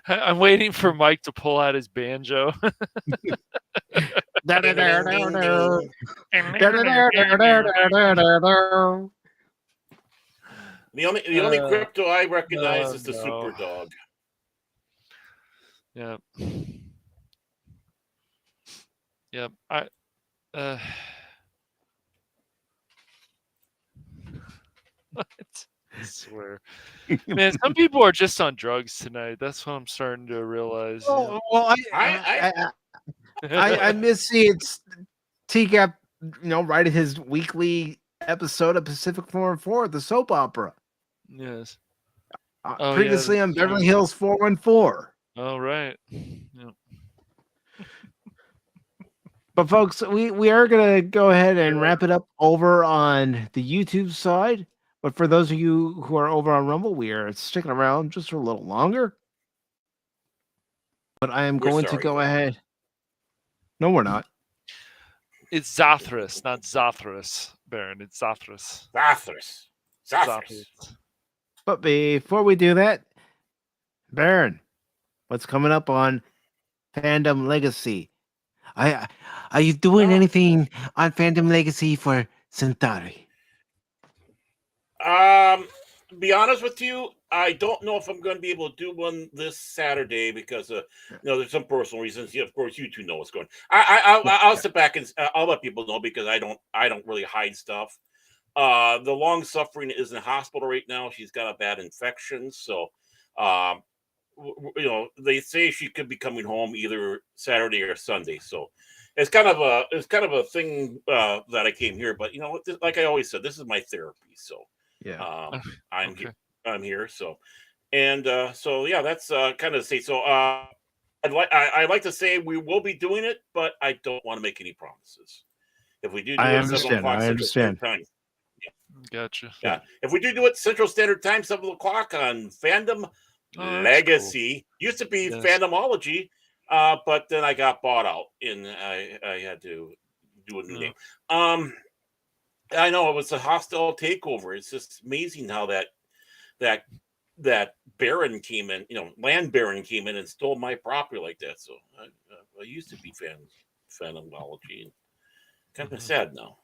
I'm waiting for Mike to pull out his banjo. The only crypto I recognize is the Super Dog. Yeah. Yep. What? I swear. Man, some people are just on drugs tonight. That's what I'm starting to realize. Oh, well, I miss seeing TCAP, writing his weekly episode of PACIFIC414, the soap opera. Yes. Previously on Beverly Hills 414. Oh, right. Yep. But folks, we are going to go ahead and wrap it up over on the YouTube side. But for those of you who are over on Rumble, we are sticking around just for a little longer. But I am going to go ahead. No, we're not. It's Zathras, not Zathras, Baron. It's Zathras. Zathras. But before we do that, Baron, what's coming up on Fandom Legacy? Are you doing anything on Fandom Legacy for Centauri? Be honest with you, I don't know if I'm going to be able to do one this Saturday because there's some personal reasons. Of course, you two know what's going on. I'll sit back and I'll let people know because I don't really hide stuff. The long suffering is in the hospital right now. She's got a bad infection, so they say she could be coming home either Saturday or Sunday. So it's kind of a thing that I came here. But like I always said, this is my therapy. So. Yeah, I'm here. So, and so yeah, that's kind of the state. So, I'd like to say we will be doing it, but I don't want to make any promises. If we do, I understand. Time, Gotcha. Yeah, if we do it Central Standard Time, 7:00 on Fandom Legacy. Cool. Used to be Fandomology, but then I got bought out, and I had to do a new name. I know it was a hostile takeover. It's just amazing how that Baron came in, land Baron came in and stole my property like that. So I used to be Fandomology, and kind of sad now.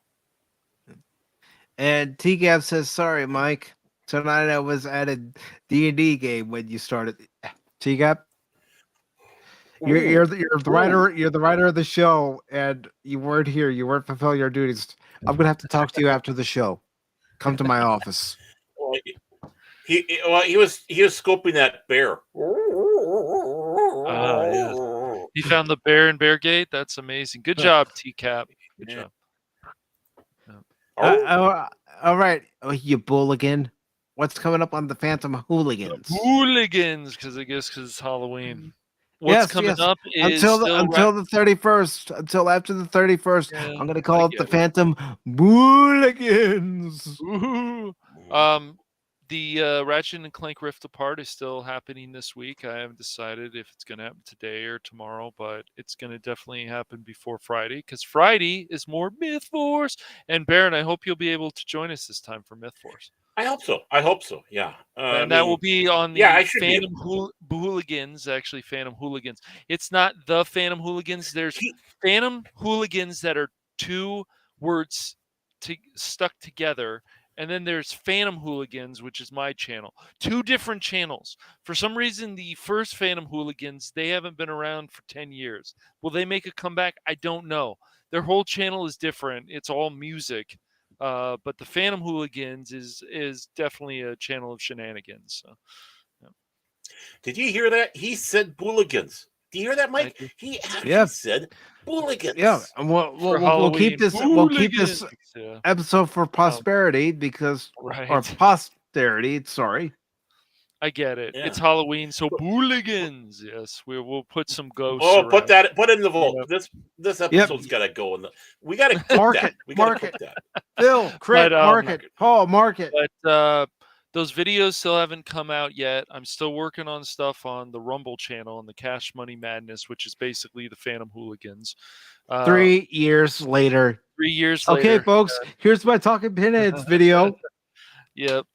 And TGAP says, "Sorry, Mike. Tonight I was at a D&D game when you started." TGAP, you're the writer. You're the writer of the show, and you weren't here. You weren't fulfilling your duties. I'm gonna have to talk to you after the show. Come to my office. Well, he was scoping that bear. Yes. He found the bear in Bear Gate. That's amazing. Good job, TCAP. Good job. All right, you bulligan. What's coming up on the Phantom Hooligans? Hooligans, because it's Halloween. What's coming up is until the 31st, until after the 31st. Yeah, I'm gonna call it the Phantom Hooligans. The Ratchet and Clank Rift Apart is still happening this week. I haven't decided if it's going to happen today or tomorrow, but it's going to definitely happen before Friday because Friday is more Myth Force. And Baron, I hope you'll be able to join us this time for Myth Force. I hope so. Yeah. And that will be on the Phantom Hooligans, actually Phantom Hooligans. It's not the Phantom Hooligans. There's Phantom Hooligans that are two words stuck together. And then there's Phantom Hooligans, which is my channel. 2 different channels. For some reason, the first Phantom Hooligans, they haven't been around for 10 years. Will they make a comeback? I don't know. Their whole channel is different. It's all music. But the Phantom Hooligans is definitely a channel of shenanigans. So, yeah. Did you hear that? He said Booligans. Do you hear that, Mike? He actually said Booligans. Yeah, and we'll keep this. We'll keep this episode for prosperity because, or posterity. Sorry. I get it. Yeah. It's Halloween, so Booligans. Yes, we'll put some ghosts. Oh, put in the vault. Yeah. This episode's got to go in the. We got to cook that. We got to cook that. Bill, Crit, market, Paul, market. But those videos still haven't come out yet. I'm still working on stuff on the Rumble channel and the Cashmoney Madness, which is basically the Phantom Hooligans. 3 years later. 3 years later. Okay, folks, here's my Talking Pinheads video. Yep.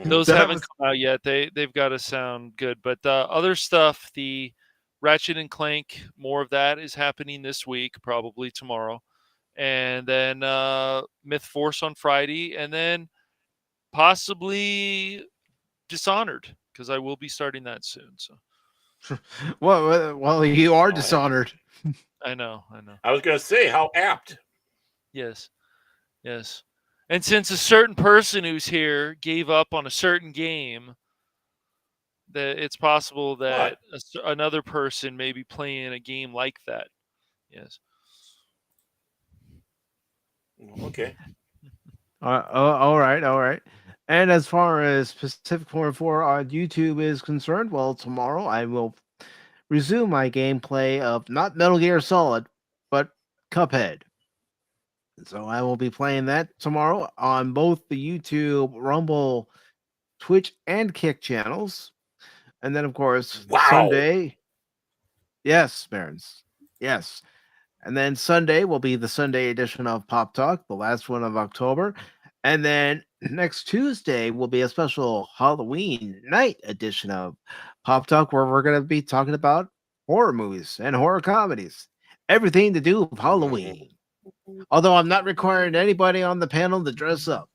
Those haven't come out yet. They've got to sound good. But other stuff, the Ratchet and Clank, more of that is happening this week, probably tomorrow. And then Myth Force on Friday. And then possibly Dishonored, because I will be starting that soon. So, well, you are Dishonored. I know. I was going to say, how apt. Yes. And since a certain person who's here gave up on a certain game, that it's possible that another person may be playing a game like that. Yes. Okay. All right. And as far as PACIFIC414 on YouTube is concerned, well, tomorrow I will resume my gameplay of not Metal Gear Solid, but Cuphead. So I will be playing that tomorrow on both the YouTube, Rumble, Twitch, and Kick channels. And then, of course, Sunday. Yes, Barons. Yes. And then Sunday will be the Sunday edition of Pop Talk, the last one of October. And then next Tuesday will be a special Halloween night edition of Pop Talk, where we're going to be talking about horror movies and horror comedies. Everything to do with Halloween. Although I'm not requiring anybody on the panel to dress up.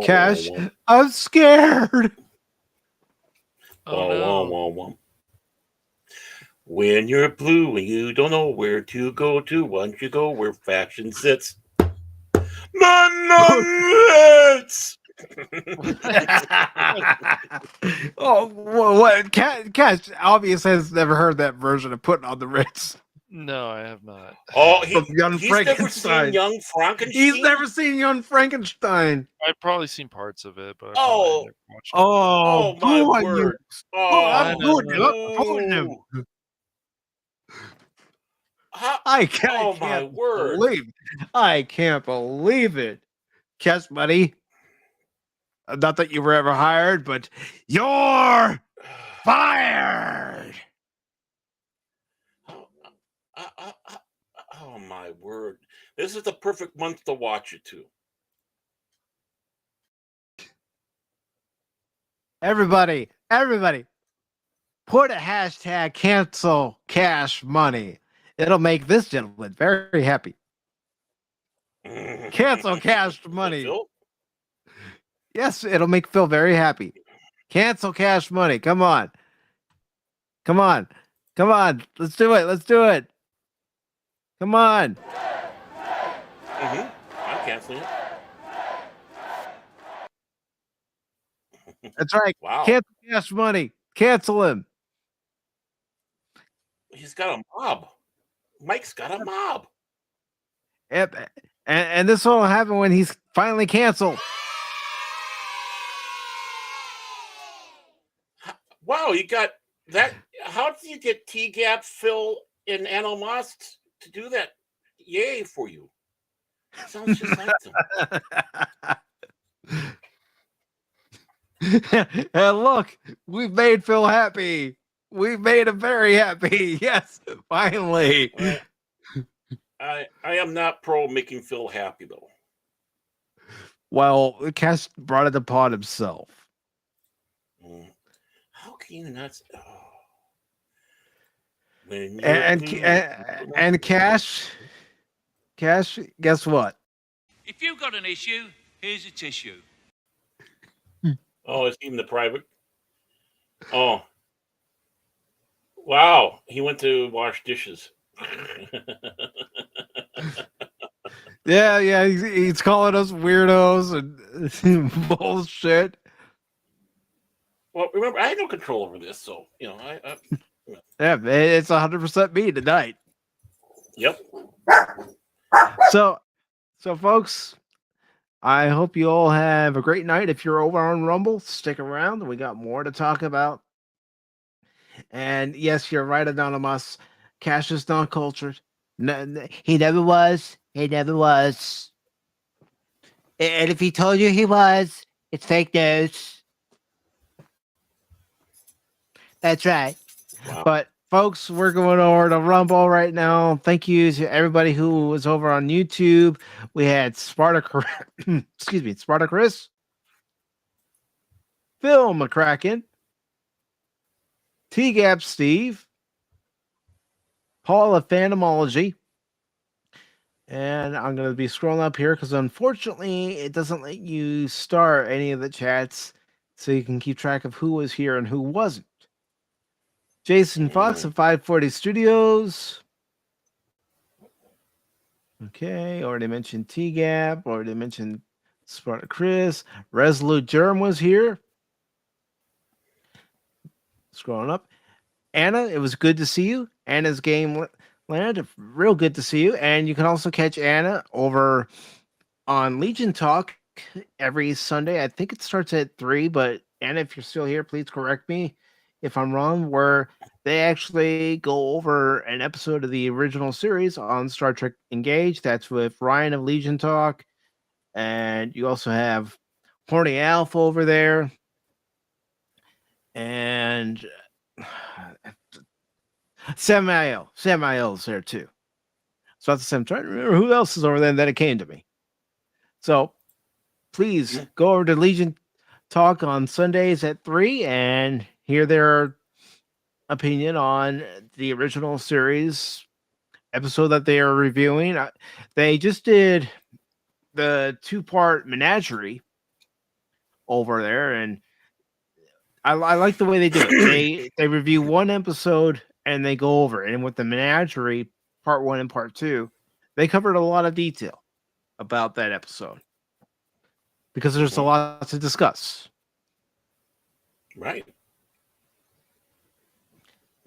Cash, I'm scared. When you're blue and you don't know where to go to, once you go where faction sits. Nuts! Oh, what? Cash obviously has never heard that version of Putting on the Ritz. No, I have not. Oh, he's never seen Young Frankenstein. He's never seen Young Frankenstein. I've probably seen parts of it, but my word! I'm booing him. I can't believe it. Cashmoney. Not that you were ever hired, but you're fired. Oh my word. This is the perfect month to watch it too. Everybody, put a hashtag cancel Cashmoney. It'll make this gentleman very happy. Cancel Cashmoney. Yes, it'll make Phil very happy. Cancel Cashmoney. Come on. Let's do it. Come on. I'm canceling it. That's right. Wow. Cancel Cashmoney. Cancel him. He's got a mob. Mike's got a mob. Yep. And this will happen when he's finally canceled. Wow, you got that. How did you get T-Gap, Phil, and Animos to do that? Yay for you. Sounds just like them. And look, we've made Phil happy. We've made him very happy. Yes, finally. I am not pro making Phil happy though. Well, Cash brought it upon himself. How can you not? When And Cash, guess what? If you've got an issue, here's a tissue. Oh, is he in the private? Oh. Wow. He went to wash dishes. Yeah, he's calling us weirdos and bullshit. Well, remember, I had no control over this, so, Yeah, it's 100% me tonight. Yep. So, folks, I hope you all have a great night. If you're over on Rumble, stick around. We got more to talk about. And yes, you're right, Anonymous. Cash is not cultured. No, he never was. He never was. And if he told you he was, it's fake news. That's right. Wow. But folks, we're going over to Rumble right now. Thank you to everybody who was over on YouTube. We had Spartacus, Phil McCracken, T-Gap Steve, Paul of Phantomology, and I'm going to be scrolling up here because unfortunately it doesn't let you star any of the chats so you can keep track of who was here and who wasn't. Jason Fox of 540 Studios. Okay, already mentioned T-Gap, already mentioned Sparta Chris. Resolute Germ was here. Scrolling up. Anna, it was good to see you. Anna's Game Land, real good to see you. And you can also catch Anna over on Legion Talk every Sunday. I think it starts at 3, but Anna, if you're still here, please correct me if I'm wrong, where they actually go over an episode of the original series on Star Trek Engage. That's with Ryan of Legion Talk. And you also have Horny Alpha over there. And Samael is there too. So I'm trying to remember who else is over there, and then it came to me. So please go over to Legion Talk on Sundays at 3 and hear their opinion on the original series episode that they are reviewing. They just did the 2-part menagerie over there, and I like the way they do it. They review one episode and they go over it. And with the menagerie, part 1 and part 2, they covered a lot of detail about that episode because there's a lot to discuss. Right.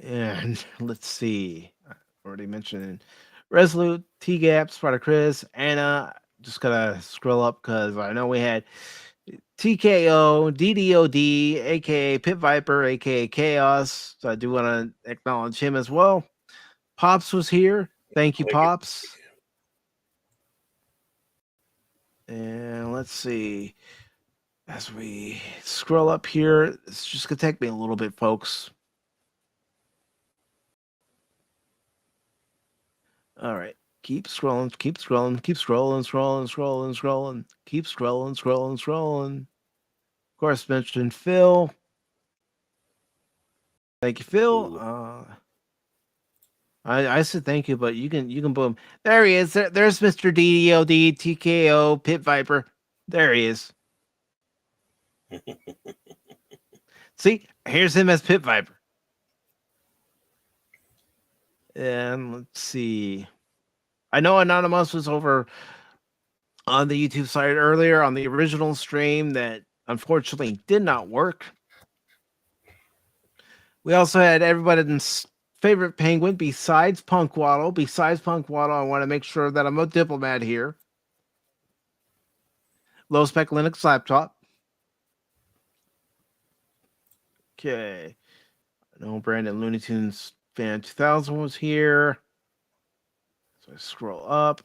And let's see. I already mentioned Resolute, T-Gap, Sparta Chris, Anna. Just gotta scroll up because I know we had TKO, DDOD, aka Pit Viper, aka Chaos. So I do want to acknowledge him as well. Pops was here. Thank you, Pops. And let's see. As we scroll up here, it's just gonna take me a little bit, folks. All right. Keep scrolling. Keep scrolling. Keep scrolling. Keep scrolling. Of course, mentioned Phil. Thank you, Phil. I said thank you, but you can boom. There he is. There's Mr. DDOD, TKO, Pit Viper. There he is. See, here's him as Pit Viper. And let's see. I know Anonymous was over on the YouTube site earlier on the original stream that unfortunately did not work. We also had everybody's favorite penguin besides Punkwaddle. I want to make sure that I'm a diplomat here. Low spec Linux laptop. Okay. I know Brandon Looney Tunes Fan 2000 was here. So I scroll up.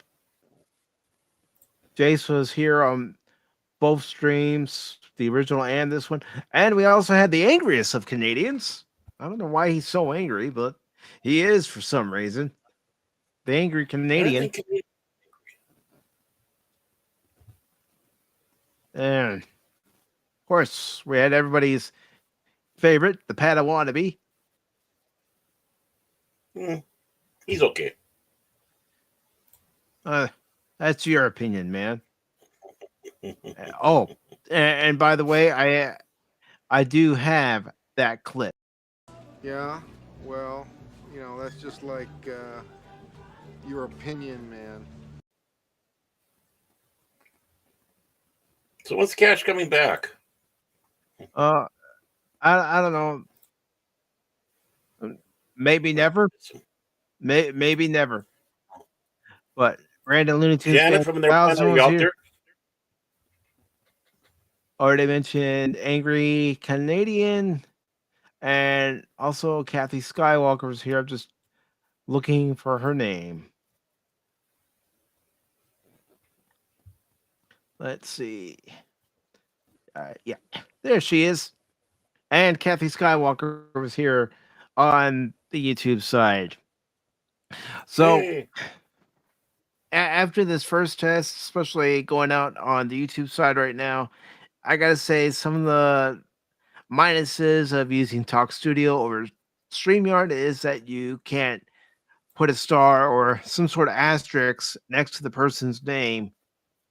Jace was here on both streams, the original and this one. And we also had the angriest of Canadians. I don't know why he's so angry, but he is for some reason. the angry Canadian. And of course, we had everybody's favorite, the Padawannabe. He's okay. That's your opinion, man. Oh, and by the way, I do have that clip. Yeah, well, you know, that's just like your opinion, man. So when's Cash coming back? I don't know. Maybe never. Maybe never. But Brandon Looney Tunes Janet from their planet, are you out there? Already mentioned Angry Canadian, and also Kathy Skywalker was here. I'm just looking for her name. Let's see. Yeah, there she is. And Kathy Skywalker was here on the YouTube side. So after this first test, especially going out on the YouTube side right now, I gotta say some of the minuses of using Talk Studio over StreamYard is that you can't put a star or some sort of asterisk next to the person's name,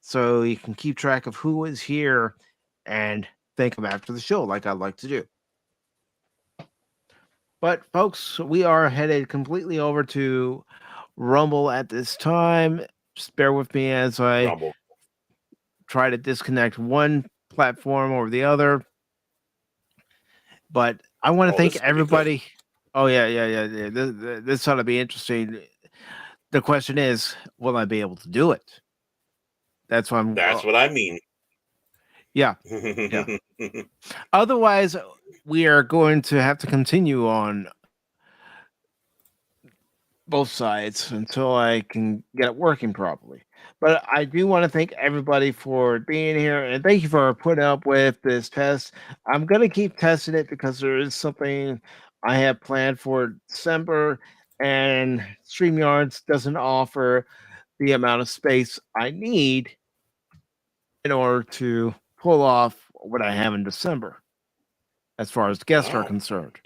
so you can keep track of who is here and thank them after the show, like I like to do. But folks, we are headed completely over to Rumble at this time. Just bear with me as I try to disconnect one platform over the other. But I want to thank everybody. Oh yeah. This ought to be interesting. The question is, will I be able to do it? That's what I mean. Yeah. Otherwise, we are going to have to continue on both sides until I can get it working properly. But I do want to thank everybody for being here, and thank you for putting up with this test. I'm going to keep testing it because there is something I have planned for December, and StreamYards doesn't offer the amount of space I need in order to pull off what I have in December, as far as guests are concerned.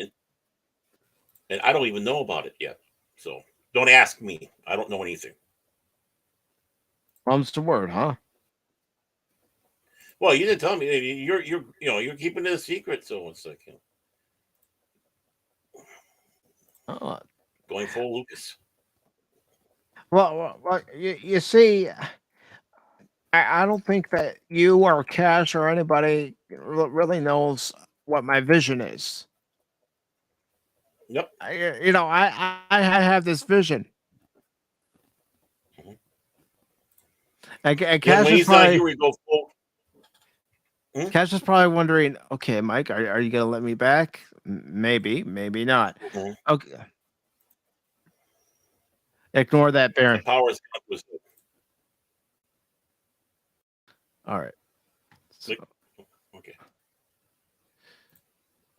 And I don't even know about it yet, so don't ask me. I don't know anything. Mum's the word, huh? Well, you didn't tell me. You're keeping it a secret, so it's like, going full Lucas. Well, you see, I don't think that you or Cash or anybody really knows what my vision is. Yep. I have this vision. And Cash is probably, Cash is probably wondering, okay, Mike, are you going to let me back? Maybe, maybe not. Okay. Ignore that, Baron. Powers. All right. So, okay.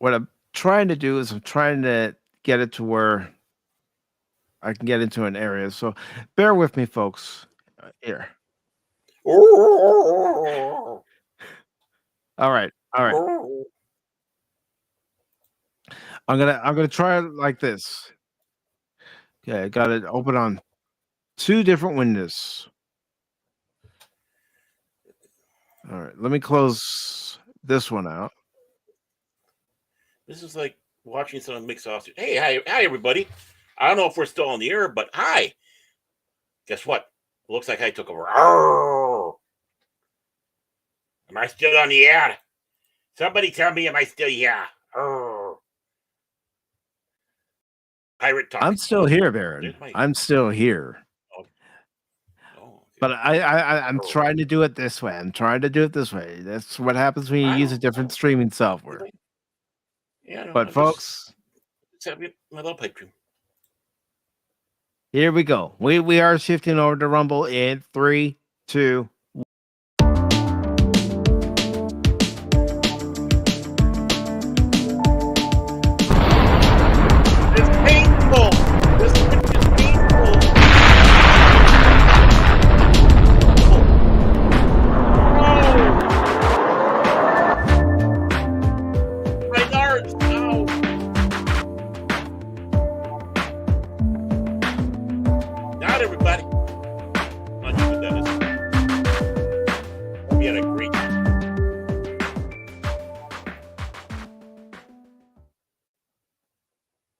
what I'm trying to do is I'm trying to get it to where I can get into an area. So bear with me, folks. Here. All right. I'm gonna try it like this. Okay, I got it open on two different windows. All right, let me close this one out. This is like watching someone mix sausage. Hey, hi, everybody. I don't know if we're still on the air, but hi. Guess what? Looks like I took over. Arr! Am I still on the air? Somebody tell me, am I still here? Arr! Pirate talk. I'm still here, Baron. I'm still here. But I'm trying to do it this way. That's what happens when you use a different streaming software. Yeah, but folks, my little pipe dream. Here we go. We are shifting over to Rumble in 3, 2, 1. It's painful. This is painful. everybody.